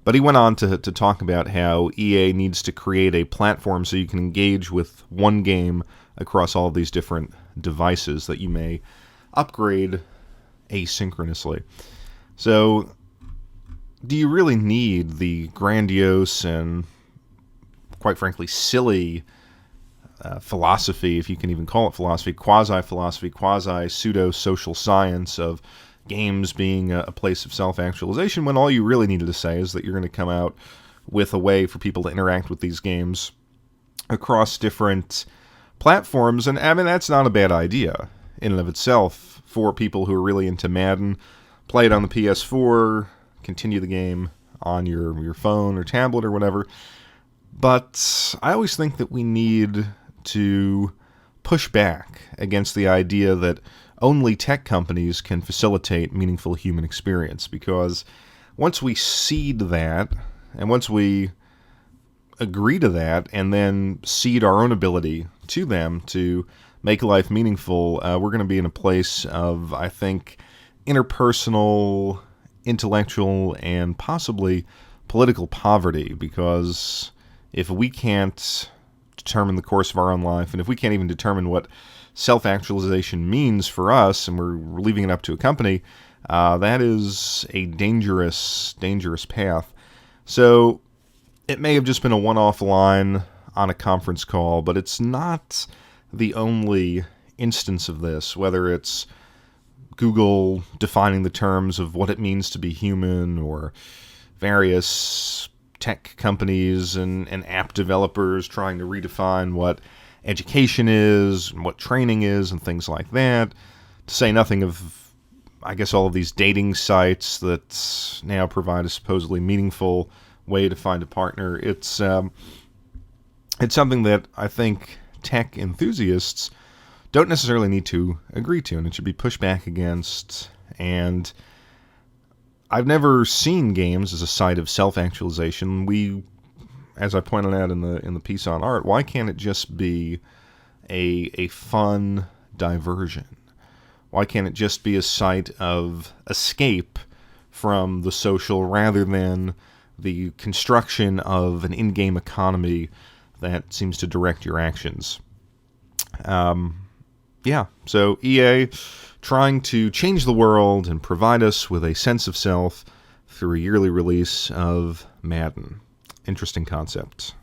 but he went on to talk about how EA needs to create a platform so you can engage with one game across all of these different devices that you may upgrade asynchronously. So, do you really need the grandiose and, quite frankly, silly philosophy, if you can even call it philosophy, quasi-philosophy, quasi-pseudo-social science of games being a place of self-actualization, when all you really needed to say is that you're going to come out with a way for people to interact with these games across different platforms. And I mean, that's not a bad idea in and of itself for people who are really into Madden. Play it on the PS4, continue the game on your phone or tablet or whatever. But I always think that we need to push back against the idea that only tech companies can facilitate meaningful human experience, because once we cede that, and once we agree to that, and then cede our own ability to them to make life meaningful, we're going to be in a place of, I think, interpersonal, intellectual, and possibly political poverty, because if we can't determine the course of our own life, and if we can't even determine what self-actualization means for us, and we're leaving it up to a company, that is a dangerous, dangerous path. So it may have just been a one-off line on a conference call, but it's not the only instance of this, whether it's Google defining the terms of what it means to be human, or various tech companies and app developers trying to redefine what education is, and what training is, and things like that. To say nothing of, I guess, all of these dating sites that now provide a supposedly meaningful way to find a partner. It's something that I think tech enthusiasts don't necessarily need to agree to, and it should be pushed back against. And I've never seen games as a site of self-actualization. We, as I pointed out in the piece on art, why can't it just be a fun diversion? Why can't it just be a site of escape from the social, rather than the construction of an in-game economy that seems to direct your actions? So EA trying to change the world and provide us with a sense of self through a yearly release of Madden. Interesting concept.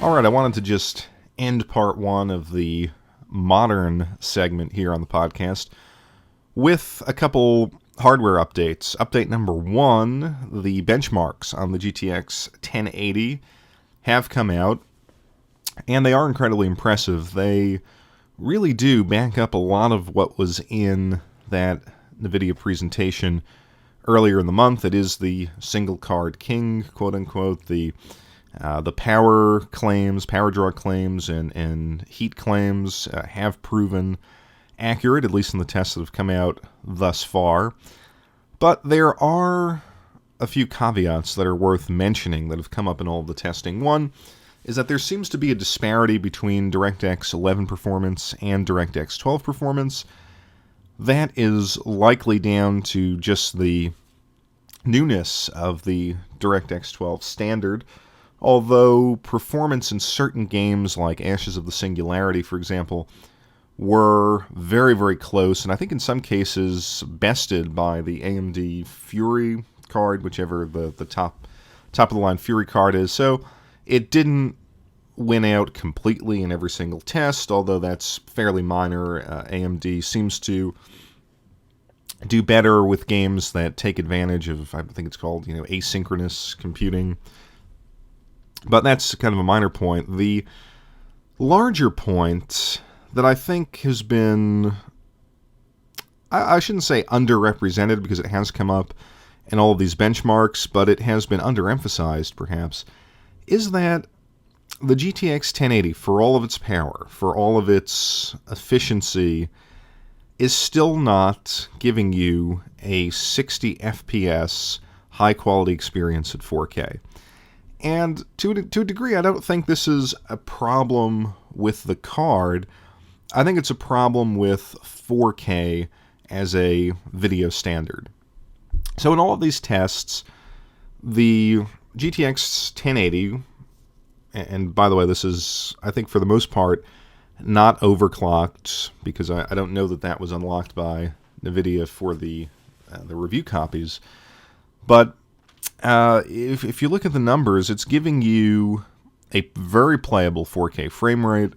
Alright, I wanted to just end part one of the modern segment here on the podcast with a couple hardware updates. Update number one, the benchmarks on the GTX 1080 have come out, and they are incredibly impressive. They really do back up a lot of what was in that NVIDIA presentation earlier in the month. It is the single card king, quote unquote, the power claims, power draw claims, and heat claims have proven accurate, at least in the tests that have come out thus far. But there are a few caveats that are worth mentioning that have come up in all of the testing. One is that there seems to be a disparity between DirectX 11 performance and DirectX 12 performance. That is likely down to just the newness of the DirectX 12 standard, although performance in certain games like Ashes of the Singularity, for example, were very, very close, and I think in some cases bested by the AMD Fury card, whichever the top of the line Fury card is. So it didn't win out completely in every single test, although that's fairly minor. AMD seems to do better with games that take advantage of, I think it's called, asynchronous computing. But that's kind of a minor point. The larger point that I think has been, I shouldn't say underrepresented, because it has come up in all of these benchmarks, but it has been underemphasized, perhaps, is that the GTX 1080, for all of its power, for all of its efficiency, is still not giving you a 60 FPS high-quality experience at 4K. And to a degree, I don't think this is a problem with the card. I think it's a problem with 4K as a video standard. So in all of these tests, the GTX 1080, and by the way, this is, I think for the most part, not overclocked, because I don't know that was unlocked by NVIDIA for the review copies. But if you look at the numbers, it's giving you a very playable 4K frame rate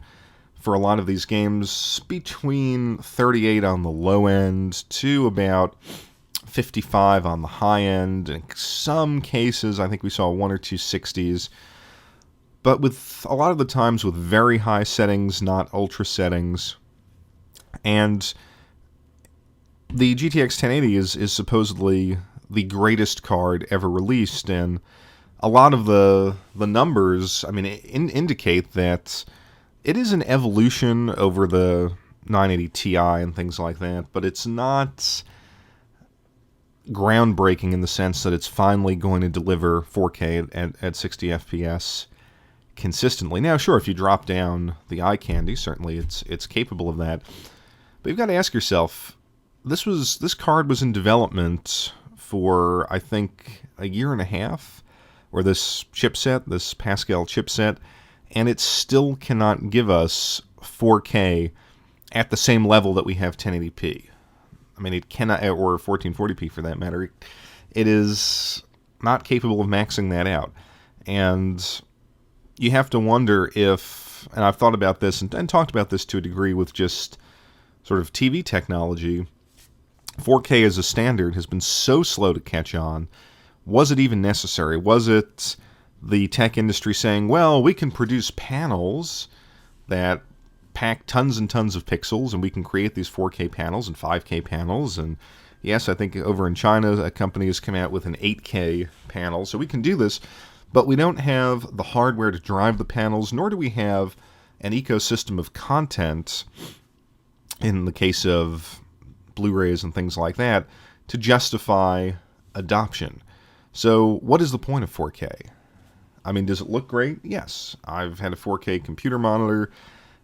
for a lot of these games, between 38 on the low end to about 55 on the high end. In some cases, I think we saw 1 or 2 60s. But with a lot of the times with very high settings, not ultra settings. And the GTX 1080 is supposedly the greatest card ever released, and a lot of the numbers, I mean, indicate that it is an evolution over the 980 Ti and things like that, but it's not groundbreaking in the sense that it's finally going to deliver 4K at 60 FPS consistently. Now, sure, if you drop down the eye candy, certainly it's capable of that. But you've got to ask yourself, this card was in development for, I think, a year and a half, or this chipset, this Pascal chipset, and it still cannot give us 4K at the same level that we have 1080p. I mean, it cannot, or 1440p for that matter. It is not capable of maxing that out. And you have to wonder if, and I've thought about this and talked about this to a degree with just sort of TV technology, 4K as a standard has been so slow to catch on. Was it even necessary? Was it the tech industry saying, well, we can produce panels that pack tons and tons of pixels, and we can create these 4K panels and 5K panels, and yes, I think over in China, a company has come out with an 8K panel, so we can do this, but we don't have the hardware to drive the panels, nor do we have an ecosystem of content, in the case of Blu-rays and things like that, to justify adoption. So what is the point of 4K? I mean, does it look great? Yes. I've had a 4K computer monitor,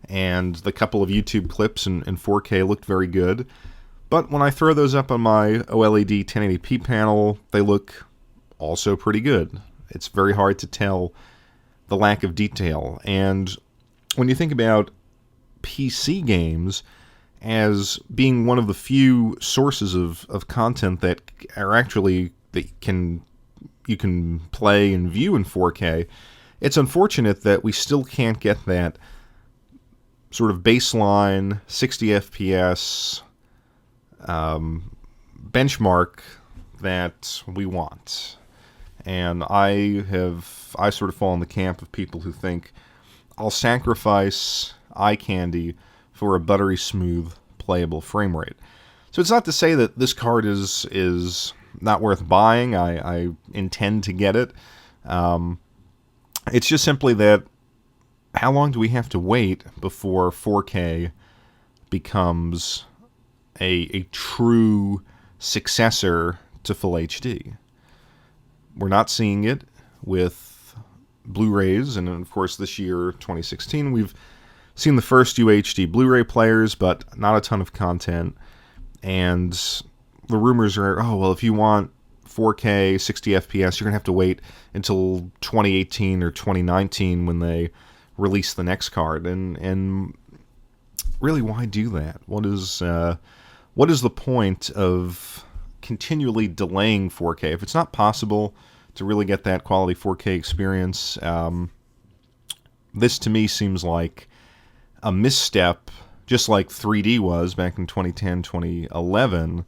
and the couple of YouTube clips in 4K looked very good. But when I throw those up on my OLED 1080p panel, they look also pretty good. It's very hard to tell the lack of detail. And when you think about PC games as being one of the few sources of content that are actually, you can play and view in 4K, it's unfortunate that we still can't get that sort of baseline 60 FPS benchmark that we want. And I sort of fall in the camp of people who think I'll sacrifice eye candy for a buttery smooth playable frame rate. So it's not to say that this card is not worth buying. I intend to get it. It's just simply that how long do we have to wait before 4K becomes a true successor to Full HD? We're not seeing it with Blu-rays, and of course this year, 2016, we've seen the first UHD Blu-ray players, but not a ton of content. And the rumors are, oh, well, if you want 4K, 60 FPS, you're going to have to wait until 2018 or 2019 when they release the next card. And really, why do that? What is the point of continually delaying 4K? If it's not possible to really get that quality 4K experience, this to me seems like a misstep, just like 3D was back in 2010, 2011.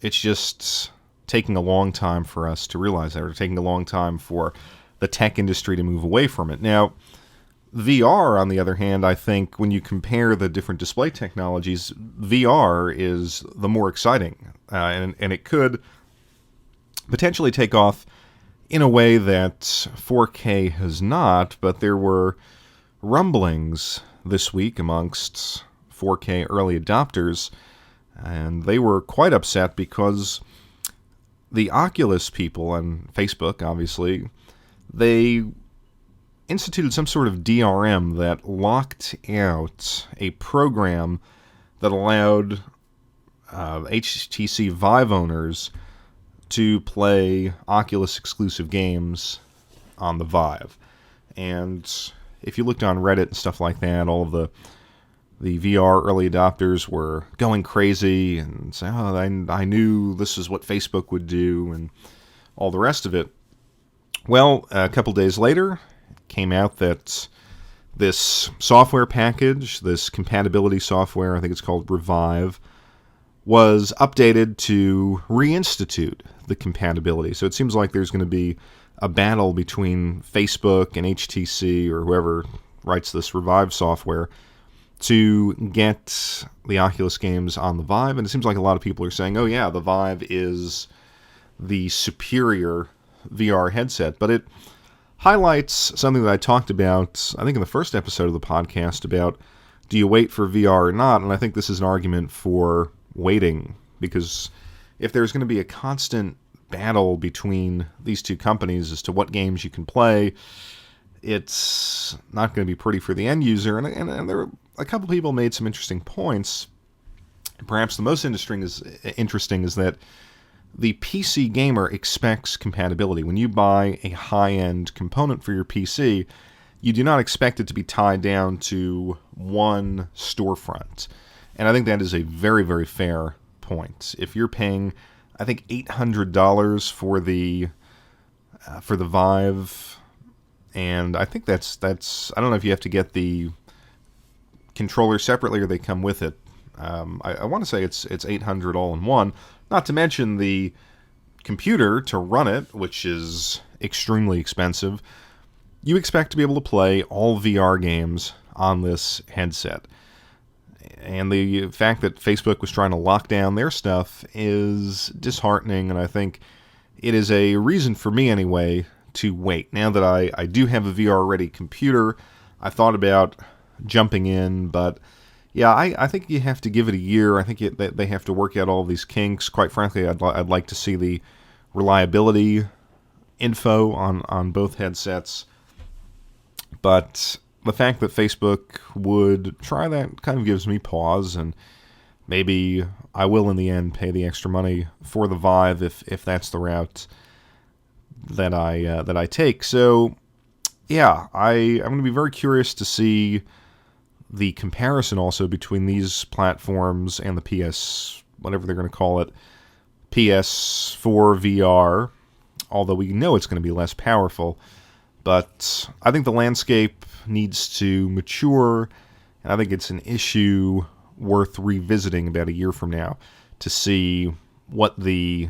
It's just taking a long time for us to realize that, or taking a long time for the tech industry to move away from it. Now, VR, on the other hand, I think when you compare the different display technologies, VR is the more exciting, and it could potentially take off in a way that 4K has not, but there were rumblings this week amongst 4K early adopters, and they were quite upset because the Oculus people on Facebook, obviously, they instituted some sort of DRM that locked out a program that allowed HTC Vive owners to play Oculus exclusive games on the Vive. And if you looked on Reddit and stuff like that, all of the VR early adopters were going crazy and saying, oh, I knew this is what Facebook would do and all the rest of it. Well, a couple days later, it came out that this software package, this compatibility software, I think it's called Vive, was updated to reinstitute the compatibility. So it seems like there's going to be a battle between Facebook and HTC or whoever writes this Vive software to get the Oculus games on the Vive. And it seems like a lot of people are saying, oh yeah, the Vive is the superior VR headset. But it highlights something that I talked about, I think in the first episode of the podcast, about do you wait for VR or not? And I think this is an argument for waiting, because if there's going to be a constant battle between these two companies as to what games you can play, it's not going to be pretty for the end user. And there a couple people made some interesting points. Perhaps the most interesting is that the PC gamer expects compatibility. When you buy a high-end component for your PC, you do not expect it to be tied down to one storefront. And I think that is a very, very fair point. If you're paying, I think, $800 for the Vive, and I think that's I don't know if you have to get the controller separately or they come with it. I want to say it's $800 all in one. Not to mention the computer to run it, which is extremely expensive. You expect to be able to play all VR games on this headset. And the fact that Facebook was trying to lock down their stuff is disheartening, and I think it is a reason for me, anyway, to wait. Now that I do have a VR-ready computer, I thought about jumping in, but yeah, I think you have to give it a year. I think they have to work out all these kinks. Quite frankly, I'd like to see the reliability info on both headsets. But the fact that Facebook would try that kind of gives me pause, and maybe I will in the end pay the extra money for the Vive if that's the route that I take. So yeah, I'm going to be very curious to see the comparison also between these platforms and the PS, whatever they're going to call it, PS4 VR, although we know it's going to be less powerful. But I think the landscape needs to mature, and I think it's an issue worth revisiting about a year from now to see what the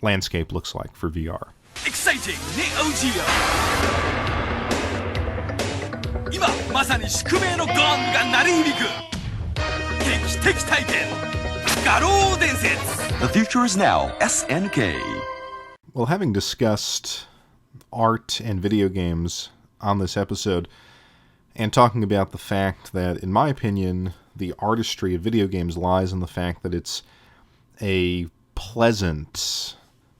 landscape looks like for VR. Exciting Neo Geo! 今まさに宿命のゴンが鳴り響く劇的体験画廊伝説 The future is now SNK. Well, having discussed art and video games on this episode, and talking about the fact that, in my opinion, the artistry of video games lies in the fact that it's a pleasant,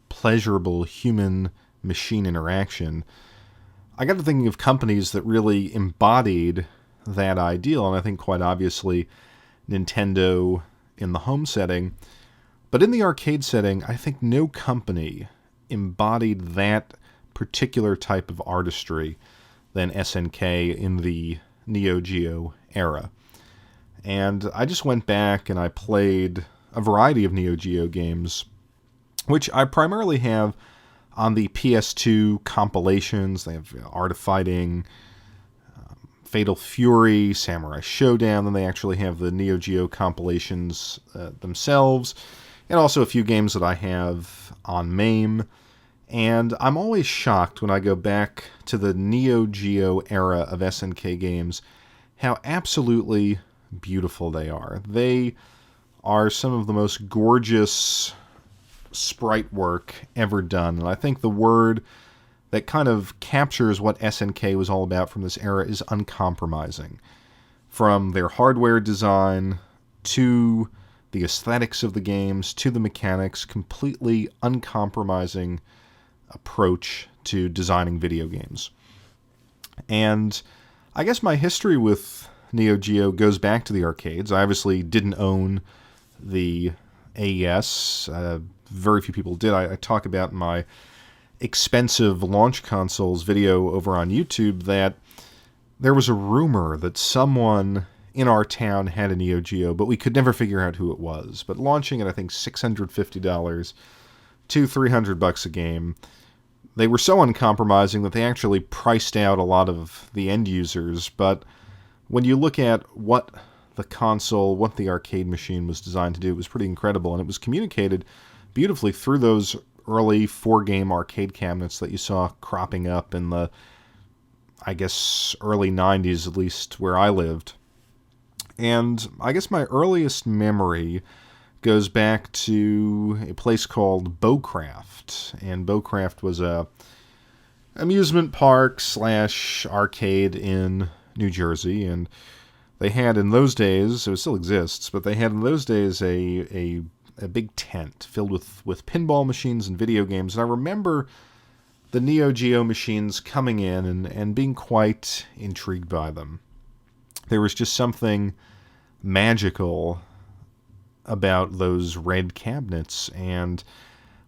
pleasurable human-machine interaction, I got to thinking of companies that really embodied that ideal, and I think quite obviously Nintendo in the home setting. But in the arcade setting, I think no company embodied that particular type of artistry than SNK in the Neo Geo era. And I just went back and I played a variety of Neo Geo games, which I primarily have on the PS2 compilations. They have Art of Fighting, Fatal Fury, Samurai Showdown, then they actually have the Neo Geo compilations themselves, and also a few games that I have on MAME. And I'm always shocked when I go back to the Neo Geo era of SNK games how absolutely beautiful they are. They are some of the most gorgeous sprite work ever done. And I think the word that kind of captures what SNK was all about from this era is uncompromising. From their hardware design to the aesthetics of the games to the mechanics, completely uncompromising approach to designing video games. And I guess my history with Neo Geo goes back to the arcades. I obviously didn't own the AES. Very few people did. I talk about in my expensive launch consoles video over on YouTube that there was a rumor that someone in our town had a Neo Geo, but we could never figure out who it was. But launching at, I think, $650 to $300 a game, they were so uncompromising that they actually priced out a lot of the end users. But when you look at what the console, what the arcade machine was designed to do, it was pretty incredible. And it was communicated beautifully through those early 4-game arcade cabinets that you saw cropping up in the, I guess, early 90s, at least where I lived. And I guess my earliest memory goes back to a place called Bowcraft. And Bowcraft was a amusement park / arcade in New Jersey. And they had in those days, it still exists, but they had in those days a big tent filled with pinball machines and video games. And I remember the Neo Geo machines coming in and being quite intrigued by them. There was just something magical about those red cabinets, and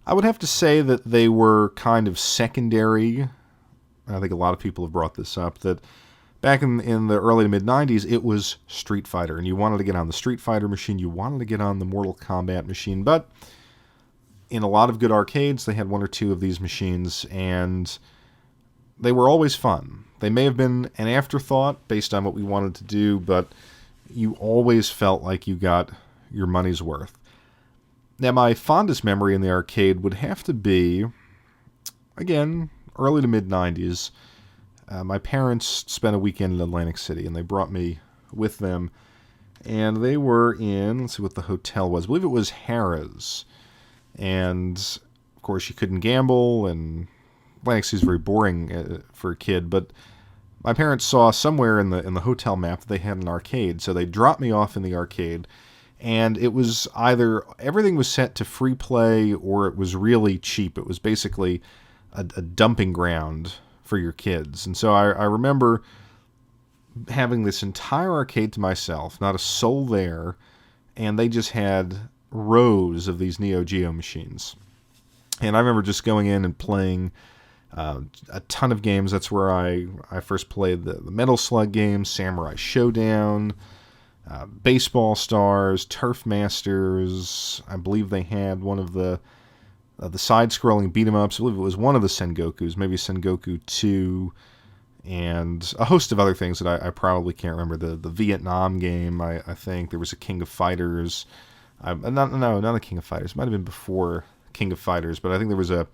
I would have to say that they were kind of secondary. I think a lot of people have brought this up, that back in the early to mid-90s, it was Street Fighter, and you wanted to get on the Street Fighter machine, you wanted to get on the Mortal Kombat machine, but in a lot of good arcades, they had one or two of these machines, and they were always fun. They may have been an afterthought based on what we wanted to do, but you always felt like you got your money's worth. Now, my fondest memory in the arcade would have to be, again, early to mid-90s. My parents spent a weekend in Atlantic City, and they brought me with them, and they were in, let's see what the hotel was. I believe it was Harrah's. And, of course, you couldn't gamble, and Atlantic City is very boring for a kid, but my parents saw somewhere in the hotel map that they had an arcade, so they dropped me off in the arcade, and it was either everything was set to free play or it was really cheap. It was basically a dumping ground for your kids. And so I remember having this entire arcade to myself, not a soul there, and they just had rows of these Neo Geo machines. And I remember just going in and playing a ton of games. That's where I first played the Metal Slug games, Samurai Showdown, Baseball Stars, Turfmasters. I believe they had one of the side-scrolling beat-em-ups. I believe it was one of the Sengokus, maybe Sengoku 2, and a host of other things that I probably can't remember. The Vietnam game, I think. There was a King of Fighters. Not a King of Fighters. It might have been before King of Fighters, but I think there was a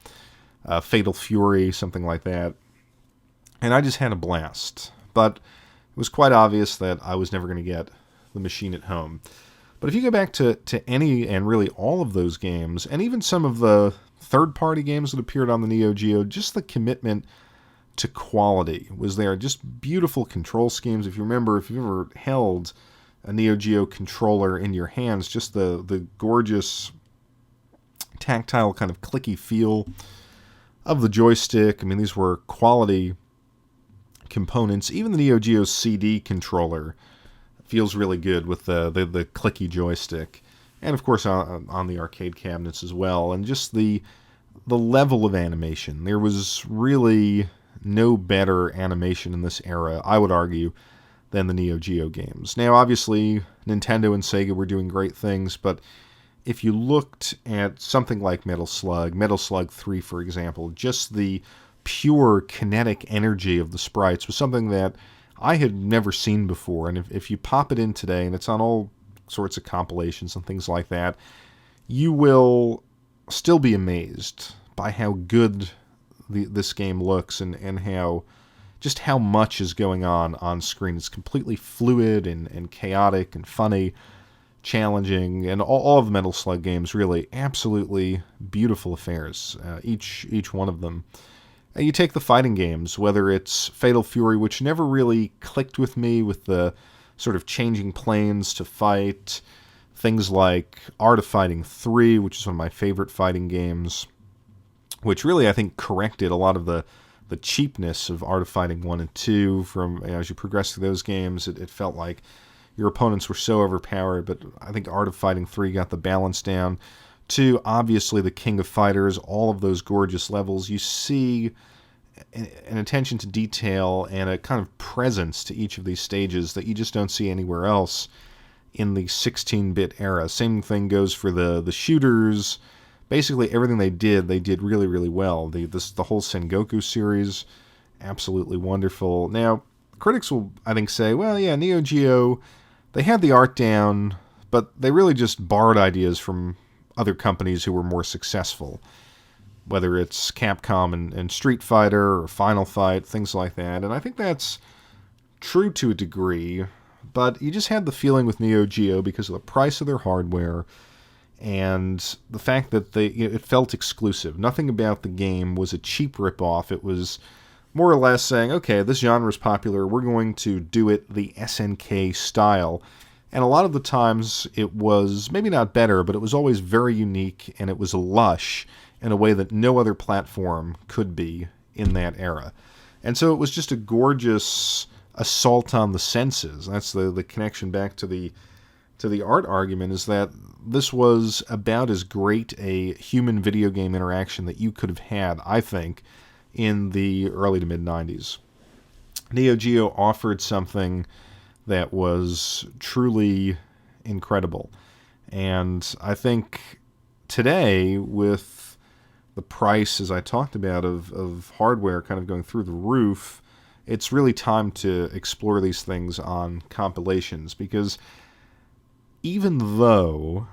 Fatal Fury, something like that. And I just had a blast. But it was quite obvious that I was never going to get the machine at home. But if you go back to any and really all of those games, and even some of the third-party games that appeared on the Neo Geo, just the commitment to quality was there. Just beautiful control schemes. If you remember, if you've ever held a Neo Geo controller in your hands, just the gorgeous tactile kind of clicky feel of the joystick. I mean, these were quality components. Even the Neo Geo CD controller feels really good with the clicky joystick. And of course on the arcade cabinets as well. And just the level of animation. There was really no better animation in this era, I would argue, than the Neo Geo games. Now, obviously, Nintendo and Sega were doing great things, but if you looked at something like Metal Slug 3, for example, just the pure kinetic energy of the sprites was something that I had never seen before. And if you pop it in today, and it's on all sorts of compilations and things like that, you will still be amazed by how good this game looks and how much is going on screen. It's completely fluid and chaotic and funny, challenging, and all of the Metal Slug games really absolutely beautiful affairs, each one of them. And you take the fighting games, whether it's Fatal Fury, which never really clicked with me with the sort of changing planes to fight, things like Art of Fighting 3, which is one of my favorite fighting games, which really, I think, corrected a lot of the cheapness of Art of Fighting 1 and 2. From as you progress through those games, it felt like your opponents were so overpowered, but I think Art of Fighting 3 got the balance down. To obviously the King of Fighters, all of those gorgeous levels. You see an attention to detail and a kind of presence to each of these stages that you just don't see anywhere else in the 16-bit era. Same thing goes for the shooters. Basically, everything they did really, really well. The whole Sengoku series, absolutely wonderful. Now, critics will, I think, say, well, yeah, Neo Geo, they had the art down, but they really just borrowed ideas from other companies who were more successful, whether it's Capcom and Street Fighter or Final Fight, things like that. And I think that's true to a degree, but you just had the feeling with Neo Geo because of the price of their hardware and the fact that it felt exclusive. Nothing about the game was a cheap ripoff. It was more or less saying, okay, this genre is popular, we're going to do it the SNK style. And a lot of the times it was maybe not better, but it was always very unique, and it was lush in a way that no other platform could be in that era. And so it was just a gorgeous assault on the senses. That's the connection back to the art argument, is that this was about as great a human video game interaction that you could have had, I think, in the early to mid-90s. Neo Geo offered something that was truly incredible. And I think today, with the price, as I talked about, of hardware kind of going through the roof, it's really time to explore these things on compilations, because even though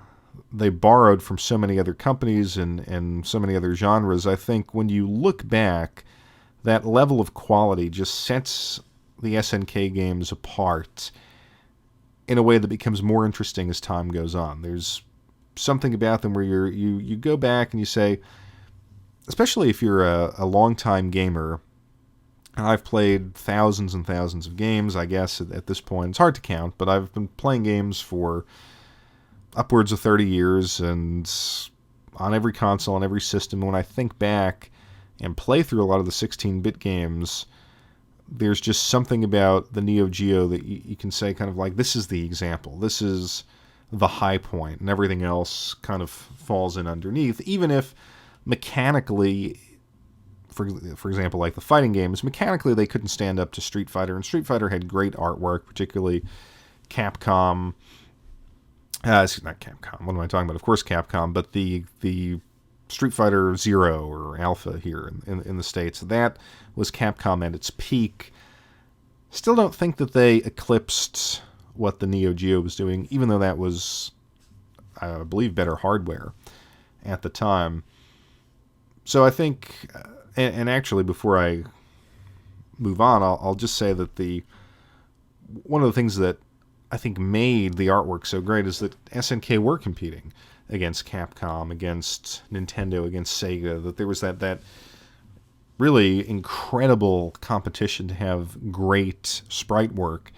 they borrowed from so many other companies and so many other genres, I think when you look back, that level of quality just sets the SNK games apart in a way that becomes more interesting as time goes on. There's something about them where you go back and you say, especially if you're a long-time gamer, and I've played thousands and thousands of games, I guess, at this point. It's hard to count, but I've been playing games for upwards of 30 years, and on every console, on every system. When I think back and play through a lot of the 16-bit games, there's just something about the Neo Geo that you can say kind of like, this is the example, this is the high point, and everything else kind of falls in underneath, even if mechanically, for example, like the fighting games, mechanically they couldn't stand up to Street Fighter, and Street Fighter had great artwork, particularly Capcom. It's not Capcom, what am I talking about? Of course Capcom, but the Street Fighter Zero or Alpha here in the States, that was Capcom at its peak. Still don't think that they eclipsed what the Neo Geo was doing, even though that was, I believe, better hardware at the time. So I think, and actually before I move on, I'll just say that one of the things that I think made the artwork so great is that SNK were competing against Capcom, against Nintendo, against Sega, that there was that really incredible competition to have great sprite work.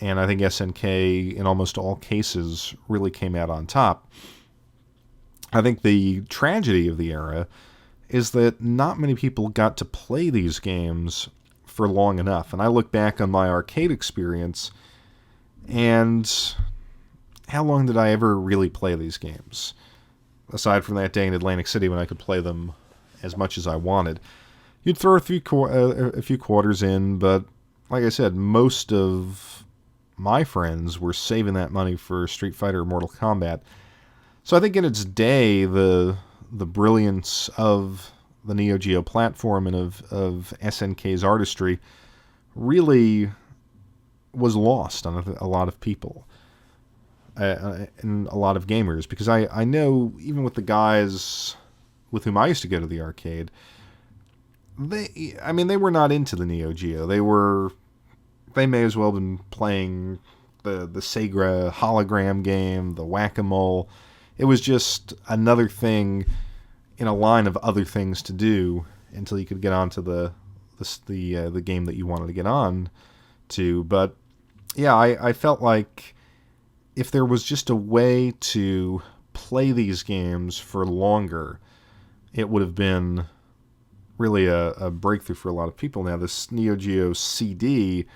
And I think SNK, in almost all cases, really came out on top. I think the tragedy of the era is that not many people got to play these games for long enough. And I look back on my arcade experience, and how long did I ever really play these games? Aside from that day in Atlantic City when I could play them as much as I wanted. You'd throw a few quarters in, but like I said, most of my friends were saving that money for Street Fighter or Mortal Kombat. So I think in its day, the brilliance of the Neo Geo platform and of SNK's artistry really was lost on a lot of people and a lot of gamers, because I know even with the guys with whom I used to go to the arcade, they were not into the Neo Geo. They may as well have been playing the Sega hologram game, the Whack-A-Mole. It was just another thing in a line of other things to do until you could get onto the game that you wanted to get on to. But yeah, I felt like if there was just a way to play these games for longer, it would have been really a breakthrough for a lot of people. Now, this Neo Geo CD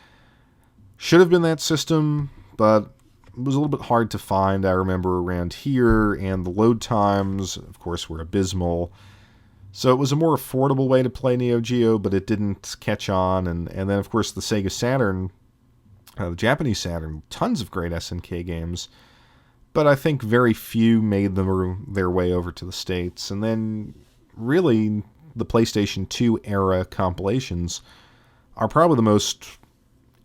should have been that system, but it was a little bit hard to find, I remember, around here, and the load times, of course, were abysmal. So it was a more affordable way to play Neo Geo, but it didn't catch on. And then, of course, the Sega Saturn, the Japanese Saturn, tons of great SNK games. But I think very few made their way over to the States. And then, really, the PlayStation 2 era compilations are probably the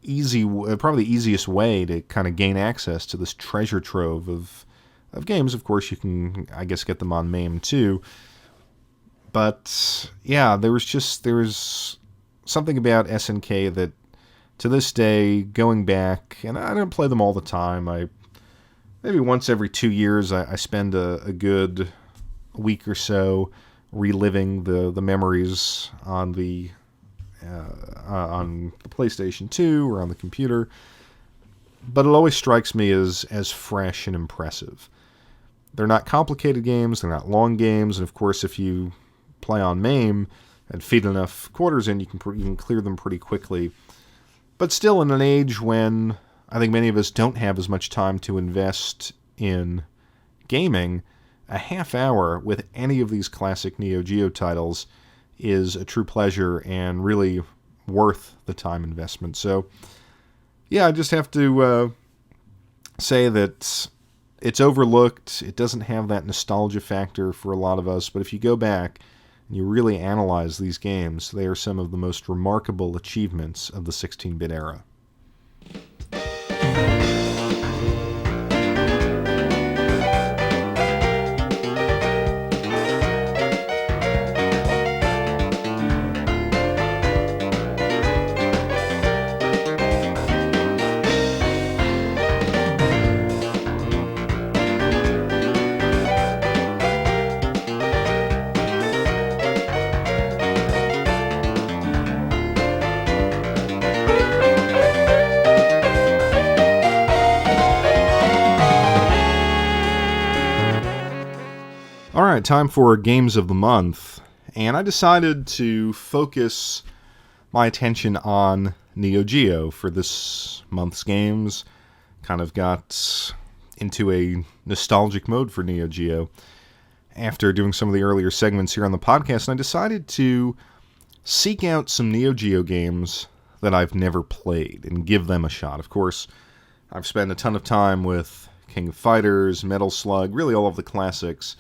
easiest way to kind of gain access to this treasure trove of games. Of course, you can, I guess, get them on MAME too. But yeah, there was something about SNK that, to this day, going back, and I don't play them all the time. Maybe once every 2 years, I spend a good week or so reliving the memories on the PlayStation 2 or on the computer. But it always strikes me as fresh and impressive. They're not complicated games, they're not long games, and of course, if you play on MAME and feed enough quarters in, you can clear them pretty quickly. But still, in an age when I think many of us don't have as much time to invest in gaming, a half hour with any of these classic Neo Geo titles is a true pleasure and really worth the time investment. So, yeah, I just have to say that it's overlooked. It doesn't have that nostalgia factor for a lot of us, but if you go back and you really analyze these games, they are some of the most remarkable achievements of the 16-bit era. Alright, time for Games of the Month, and I decided to focus my attention on Neo Geo for this month's games. Kind of got into a nostalgic mode for Neo Geo after doing some of the earlier segments here on the podcast, and I decided to seek out some Neo Geo games that I've never played and give them a shot. Of course, I've spent a ton of time with King of Fighters, Metal Slug, really all of the classics.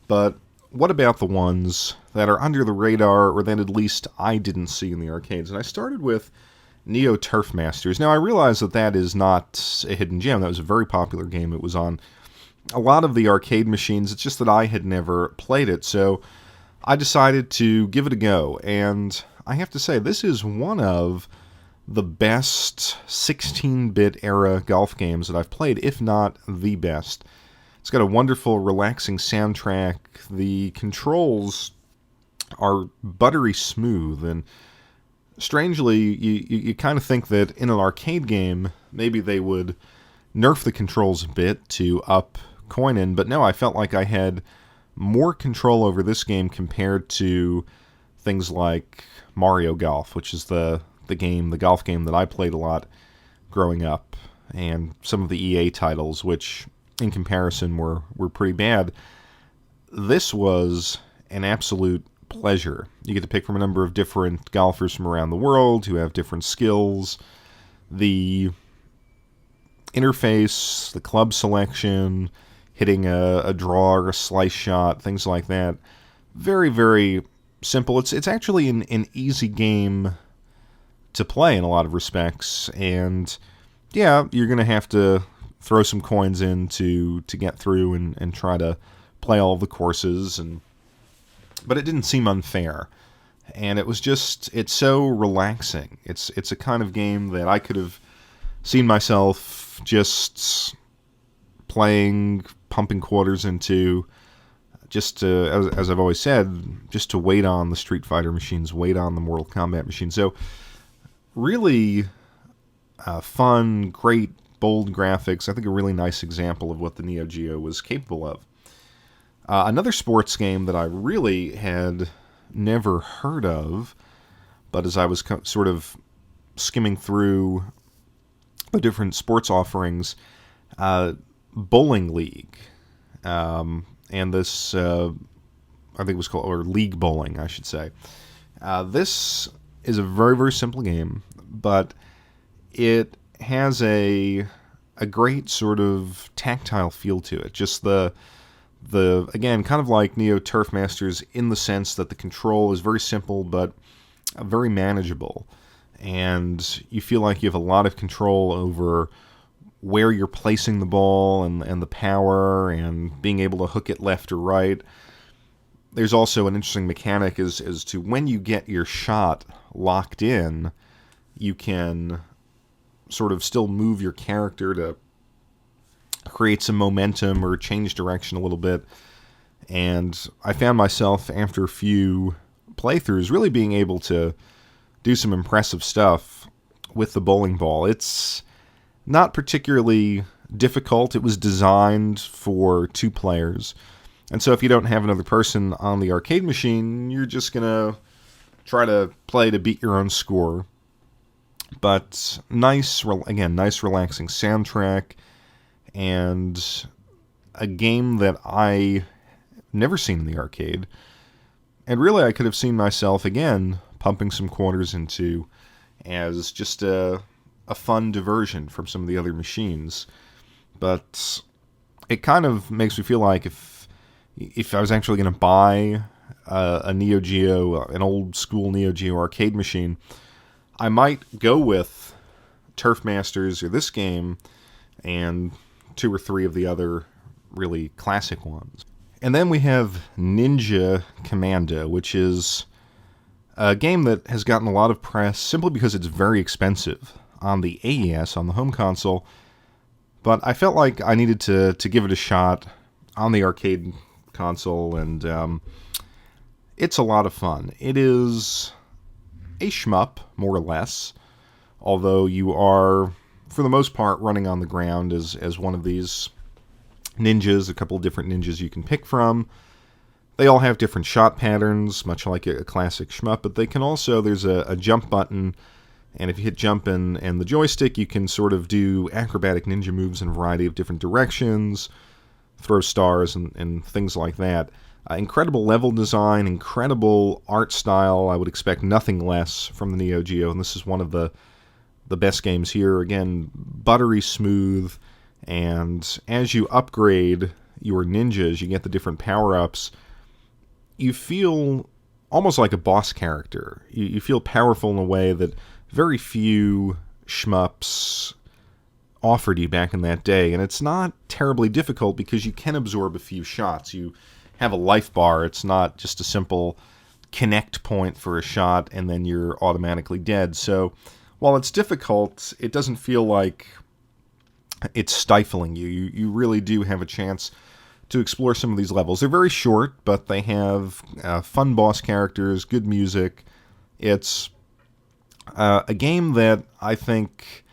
But what about the ones that are under the radar, or that at least I didn't see in the arcades? And I started with Neo Turfmasters. Now, I realize that is not a hidden gem. That was a very popular game. It was on a lot of the arcade machines. It's just that I had never played it. So I decided to give it a go. And I have to say, this is one of the best 16-bit era golf games that I've played, if not the best. It's got a wonderful, relaxing soundtrack. The controls are buttery smooth, and strangely, you kind of think that in an arcade game, maybe they would nerf the controls a bit to up coin-in, but no, I felt like I had more control over this game compared to things like Mario Golf, which is the golf game that I played a lot growing up, and some of the EA titles, which in comparison were pretty bad. This was an absolute pleasure. You get to pick from a number of different golfers from around the world who have different skills. The interface, the club selection, hitting a draw or a slice shot, things like that. Very, very simple. It's actually an easy game to play in a lot of respects, and yeah, you're going to have to throw some coins in to get through and try to play all of the courses, but it didn't seem unfair. And it's so relaxing. It's a kind of game that I could have seen myself just playing, pumping quarters into, just to, as I've always said, just to wait on the Street Fighter machines, wait on the Mortal Kombat machines. So really fun, great, bold graphics. I think a really nice example of what the Neo Geo was capable of. Another sports game that I really had never heard of, but as I was sort of skimming through the different sports offerings, Bowling League. And this I think it was called, or League Bowling, I should say. This is a very, very simple game, but it has a great sort of tactile feel to it. Just the again, kind of like Neo Turfmasters in the sense that the control is very simple but very manageable. And you feel like you have a lot of control over where you're placing the ball and the power and being able to hook it left or right. There's also an interesting mechanic as to when you get your shot locked in, you can sort of still move your character to create some momentum or change direction a little bit. And I found myself, after a few playthroughs, really being able to do some impressive stuff with the bowling ball. It's not particularly difficult. It was designed for 2 players. And so if you don't have another person on the arcade machine, you're just going to try to play to beat your own score. But nice relaxing soundtrack, and a game that I never seen in the arcade. And really, I could have seen myself, again, pumping some quarters into as just a fun diversion from some of the other machines. But it kind of makes me feel like if I was actually going to buy a Neo Geo, an old school Neo Geo arcade machine, I might go with Turfmasters or this game and 2 or 3 of the other really classic ones. And then we have Commando, which is a game that has gotten a lot of press simply because it's very expensive on the AES, on the home console. But I felt like I needed to give it a shot on the arcade console, and it's a lot of fun. It is a shmup, more or less, although you are, for the most part, running on the ground as one of these ninjas, a couple of different ninjas you can pick from. They all have different shot patterns, much like a classic shmup, but they can also, there's a jump button, and if you hit jump and the joystick, you can sort of do acrobatic ninja moves in a variety of different directions, throw stars and things like that. Incredible level design, incredible art style. I would expect nothing less from the Neo Geo, and this is one of the best games here. Again, buttery smooth, and as you upgrade your ninjas, you get the different power-ups. You feel almost like a boss character. You feel powerful in a way that very few shmups offered you back in that day, and it's not terribly difficult because you can absorb a few shots. You have a life bar. It's not just a simple connect point for a shot and then you're automatically dead. So while it's difficult, it doesn't feel like it's stifling you. You really do have a chance to explore some of these levels. They're very short, but they have fun boss characters, good music. It's a game that I think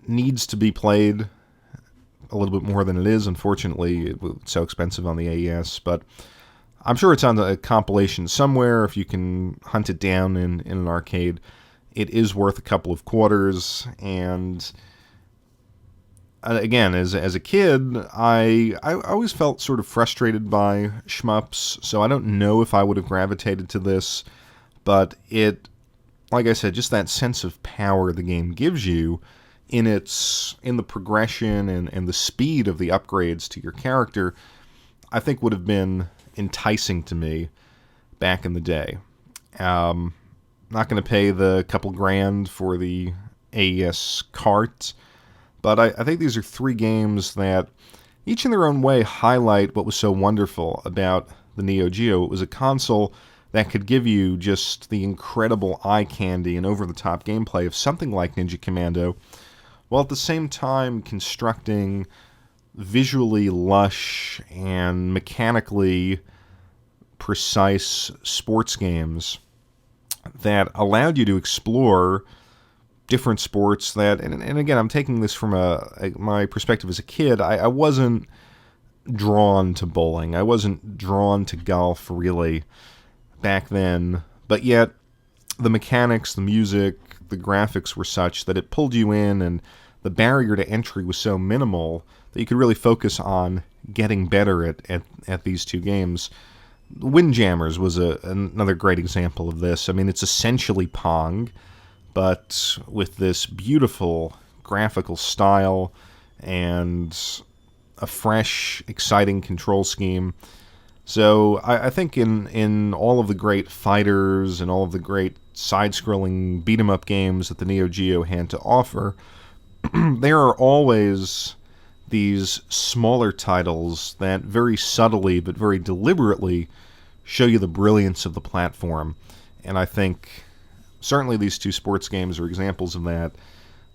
needs to be played a little bit more than it is. Unfortunately, it's so expensive on the AES, but I'm sure it's on a compilation somewhere. If you can hunt it down in an arcade, it is worth a couple of quarters. And again, as a kid, I always felt sort of frustrated by shmups, so I don't know if I would have gravitated to this, but it, like I said, just that sense of power the game gives you in the progression and the speed of the upgrades to your character, I think would have been enticing to me back in the day. Not going to pay the couple grand for the AES cart, but I think these are 3 games that, each in their own way, highlight what was so wonderful about the Neo Geo. It was a console that could give you just the incredible eye candy and over-the-top gameplay of something like Ninja Commando, while at the same time constructing visually lush and mechanically precise sports games that allowed you to explore different sports that, and again, I'm taking this from my perspective as a kid. I wasn't drawn to bowling. I wasn't drawn to golf, really, back then. But yet, the mechanics, the music, the graphics were such that it pulled you in, and the barrier to entry was so minimal that you could really focus on getting better at these 2 games. Windjammers was another great example of this. I mean, it's essentially Pong, but with this beautiful graphical style and a fresh, exciting control scheme. So I think in all of the great fighters and all of the great side-scrolling beat-em-up games that the Neo Geo had to offer, there are always these smaller titles that very subtly but very deliberately show you the brilliance of the platform. And I think certainly these two sports games are examples of that,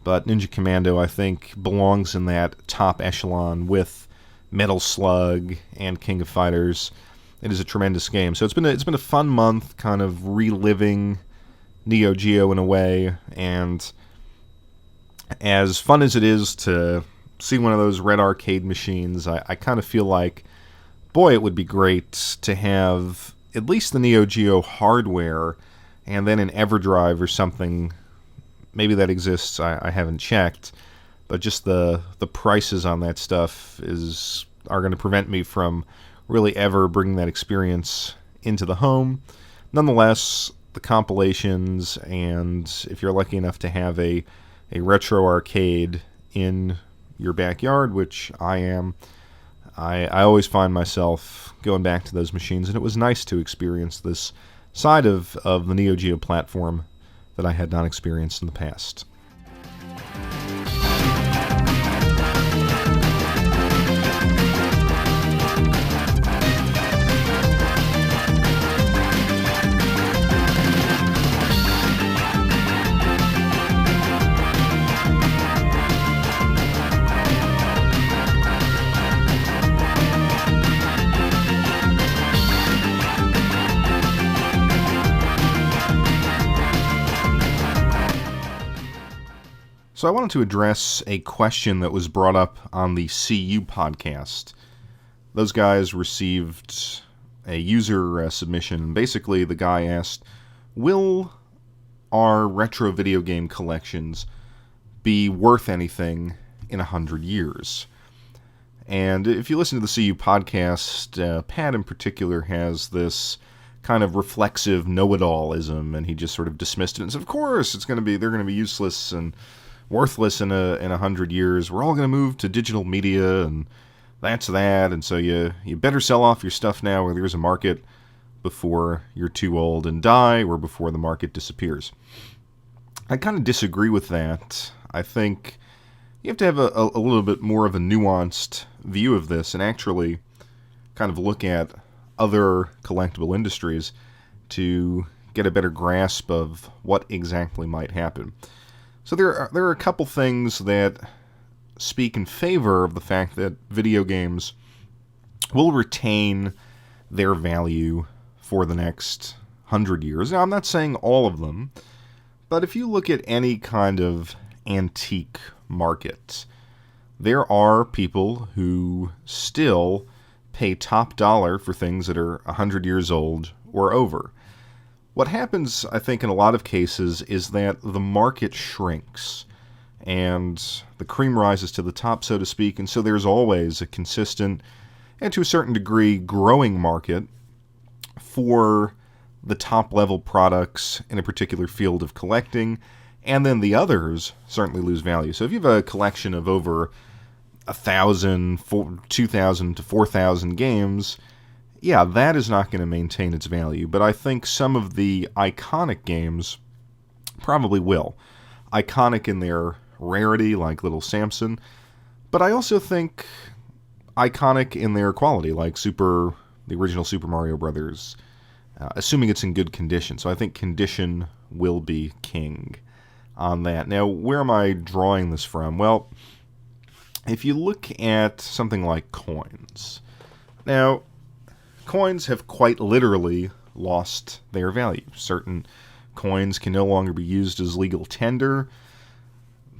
but Ninja Commando, I think, belongs in that top echelon with Metal Slug and King of Fighters. It is a tremendous game. So it's been a fun month, kind of reliving Neo Geo in a way, and as fun as it is to see one of those red arcade machines, I kind of feel like, boy, it would be great to have at least the Neo Geo hardware, and then an EverDrive or something. Maybe that exists, I haven't checked, but just the prices on that stuff are going to prevent me from really ever bringing that experience into the home. Nonetheless, the compilations, and if you're lucky enough to have a retro arcade in your backyard, which I am, I always find myself going back to those machines, and it was nice to experience this side of the Neo Geo platform that I had not experienced in the past. So I wanted to address a question that was brought up on the CU podcast. Those guys received a user submission. Basically, the guy asked, will our retro video game collections be worth anything in 100 years? And if you listen to the CU podcast, Pat in particular has this kind of reflexive know-it-allism, and he just sort of dismissed it and said, of course, they're going to be useless and worthless in 100 years. We're all going to move to digital media, and that's that. And so you better sell off your stuff now where there's a market before you're too old and die, or before the market disappears. I kind of disagree with that. I think you have to have a little bit more of a nuanced view of this, and actually kind of look at other collectible industries to get a better grasp of what exactly might happen. So there are a couple things that speak in favor of the fact that video games will retain their value for the next 100 years. Now, I'm not saying all of them, but if you look at any kind of antique market, there are people who still pay top dollar for things that are 100 years old or over. What happens, I think, in a lot of cases is that the market shrinks and the cream rises to the top, so to speak, and so there's always a consistent and to a certain degree growing market for the top-level products in a particular field of collecting, and then the others certainly lose value. So if you have a collection of over 1,000, 2,000 to 4,000 games, yeah, that is not going to maintain its value, but I think some of the iconic games probably will. Iconic in their rarity, like Little Samson, but I also think iconic in their quality, like the original Super Mario Brothers, assuming it's in good condition. So I think condition will be king on that. Now, where am I drawing this from? Well, if you look at something like coins, now, coins have quite literally lost their value. Certain coins can no longer be used as legal tender.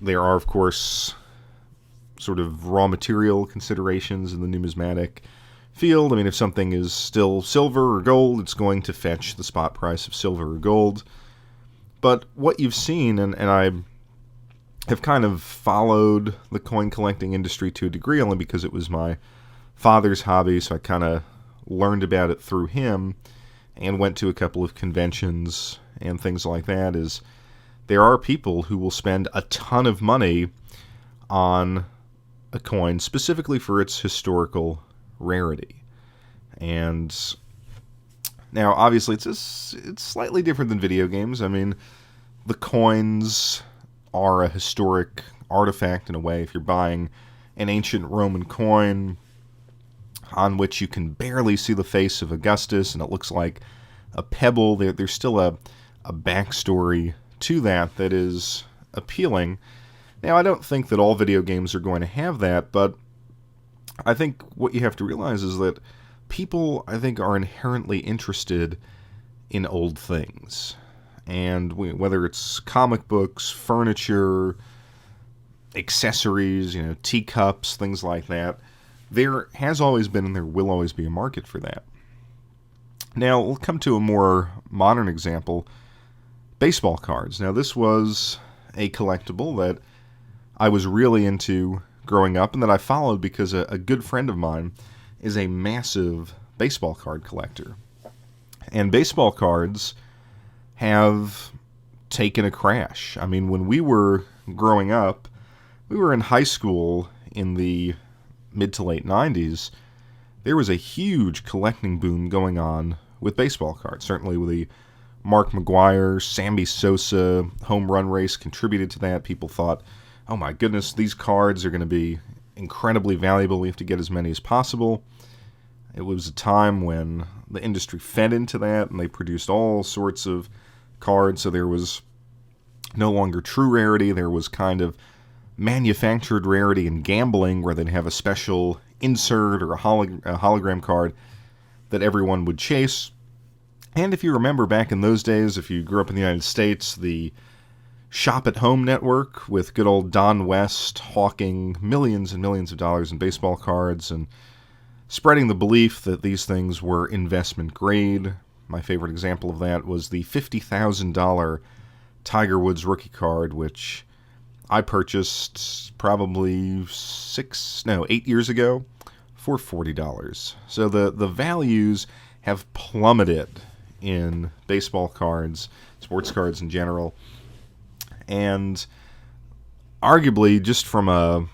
There are, of course, sort of raw material considerations in the numismatic field. I mean, if something is still silver or gold, it's going to fetch the spot price of silver or gold. But what you've seen, and I have kind of followed the coin collecting industry to a degree, only because it was my father's hobby, so I kind of learned about it through him and went to a couple of conventions and things like that, is there are people who will spend a ton of money on a coin specifically for its historical rarity. And now, obviously, it's slightly different than video games. I mean, the coins are a historic artifact in a way. If you're buying an ancient Roman coin on which you can barely see the face of Augustus and it looks like a pebble, there's still a backstory to that is appealing. Now, I don't think that all video games are going to have that, but I think what you have to realize is that people, I think, are inherently interested in old things. And whether it's comic books, furniture, accessories, teacups, things like that, there has always been and there will always be a market for that. Now, we'll come to a more modern example, baseball cards. Now, this was a collectible that I was really into growing up and that I followed because a good friend of mine is a massive baseball card collector. And baseball cards have taken a crash. I mean, when we were growing up, we were in high school in the mid to late 90s, there was a huge collecting boom going on with baseball cards. Certainly with the Mark McGwire, Sammy Sosa home run race contributed to that. People thought, oh my goodness, these cards are going to be incredibly valuable. We have to get as many as possible. It was a time when the industry fed into that, and they produced all sorts of cards, so there was no longer true rarity. There was kind of manufactured rarity in gambling, where they'd have a special insert or a hologram card that everyone would chase. And if you remember back in those days, if you grew up in the United States, the Shop at Home network with good old Don West hawking millions and millions of dollars in baseball cards and spreading the belief that these things were investment grade. My favorite example of that was the $50,000 Tiger Woods rookie card, which I purchased probably 8 years ago for $40. So the values have plummeted in baseball cards, sports cards in general, and arguably just from a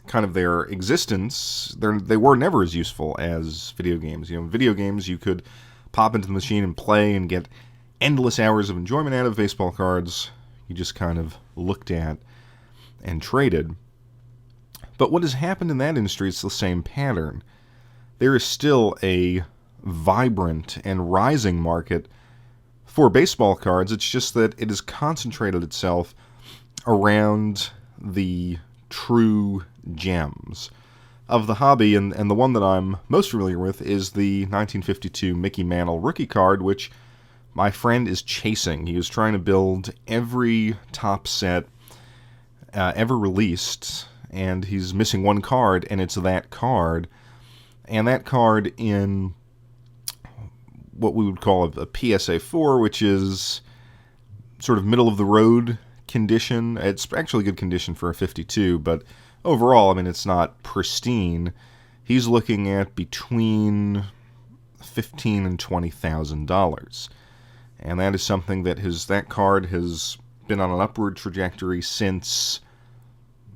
kind of their existence, they were never as useful as video games. Video games, you could pop into the machine and play and get endless hours of enjoyment out of. Baseball cards, you just kind of looked at and traded. But what has happened in that industry is the same pattern. There is still a vibrant and rising market for baseball cards. It's just that it has concentrated itself around the true gems of the hobby, and the one that I'm most familiar with is the 1952 Mickey Mantle rookie card, which my friend is chasing. He was trying to build every top set ever released, and he's missing one card, and it's that card. And that card in what we would call a PSA 4, which is sort of middle-of-the-road condition. It's actually good condition for a 52, but overall, I mean, it's not pristine. He's looking at between $15,000 and $20,000. And that is something that card has been on an upward trajectory since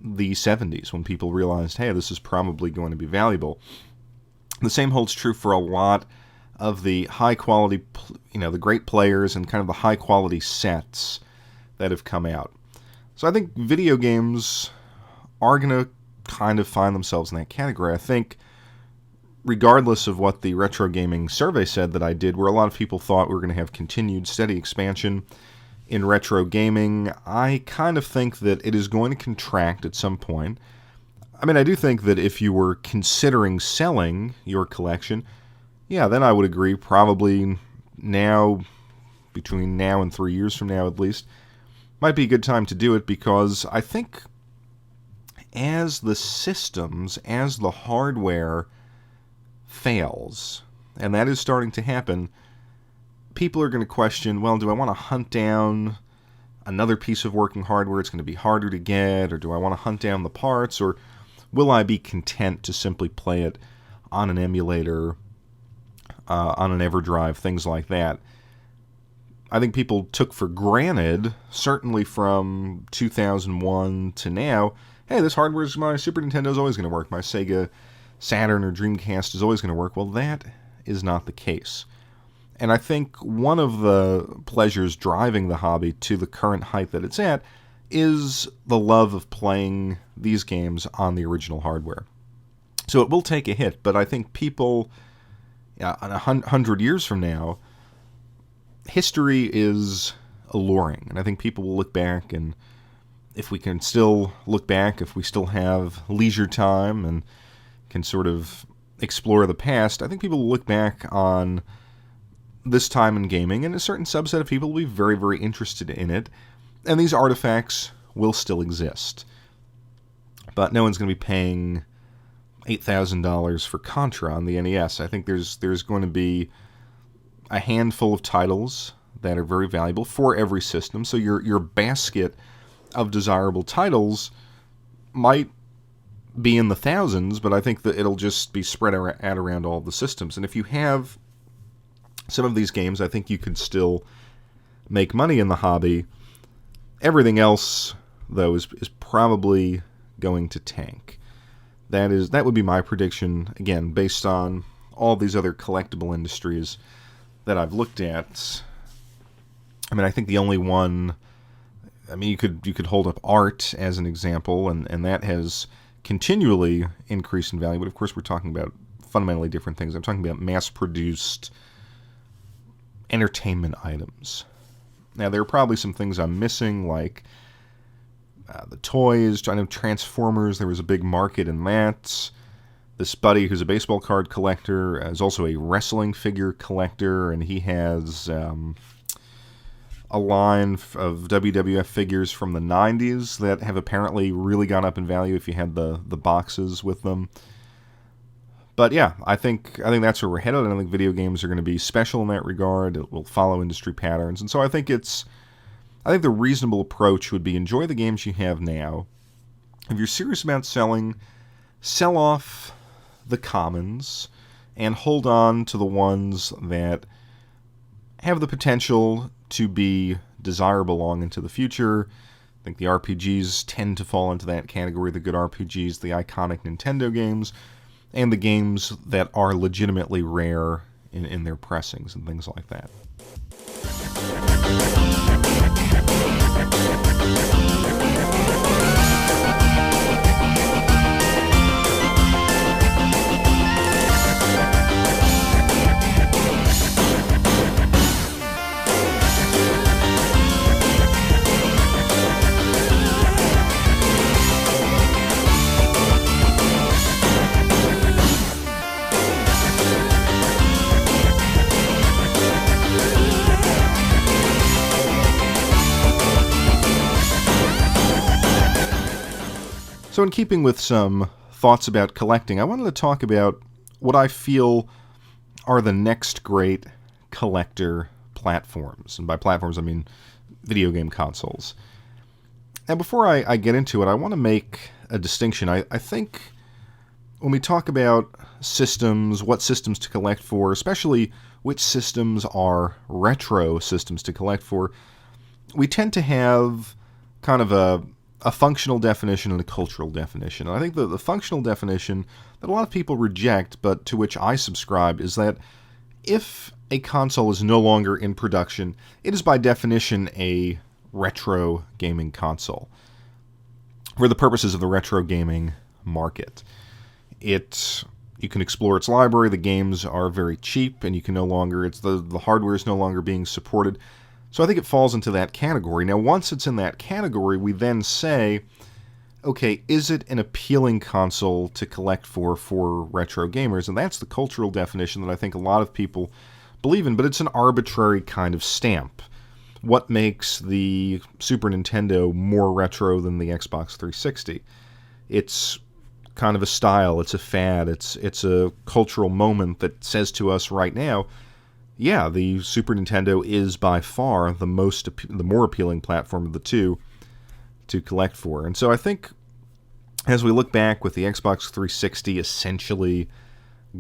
the 70s, when people realized, hey, this is probably going to be valuable. The same holds true for a lot of the high-quality, the great players and kind of the high-quality sets that have come out. So I think video games are going to kind of find themselves in that category. I think, regardless of what the retro gaming survey said that I did, where a lot of people thought we were going to have continued steady expansion in retro gaming, I kind of think that it is going to contract at some point. I mean, I do think that if you were considering selling your collection, yeah, then I would agree, probably now, between now and 3 years from now at least, might be a good time to do it, because I think as the systems, as the hardware fails, and that is starting to happen, people are going to question, well, do I want to hunt down another piece of working hardware? It's going to be harder to get, or do I want to hunt down the parts, or will I be content to simply play it on an emulator on an EverDrive, things like that. I think people took for granted, certainly from 2001 to now, hey, this hardware is my Super Nintendo is always going to work. My Sega Saturn or Dreamcast is always going to work. Well, that is not the case. And I think one of the pleasures driving the hobby to the current height that it's at is the love of playing these games on the original hardware. So it will take a hit, but I think people, 100 years from now, history is alluring. And I think people will look back, and if we can still look back, if we still have leisure time and can sort of explore the past, I think people will look back on this time in gaming, and a certain subset of people will be very, very interested in it, and these artifacts will still exist. But no one's going to be paying $8,000 for Contra on the NES. I think there's going to be a handful of titles that are very valuable for every system, so your basket of desirable titles might be in the thousands, but I think that it'll just be spread out around all the systems. And if you have some of these games, I think you could still make money in the hobby. Everything else, though, is probably going to tank. That would be my prediction, again, based on all these other collectible industries that I've looked at. I mean, I think the only one, I mean, you could hold up art as an example, and that has continually increased in value, but of course we're talking about fundamentally different things. I'm talking about mass-produced entertainment items. Now, there are probably some things I'm missing, like the toys. I know Transformers, there was a big market in that. This buddy who's a baseball card collector is also a wrestling figure collector, and he has a line of WWF figures from the 90s that have apparently really gone up in value if you had the boxes with them. But yeah, I think that's where we're headed. I don't think video games are going to be special in that regard. It will follow industry patterns. And so I think the reasonable approach would be enjoy the games you have now. If you're serious about selling, sell off the commons and hold on to the ones that have the potential to be desirable long into the future. I think the RPGs tend to fall into that category, the good RPGs, the iconic Nintendo games, and the games that are legitimately rare in their pressings and things like that. So in keeping with some thoughts about collecting, I wanted to talk about what I feel are the next great collector platforms. And by platforms, I mean video game consoles. Now, before I get into it, I want to make a distinction. I think when we talk about systems, what systems to collect for, especially which systems are retro systems to collect for, we tend to have kind of a functional definition and a cultural definition. And I think the functional definition that a lot of people reject, but to which I subscribe, is that if a console is no longer in production, it is by definition a retro gaming console for the purposes of the retro gaming market. You can explore its library, the games are very cheap, and you can no longer, the hardware is no longer being supported. So I think it falls into that category. Now, once it's in that category, we then say, okay, is it an appealing console to collect for retro gamers? And that's the cultural definition that I think a lot of people believe in, but it's an arbitrary kind of stamp. What makes the Super Nintendo more retro than the Xbox 360? It's kind of a style, it's a fad, it's a cultural moment that says to us right now, yeah, the Super Nintendo is by far the more appealing platform of the two to collect for. And so I think as we look back with the Xbox 360 essentially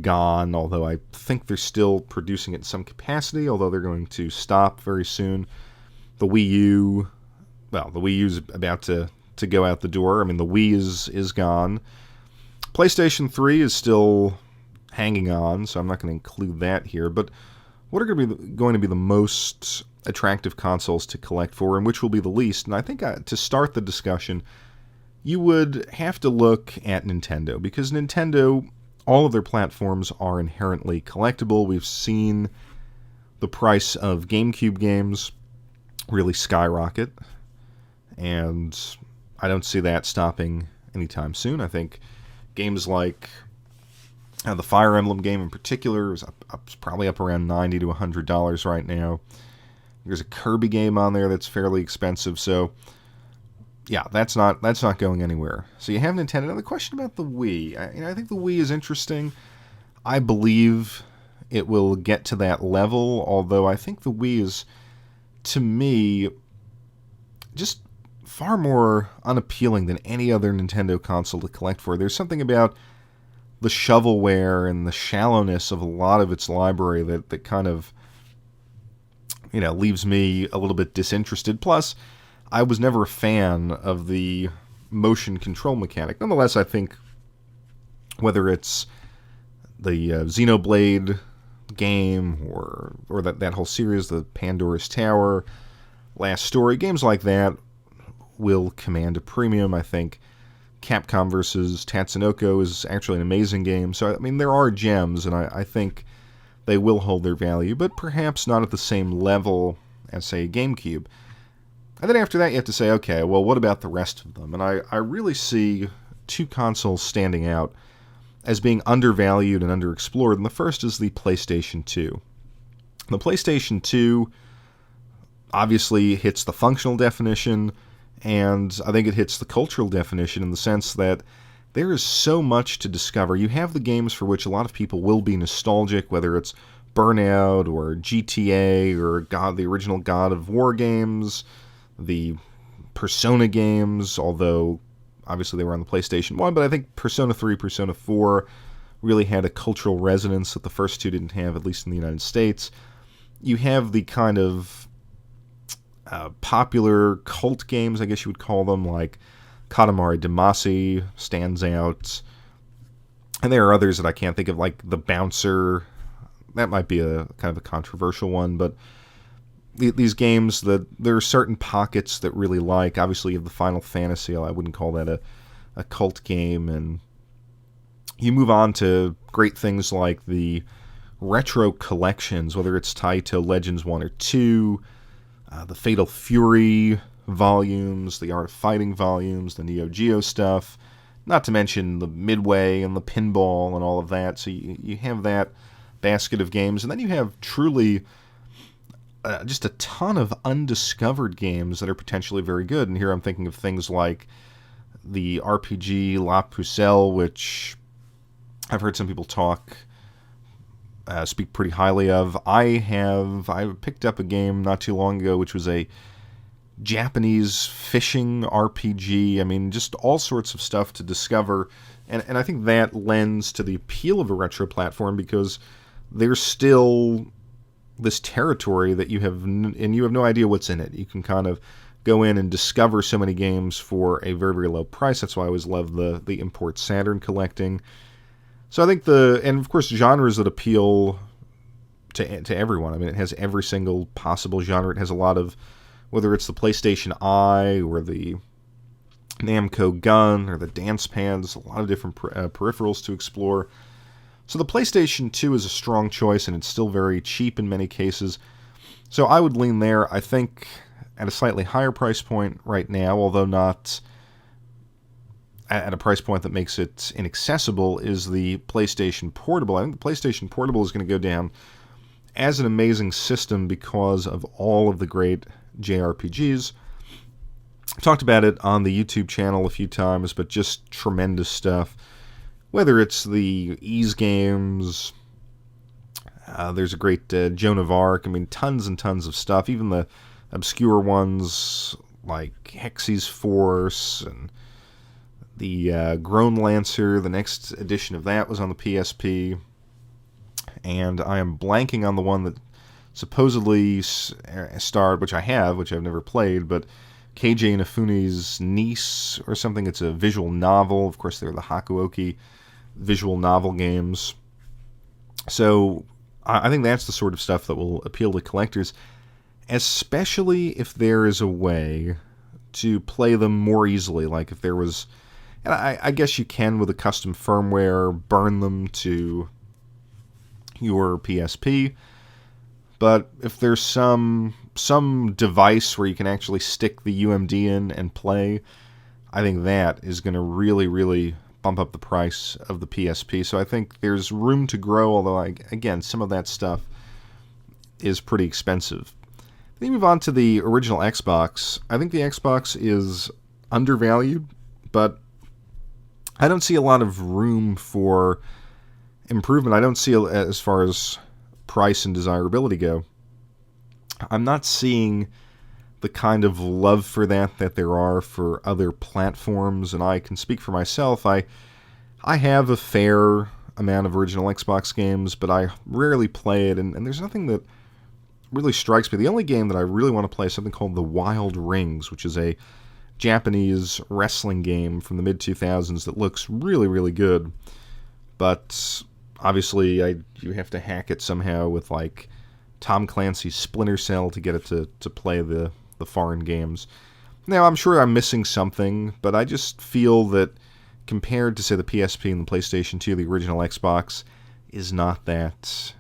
gone, although I think they're still producing it in some capacity, although they're going to stop very soon. The Wii U, well, the Wii U's about to go out the door. I mean, the Wii is gone. PlayStation 3 is still hanging on, so I'm not going to include that here, but what are going to be the most attractive consoles to collect for, and which will be the least? And I think to start the discussion, you would have to look at Nintendo, because Nintendo, all of their platforms are inherently collectible. We've seen the price of GameCube games really skyrocket, and I don't see that stopping anytime soon. I think games like the Fire Emblem game in particular is probably up around $90 to $100 right now. There's a Kirby game on there that's fairly expensive, so yeah, that's not going anywhere. So you have Nintendo. Now the question about the Wii, I think the Wii is interesting. I believe it will get to that level, although I think the Wii is, to me, just far more unappealing than any other Nintendo console to collect for. There's something about the shovelware and the shallowness of a lot of its library that kind of, leaves me a little bit disinterested. Plus, I was never a fan of the motion control mechanic. Nonetheless, I think whether it's the Xenoblade game or that whole series, the Pandora's Tower, Last Story, games like that will command a premium. I think Capcom versus Tatsunoko is actually an amazing game. So, I mean, there are gems, and I think they will hold their value, but perhaps not at the same level as, say, GameCube. And then after that, you have to say, okay, well, what about the rest of them? And I really see two consoles standing out as being undervalued and underexplored, and the first is the PlayStation 2. The PlayStation 2 obviously hits the functional definition, and I think it hits the cultural definition in the sense that there is so much to discover. You have the games for which a lot of people will be nostalgic, whether it's Burnout or GTA or the original God of War games, the Persona games, although obviously they were on the PlayStation 1, but I think Persona 3, Persona 4 really had a cultural resonance that the first two didn't have, at least in the United States. You have the kind of popular cult games, I guess you would call them, like Katamari Damacy stands out. And there are others that I can't think of, like The Bouncer. That might be a kind of a controversial one, but these games, that there are certain pockets that really like. Obviously, you have the Final Fantasy. I wouldn't call that a cult game. And you move on to great things like the retro collections, whether it's Taito Legends 1 or 2, the Fatal Fury volumes, the Art of Fighting volumes, the Neo Geo stuff, not to mention the Midway and the Pinball and all of that. So you have that basket of games, and then you have truly just a ton of undiscovered games that are potentially very good. And here I'm thinking of things like the RPG La Pucelle, which I've heard some people speak pretty highly of. I picked up a game not too long ago, which was a Japanese fishing RPG. I mean, just all sorts of stuff to discover. And I think that lends to the appeal of a retro platform, because there's still this territory that you have, and you have no idea what's in it. You can kind of go in and discover so many games for a very, very low price. That's why I always love the import Saturn collecting. So I think and of course, genres that appeal to everyone. I mean, it has every single possible genre. It has a lot of, whether it's the PlayStation Eye or the Namco gun or the dance pads, a lot of different peripherals to explore. So the PlayStation 2 is a strong choice, and it's still very cheap in many cases. So I would lean there. I think at a slightly higher price point right now, although not at a price point that makes it inaccessible, is the PlayStation Portable. I think the PlayStation Portable is going to go down as an amazing system because of all of the great JRPGs. I've talked about it on the YouTube channel a few times, but just tremendous stuff. Whether it's the Ys games, there's a great Joan of Arc. I mean, tons and tons of stuff. Even the obscure ones like Hexy's Force and the Groan Lancer. The next edition of that was on the PSP. and I am blanking on the one that supposedly starred, which I've never played, but KJ Inafune's niece or something. It's a visual novel. Of course, they're the Hakuoki visual novel games. So I think that's the sort of stuff that will appeal to collectors, especially if there is a way to play them more easily. Like if there was, and I guess you can with a custom firmware, burn them to your PSP, but if there's some device where you can actually stick the UMD in and play, I think that is going to really, really bump up the price of the PSP. So I think there's room to grow, although, again, some of that stuff is pretty expensive. Then you move on to the original Xbox. I think the Xbox is undervalued, but I don't see a lot of room for improvement. I don't see, as far as price and desirability go, I'm not seeing the kind of love for that there are for other platforms, and I can speak for myself. I have a fair amount of original Xbox games, but I rarely play it, and there's nothing that really strikes me. The only game that I really want to play is something called The Wild Rings, which is a Japanese wrestling game from the mid-2000s that looks really, really good, but obviously you have to hack it somehow with like Tom Clancy's Splinter Cell to get it to play the foreign games. Now, I'm sure I'm missing something, but I just feel that compared to, say, the PSP and the PlayStation 2, the original Xbox is not that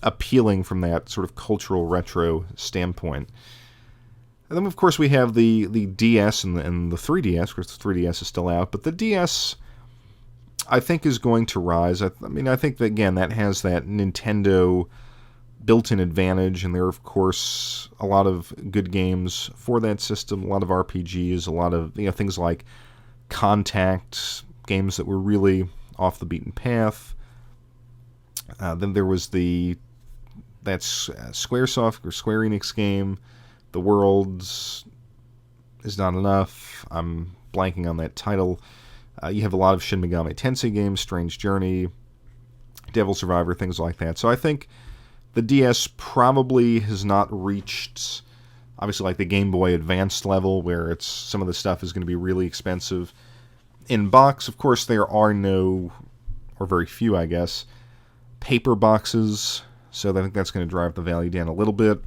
appealing from that sort of cultural retro standpoint. And then, of course, we have the DS and the 3DS. Of course, the 3DS is still out, but the DS, I think, is going to rise. I think that, again, that has that Nintendo built-in advantage, and there are, of course, a lot of good games for that system, a lot of RPGs, a lot of things like Contact, games that were really off the beaten path. Then there was that Squaresoft or Square Enix game, The Worlds Is Not Enough. I'm blanking on that title. You have a lot of Shin Megami Tensei games, Strange Journey, Devil Survivor, things like that. So I think the DS probably has not reached, obviously, like the Game Boy Advanced level, where some of the stuff is going to be really expensive. In box, of course, there are no, or very few, I guess, paper boxes, so I think that's going to drive the value down a little bit.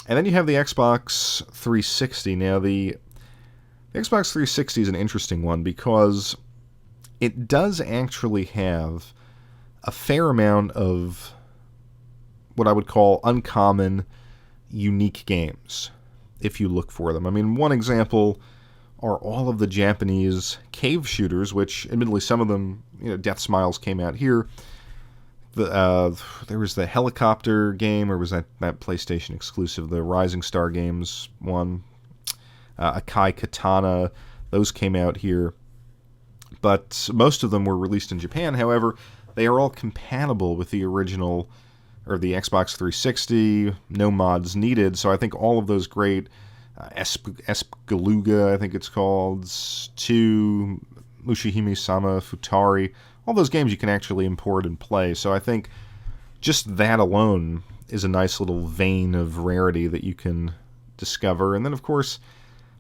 And then you have the Xbox 360. Now, the Xbox 360 is an interesting one because it does actually have a fair amount of what I would call uncommon, unique games, if you look for them. I mean, one example are all of the Japanese cave shooters, which, admittedly, some of them, Death Smiles came out here. There was the helicopter game, or was that PlayStation exclusive? The Rising Star Games one. Akai Katana, those came out here. But most of them were released in Japan. However, they are all compatible with the original, or the Xbox 360, no mods needed. So I think all of those great Espegaluga, I think it's called, 2, Mushihime-sama, Futari, all those games you can actually import and play. So I think just that alone is a nice little vein of rarity that you can discover. And then, of course,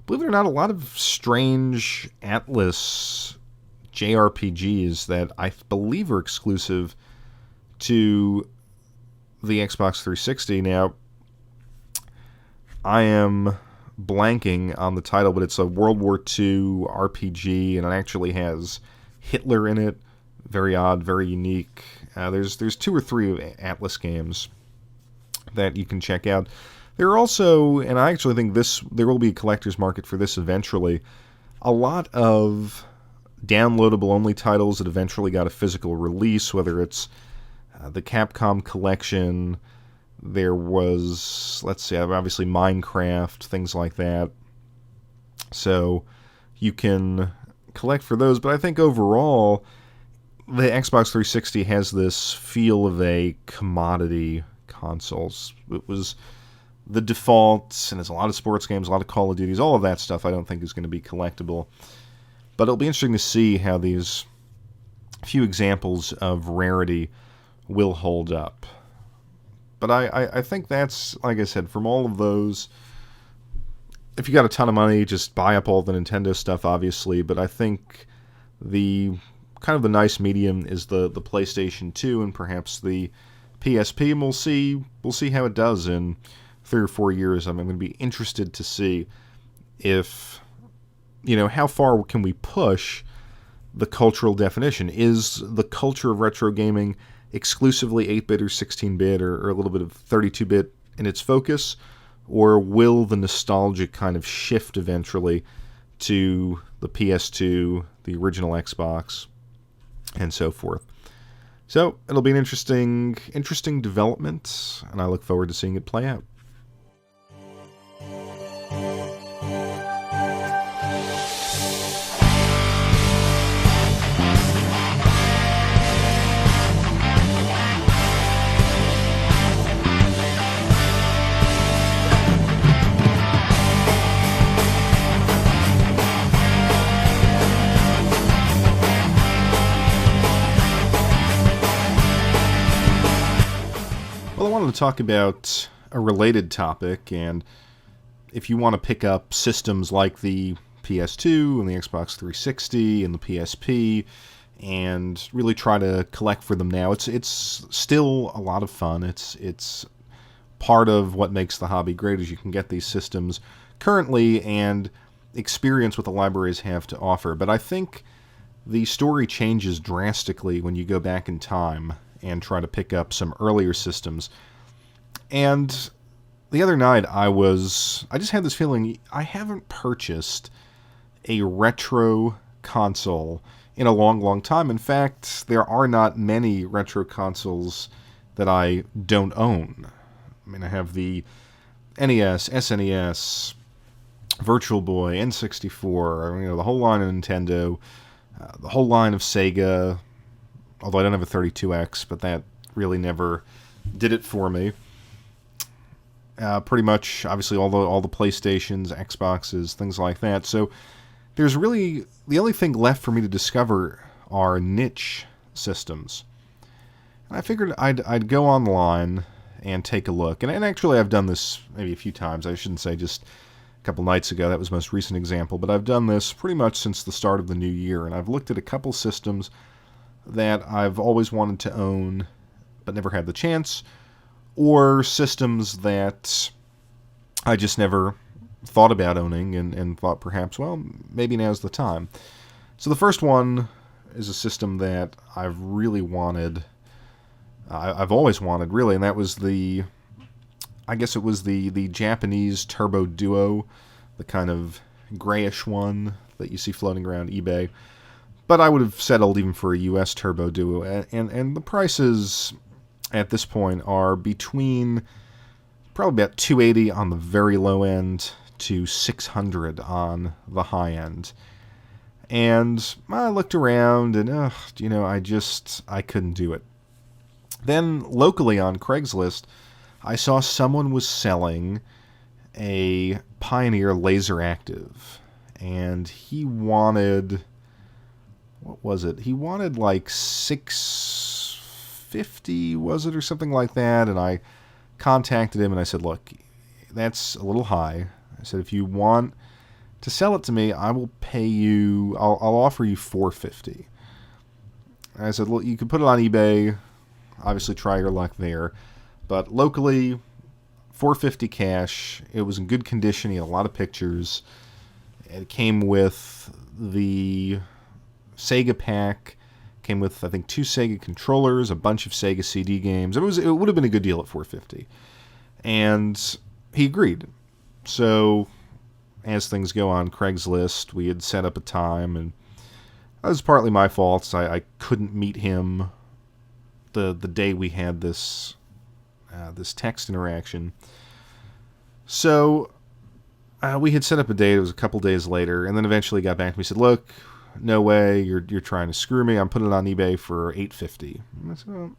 believe it or not, a lot of strange Atlas JRPGs that I believe are exclusive to the Xbox 360. Now, I am blanking on the title, but it's a World War II RPG, and it actually has Hitler in it. Very odd, very unique. There's 2 or 3 Atlas games that you can check out. There are also, and I actually think there will be a collector's market for this eventually, a lot of downloadable only titles that eventually got a physical release, whether it's the Capcom collection. There was, let's see, obviously Minecraft, things like that. So you can collect for those, but I think overall the Xbox 360 has this feel of a commodity console. It was the default, and there's a lot of sports games, a lot of Call of Duties, all of that stuff I don't think is going to be collectible. But it'll be interesting to see how these few examples of rarity will hold up. But I think that's, like I said, from all of those, if you got a ton of money, just buy up all the Nintendo stuff, obviously. But I think the kind of the nice medium is the PlayStation 2 and perhaps the PSP, and we'll see how it does in 3 or 4 years. I'm going to be interested to see if, how far can we push the cultural definition. Is the culture of retro gaming exclusively 8-bit or 16-bit or a little bit of 32-bit in its focus, or will the nostalgic kind of shift eventually to the PS2, the original Xbox, and so forth? So it'll be an interesting development, and I look forward to seeing it play out. Well, I wanted to talk about a related topic, and if you want to pick up systems like the PS2 and the Xbox 360 and the PSP and really try to collect for them now, it's still a lot of fun. It's part of what makes the hobby great is you can get these systems currently and experience what the libraries have to offer. But I think the story changes drastically when you go back in time and try to pick up some earlier systems. And the other night I just had this feeling I haven't purchased a retro console in a long, long time. In fact, there are not many retro consoles that I don't own. I mean, I have the NES, SNES, Virtual Boy, N64, the whole line of Nintendo, the whole line of Sega, although I don't have a 32X, but that really never did it for me. Pretty much, obviously, all the PlayStations, Xboxes, things like that. So there's really, the only thing left for me to discover are niche systems. And I figured I'd go online and take a look. And actually, I've done this maybe a few times. I shouldn't say just a couple nights ago. That was the most recent example. But I've done this pretty much since the start of the new year. And I've looked at a couple systems that I've always wanted to own but never had the chance, or systems that I just never thought about owning and thought perhaps, well, maybe now's the time. So the first one is a system that I've really wanted, I've always wanted, really, and that was the Japanese Turbo Duo, the kind of grayish one that you see floating around eBay. But I would have settled even for a US Turbo Duo, and the prices at this point are between probably about $280 on the very low end to $600 on the high end. And I looked around and, I couldn't do it. Then locally on Craigslist, I saw someone was selling a Pioneer Laser Active, and he wanted, what was it? He wanted like $650, was it, or something like that? And I contacted him and I said, look, that's a little high. I said, if you want to sell it to me, I will pay you, I'll offer you $450. I said, look, you can put it on eBay, obviously try your luck there, but locally, $450 cash. It was in good condition. He had a lot of pictures. It came with the Sega pack, came with, I think, 2 Sega controllers, a bunch of Sega CD games. It would have been a good deal at $450. And he agreed. So, as things go on Craigslist, we had set up a time, and that was partly my fault. So I couldn't meet him the day we had this text interaction. So we had set up a date. It was a couple days later, and then eventually got back to me and said, look, no way, you're trying to screw me. I'm putting it on eBay for $850. I said, well,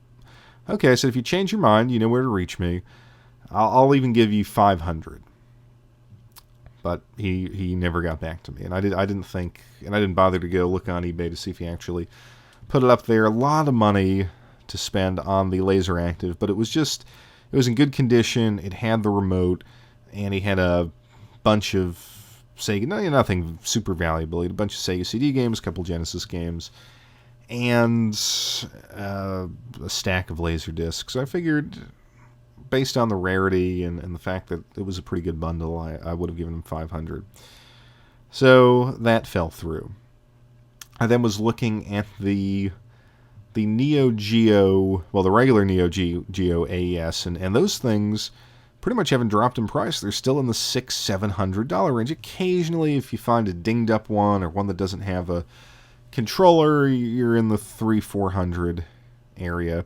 okay. I said, if you change your mind, you know where to reach me. I'll even give you $500. But he never got back to me, and I didn't bother to go look on eBay to see if he actually put it up there. A lot of money to to spend on the Laser Active, but it was in good condition. It had the remote, and he had a bunch of Sega, nothing super valuable. He had a bunch of Sega CD games, a couple Genesis games, and a stack of laser discs. I figured, based on the rarity and the fact that it was a pretty good bundle, I would have given him $500. So that fell through. I then was looking at the Neo Geo, well, the regular Neo Geo AES, and those things pretty much haven't dropped in price. They're still in the $600-700 range. Occasionally, if you find a dinged up one or one that doesn't have a controller, you're in the $300-400 area.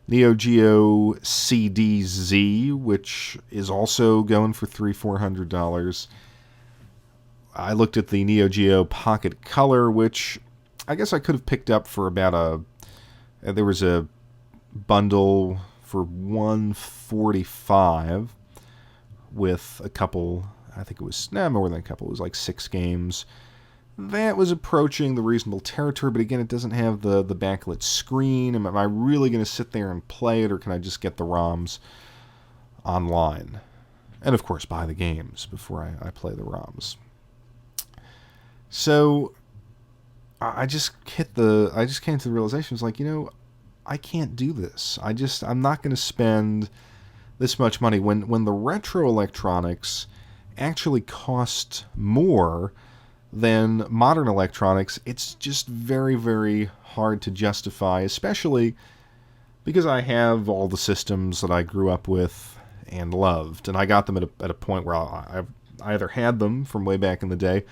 Neo Geo CDZ, which is also going for $300-400. I looked at the Neo Geo Pocket Color, which I guess I could have picked up for about there was a bundle for $145 with a couple, I think it was, more than a couple, it was like 6 games. That was approaching the reasonable territory, but again, it doesn't have the backlit screen. Am I really going to sit there and play it, or can I just get the ROMs online? And of course, buy the games before I play the ROMs. So I just came to the realization, it's like, I can't do this. I'm not going to spend this much money when the retro electronics actually cost more than modern electronics. It's just very, very hard to justify, especially because I have all the systems that I grew up with and loved, and I got them at a point where I either had them from way back in the day,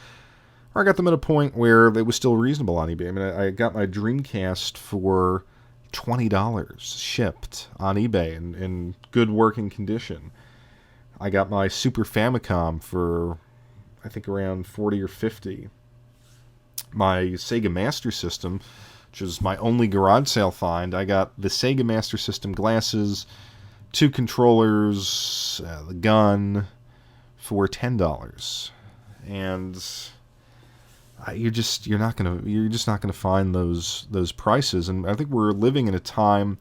or I got them at a point where they was still reasonable on eBay. I mean, I got my Dreamcast for $20 shipped on eBay in good working condition. I got my Super Famicom for, I think, around $40 or $50. My Sega Master System, which was my only garage sale find, I got the Sega Master System glasses, 2 controllers, the gun for $10. And you're just not gonna find those prices. And I think we're living in a time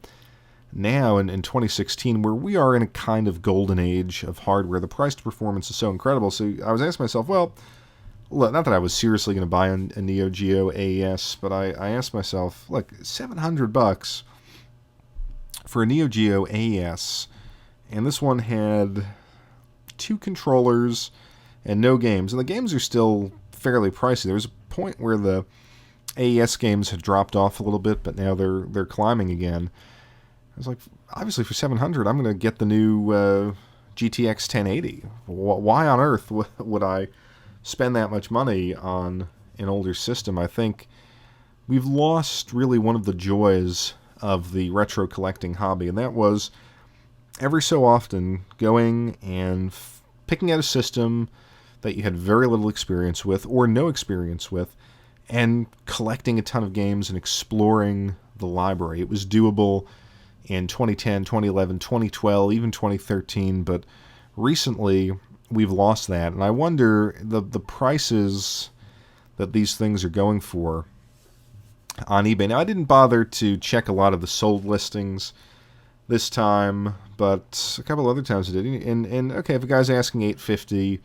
now in 2016 where we are in a kind of golden age of hardware. The price to performance is so incredible. So I was asking myself, well, not that I was seriously going to buy a Neo Geo AES, but I asked myself, look, $700 for a Neo Geo AES, and this one had 2 controllers and no games, and the games are still fairly pricey. There was a point where the AES games had dropped off a little bit, but now they're climbing again. I was like, obviously for $700, I'm going to get the new GTX 1080. Why on earth would I spend that much money on an older system? I think we've lost really one of the joys of the retro collecting hobby, and that was every so often going and picking out a system that you had very little experience with or no experience with, and collecting a ton of games and exploring the library. It was doable in 2010, 2011, 2012, even 2013, but recently we've lost that, and I wonder the prices that these things are going for on eBay. Now, I didn't bother to check a lot of the sold listings this time, but a couple other times I did. And okay, if a guy's asking $850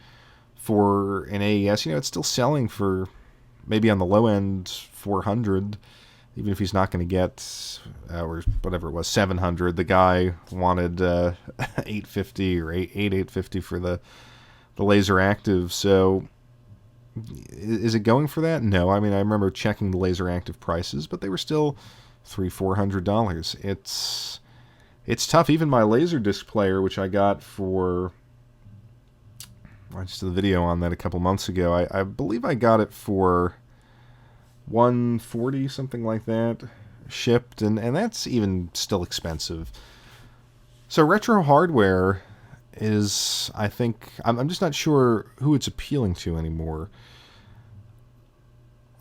for an AES, it's still selling for maybe on the low end $400, even if he's not going to get or whatever it was, $700. The guy wanted $850 or $850 for the Laser Active. So is it going for that? No. I mean, I remember checking the Laser Active prices, but they were still $300-400. It's tough. Even my Laserdisc player, which I got for, I just did a video on that a couple months ago. I believe I got it for $140, something like that, shipped, and that's even still expensive. So retro hardware is, I think, I'm just not sure who it's appealing to anymore.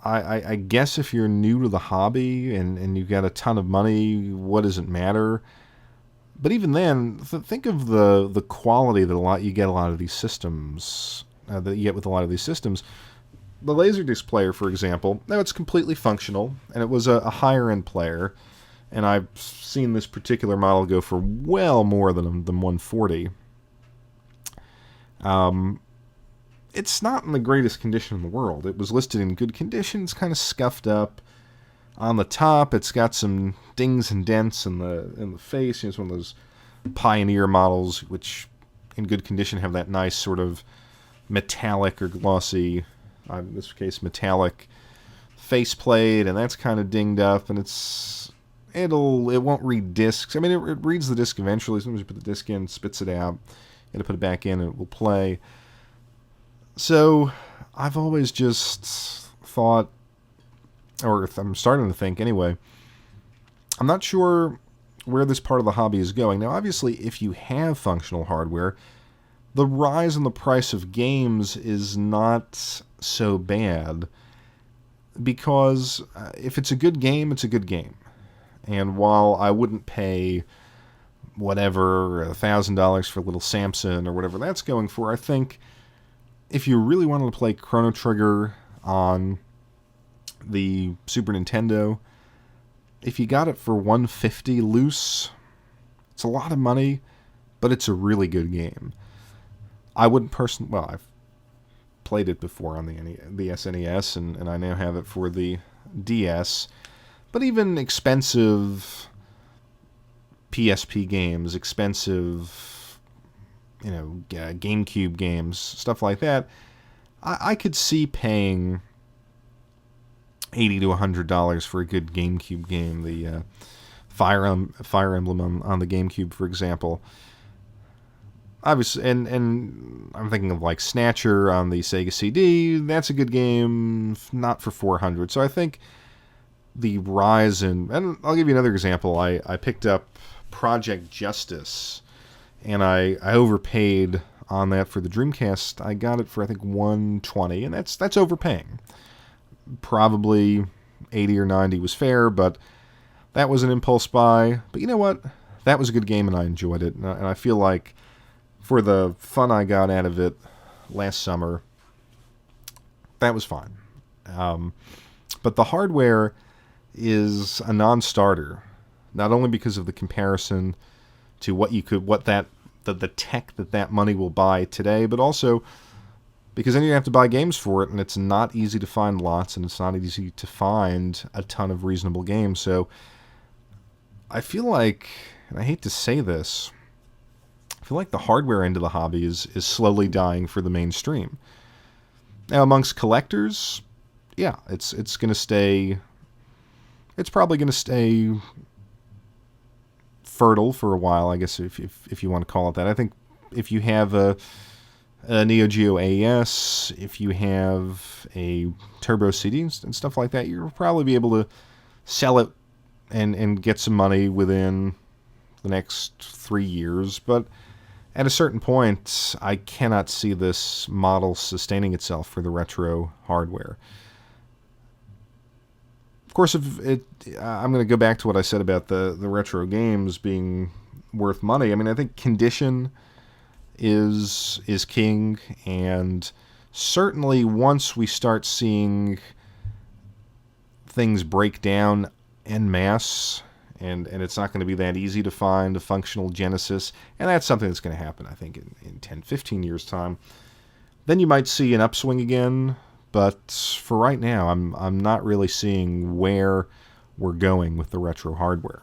I guess if you're new to the hobby and you've got a ton of money, what does it matter? But even then, think of the quality that you get a lot of these systems, that you get with a lot of these systems. The Laserdisc player, for example, now it's completely functional, and it was a higher-end player. and I've seen this particular model go for well more than 140. It's not in the greatest condition in the world. It was listed in good condition. It's kind of scuffed up on the top. It's got some dings and dents in the face. It's one of those Pioneer models, which in good condition have that nice sort of metallic or glossy, in this case metallic, faceplate, and that's kind of dinged up, and it won't read discs. I mean, it reads the disc eventually. As soon as you put the disc in, spits it out. You got to put it back in, and it will play. So I've always just thought, or I'm starting to think anyway, I'm not sure where this part of the hobby is going. Now, obviously, if you have functional hardware, the rise in the price of games is not so bad, because if it's a good game, it's a good game. And while I wouldn't pay whatever, $1,000 for Little Samson or whatever that's going for, I think if you really wanted to play Chrono Trigger on the Super Nintendo, if you got it for $150 loose, it's a lot of money, but it's a really good game. I wouldn't personally... Well, I've played it before on the SNES, and I now have it for the DS. But even expensive PSP games, expensive, GameCube games, stuff like that, I could see paying $80 to $100 for a good GameCube game. The Fire Emblem on the GameCube, for example. Obviously, and I'm thinking of like Snatcher on the Sega CD. That's a good game, not for $400. So I think the rise in... And I'll give you another example. I picked up Project Justice, and I overpaid on that for the Dreamcast. I got it for, I think, $120, and that's overpaying. Probably 80 or 90 was fair, but that was an impulse buy. But you know what? That was a good game, and I enjoyed it. And I feel like for the fun I got out of it last summer, that was fine. But the hardware is a non-starter, not only because of the comparison to the tech that money will buy today, but also because then you have to buy games for it, and it's not easy to find lots, and it's not easy to find a ton of reasonable games. So I feel like, and I hate to say this, I feel like the hardware end of the hobby is slowly dying for the mainstream. Now, amongst collectors, yeah, it's going to stay... It's probably going to stay fertile for a while, I guess, if you want to call it that. I think if you have a Neo Geo AES, if you have a Turbo CD and stuff like that, you'll probably be able to sell it and get some money within the next 3 years. But at a certain point, I cannot see this model sustaining itself for the retro hardware. Of course, I'm going to go back to what I said about the retro games being worth money. I mean, I think condition is king, and certainly once we start seeing things break down en masse, and it's not going to be that easy to find a functional Genesis, and that's something that's going to happen, I think, in 10, 15 years' time, then you might see an upswing again. But for right now, I'm not really seeing where we're going with the retro hardware.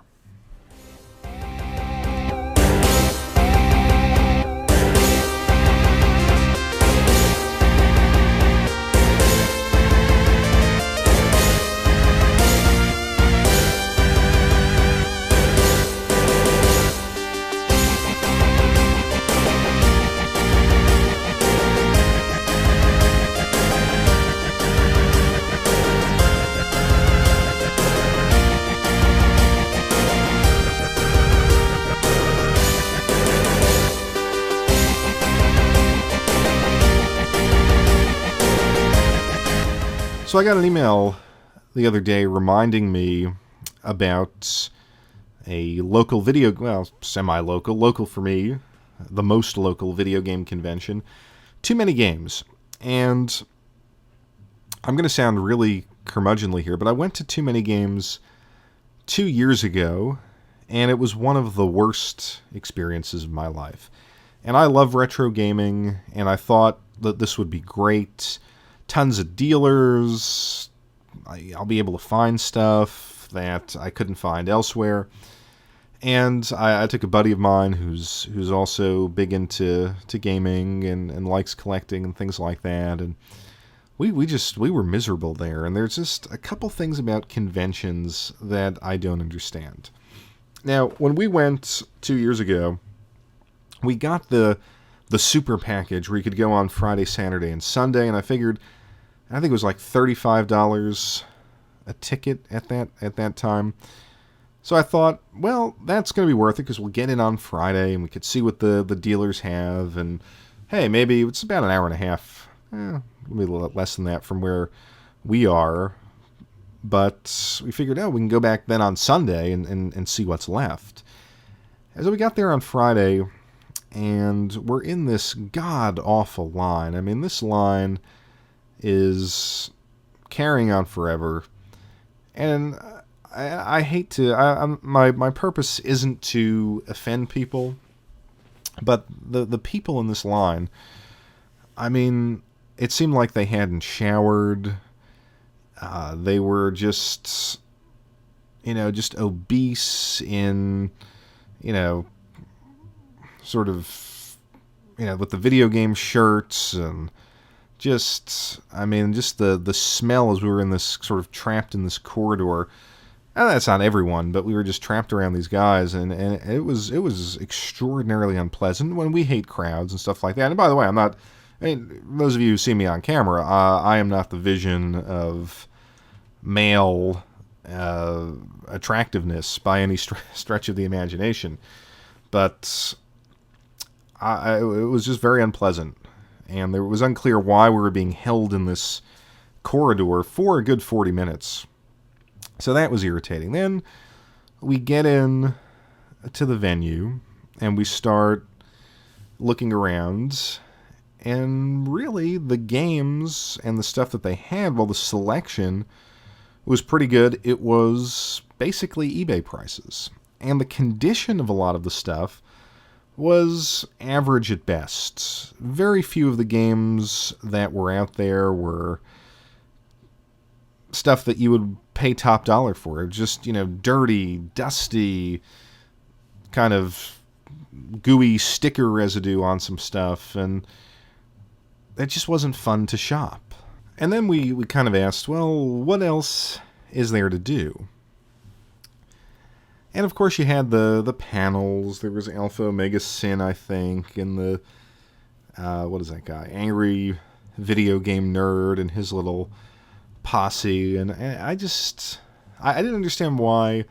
So I got an email the other day reminding me about a local semi-local, local for me, the most local video game convention, Too Many Games. And I'm going to sound really curmudgeonly here, but I went to Too Many Games 2 years ago, and it was one of the worst experiences of my life. And I love retro gaming, and I thought that this would be great. Tons of dealers. I'll be able to find stuff that I couldn't find elsewhere. And I took a buddy of mine who's also big into gaming and likes collecting and things like that, and we were miserable there. And there's just a couple things about conventions that I don't understand. Now, when we went 2 years ago, we got the super package where you could go on Friday, Saturday, and Sunday, and I think it was like $35 a ticket at that time. So I thought, well, that's going to be worth it because we'll get in on Friday and we could see what the dealers have. And, hey, maybe it's about an hour and a half, maybe a little less than that from where we are. But we figured, we can go back then on Sunday and see what's left. And so we got there on Friday, and we're in this god-awful line. I mean, this line is carrying on forever. And I hate to... my purpose isn't to offend people, but the people in this line, I mean, it seemed like they hadn't showered. They were just obese in, sort of, with the video game shirts, and just the smell as we were in this sort of trapped in this corridor. And that's not everyone, but we were just trapped around these guys, and it was extraordinarily unpleasant when we hate crowds and stuff like that. And by the way, those of you who see me on camera, I am not the vision of male attractiveness by any stretch of the imagination, but it was just very unpleasant, and it was unclear why we were being held in this corridor for a good 40 minutes. So that was irritating. Then we get in to the venue, and we start looking around, and really the games and the stuff that they had, the selection was pretty good. It was basically eBay prices. And the condition of a lot of the stuff was average at best. Very few of the games that were out there were stuff that you would pay top dollar for. Just, dirty, dusty, kind of gooey sticker residue on some stuff, and it just wasn't fun to shop. And then we kind of asked, well, what else is there to do? And of course you had the panels. There was Alpha Omega Sin, I think, and the, what is that guy? Angry Video Game Nerd and his little posse. And I didn't understand why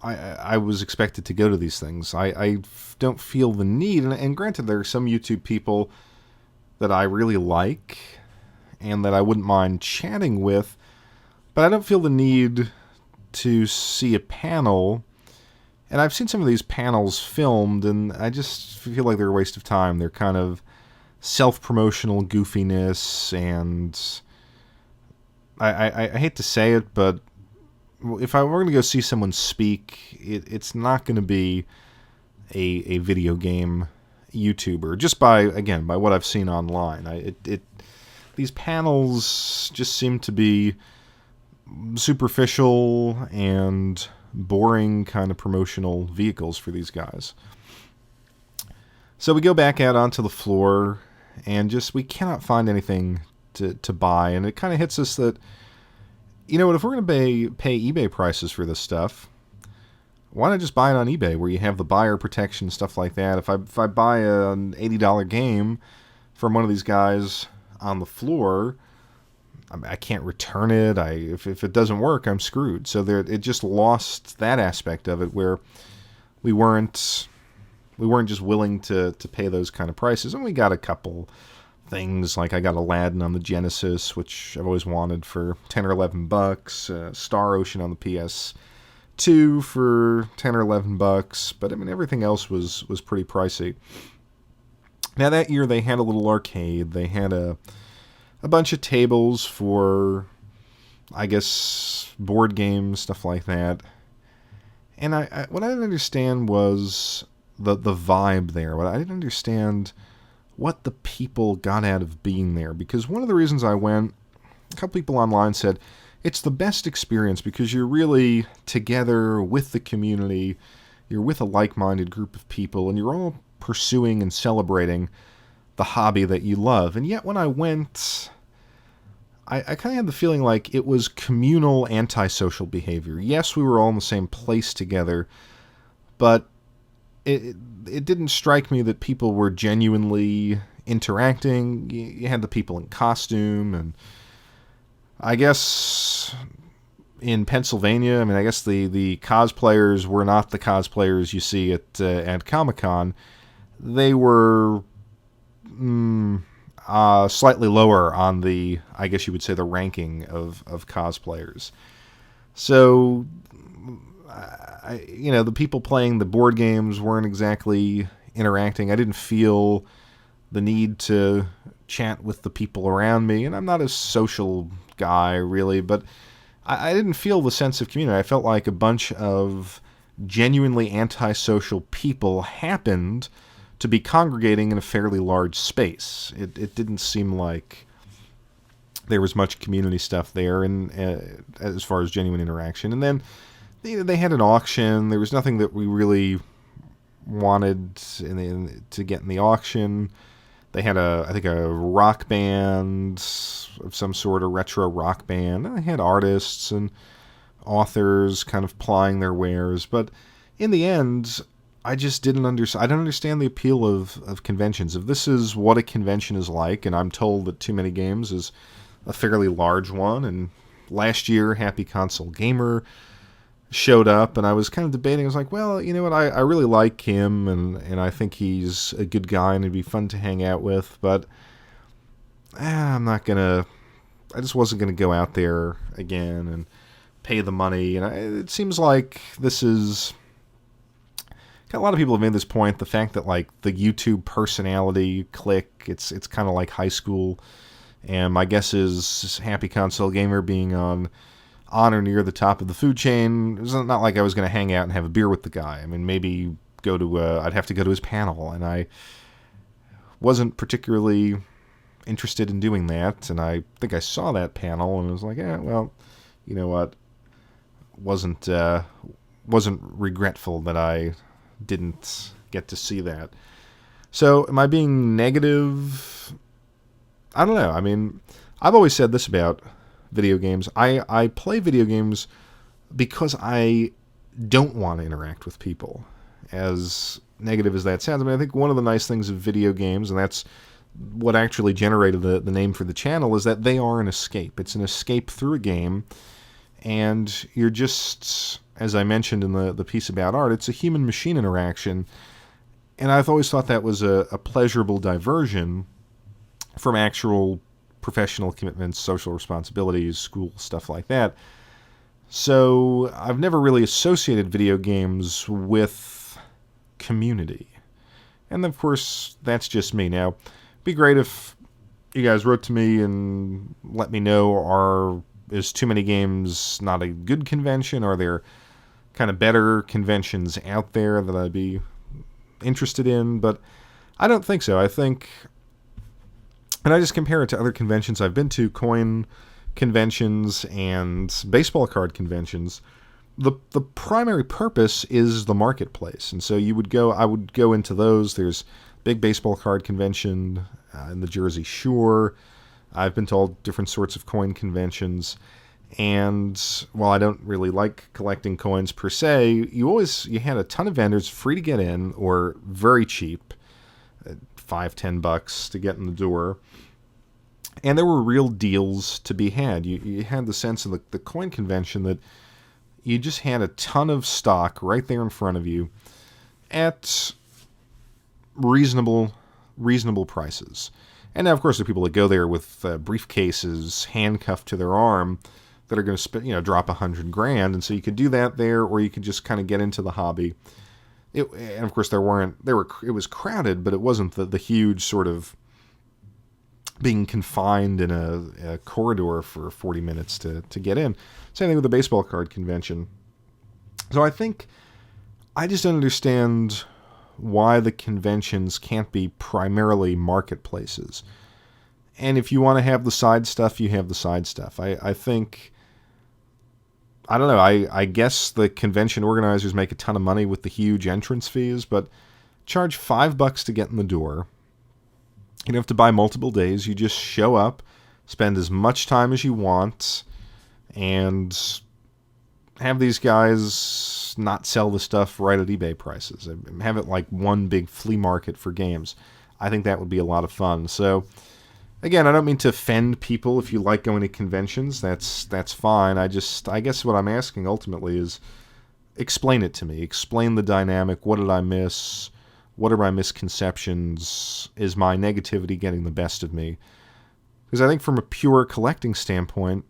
I was expected to go to these things. I don't feel the need, and granted, there are some YouTube people that I really like and that I wouldn't mind chatting with, but I don't feel the need to see a panel. And I've seen some of these panels filmed, and I just feel like they're a waste of time. They're kind of self-promotional goofiness, and I hate to say it, but if I were going to go see someone speak, it's not going to be a video game YouTuber, just by what I've seen online. These panels just seem to be superficial and boring kind of promotional vehicles for these guys. So we go back out onto the floor, and we cannot find anything to buy, and it kind of hits us that, if we're going to pay eBay prices for this stuff, why not just buy it on eBay, where you have the buyer protection, stuff like that? If I buy an $80 game from one of these guys on the floor, I can't return it. If it doesn't work, I'm screwed. So it just lost that aspect of it, where we weren't just willing to pay those kind of prices. And we got a couple things, like I got Aladdin on the Genesis, which I've always wanted, for $10 or $11. Star Ocean on the PS2 for $10 or $11. But everything else was pretty pricey. Now that year they had a little arcade. They had a bunch of tables for I guess, board games, stuff like that. And what I didn't understand was the vibe there. What I didn't understand what the people got out of being there. Because one of the reasons I went, a couple people online said, it's the best experience because you're really together with the community, you're with a like-minded group of people, and you're all pursuing and celebrating the hobby that you love. And yet when I went, I kind of had the feeling like it was communal antisocial behavior. Yes, we were all in the same place together, but it didn't strike me that people were genuinely interacting. You had the people in costume, and I guess in Pennsylvania, I mean, I guess the cosplayers were not the cosplayers you see at Comic-Con. They were slightly lower on the, I guess you would say, the ranking of cosplayers. So, the people playing the board games weren't exactly interacting. I didn't feel the need to chat with the people around me, and I'm not a social guy, really, but I didn't feel the sense of community. I felt like a bunch of genuinely antisocial people happened to be congregating in a fairly large space. It didn't seem like there was much community stuff there, and as far as genuine interaction. And then they had an auction. There was nothing that we really wanted to get in the auction. They had I think a rock band of some sort, a retro rock band. And they had artists and authors kind of plying their wares. But in the end, I just didn't understand. I don't understand the appeal of conventions. If this is what a convention is like, and I'm told that Too Many Games is a fairly large one, and last year Happy Console Gamer showed up, and I was kind of debating. I was like, well, you know what, I really like him, and I think he's a good guy, and it'd be fun to hang out with, but I'm not gonna, I just wasn't gonna go out there again and pay the money, and it seems like this is, a lot of people have made this point, the fact that, like, the YouTube personality clique, it's kind of like high school, and my guess is Happy Console Gamer being on or near the top of the food chain, it's not like I was going to hang out and have a beer with the guy. I mean, maybe I'd have to go to his panel, and I wasn't particularly interested in doing that, and I think I saw that panel, and I was like, yeah, well, you know what, wasn't regretful that I didn't get to see that. So, am I being negative? I don't know. I mean, I've always said this about video games. I play video games because I don't want to interact with people. As negative as that sounds, I mean, I think one of the nice things of video games, and that's what actually generated the name for the channel, is that they are an escape. It's an escape through a game, and you're just, as I mentioned in the piece about art, it's a human-machine interaction, and I've always thought that was a pleasurable diversion from actual professional commitments, social responsibilities, school, stuff like that. So I've never really associated video games with community. And of course, that's just me. Now, it'd be great if you guys wrote to me and let me know, is Too Many Games not a good convention? Are there kind of better conventions out there that I'd be interested in? But I don't think so. I think, and I just compare it to other conventions I've been to, coin conventions and baseball card conventions. The primary purpose is the marketplace, and so I would go into those. There's big baseball card convention in the Jersey Shore. I've been to all different sorts of coin conventions, and while I don't really like collecting coins per se, you had a ton of vendors free to get in or very cheap, $5-10 to get in the door. And there were real deals to be had. You had the sense of the coin convention that you just had a ton of stock right there in front of you at reasonable prices. And now, of course, there are people that go there with briefcases handcuffed to their arm that are going to drop $100,000, and so you could do that there, or you could just kind of get into the hobby. And of course, it was crowded, but it wasn't the huge sort of being confined in a corridor for 40 minutes to get in. Same thing with the baseball card convention. So I think I just don't understand why the conventions can't be primarily marketplaces. And if you want to have the side stuff, you have the side stuff. I think, I don't know, I guess the convention organizers make a ton of money with the huge entrance fees, but charge $5 to get in the door. You don't have to buy multiple days. You just show up, spend as much time as you want, and have these guys not sell the stuff right at eBay prices. Have it like one big flea market for games. I think that would be a lot of fun. So, again, I don't mean to offend people. If you like going to conventions, that's fine. I guess what I'm asking ultimately is explain it to me. Explain the dynamic. What did I miss? What are my misconceptions? Is my negativity getting the best of me? Because I think from a pure collecting standpoint,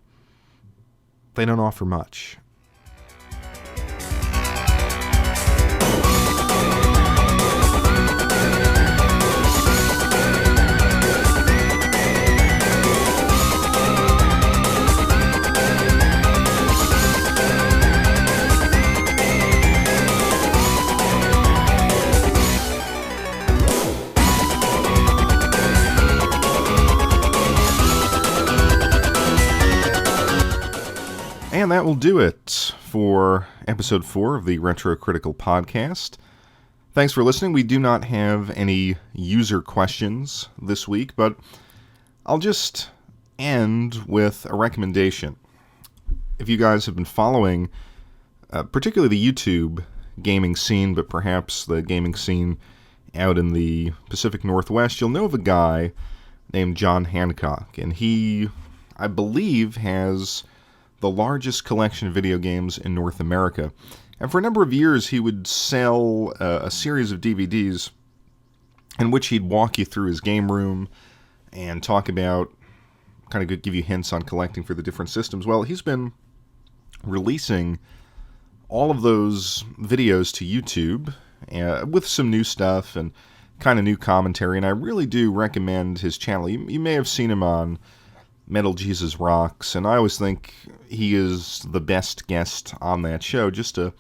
they don't offer much. And that will do it for episode 4 of the Retro Critical Podcast. Thanks for listening. We do not have any user questions this week, but I'll just end with a recommendation. If you guys have been following, particularly the YouTube gaming scene, but perhaps the gaming scene out in the Pacific Northwest, you'll know of a guy named John Hancock, and he, I believe, has the largest collection of video games in North America. And for a number of years, he would sell a series of DVDs in which he'd walk you through his game room and talk about, kind of give you hints on collecting for the different systems. Well, he's been releasing all of those videos to YouTube with some new stuff and kind of new commentary, and I really do recommend his channel. You may have seen him on Metal Jesus Rocks, and I always think he is the best guest on that show. Just a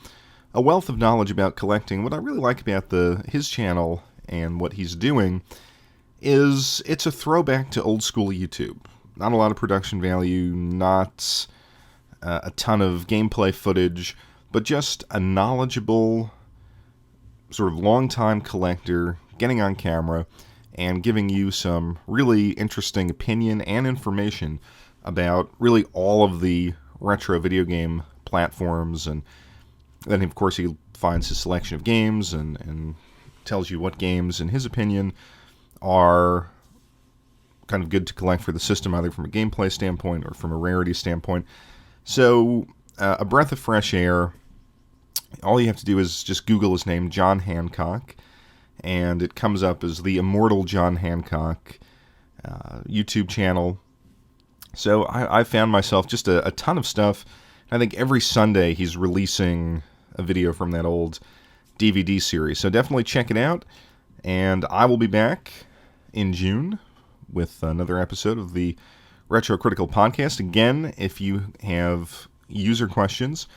wealth of knowledge about collecting. What I really like about his channel and what he's doing is it's a throwback to old school YouTube. Not a lot of production value, not a ton of gameplay footage, but just a knowledgeable, sort of long-time collector getting on camera and giving you some really interesting opinion and information about really all of the retro video game platforms. And then, of course, he finds his selection of games and tells you what games, in his opinion, are kind of good to collect for the system, either from a gameplay standpoint or from a rarity standpoint. So, a breath of fresh air. All you have to do is just Google his name, John Hancock, and it comes up as the Immortal John Hancock YouTube channel. So I found myself just a ton of stuff. I think every Sunday he's releasing a video from that old DVD series. So definitely check it out. And I will be back in June with another episode of the Retro Critical Podcast. Again, if you have user questions,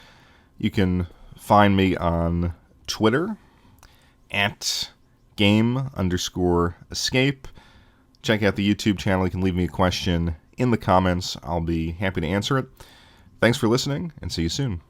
you can find me on Twitter at game_escape. Check out the YouTube channel. You can leave me a question in the comments. I'll be happy to answer it. Thanks for listening, and see you soon.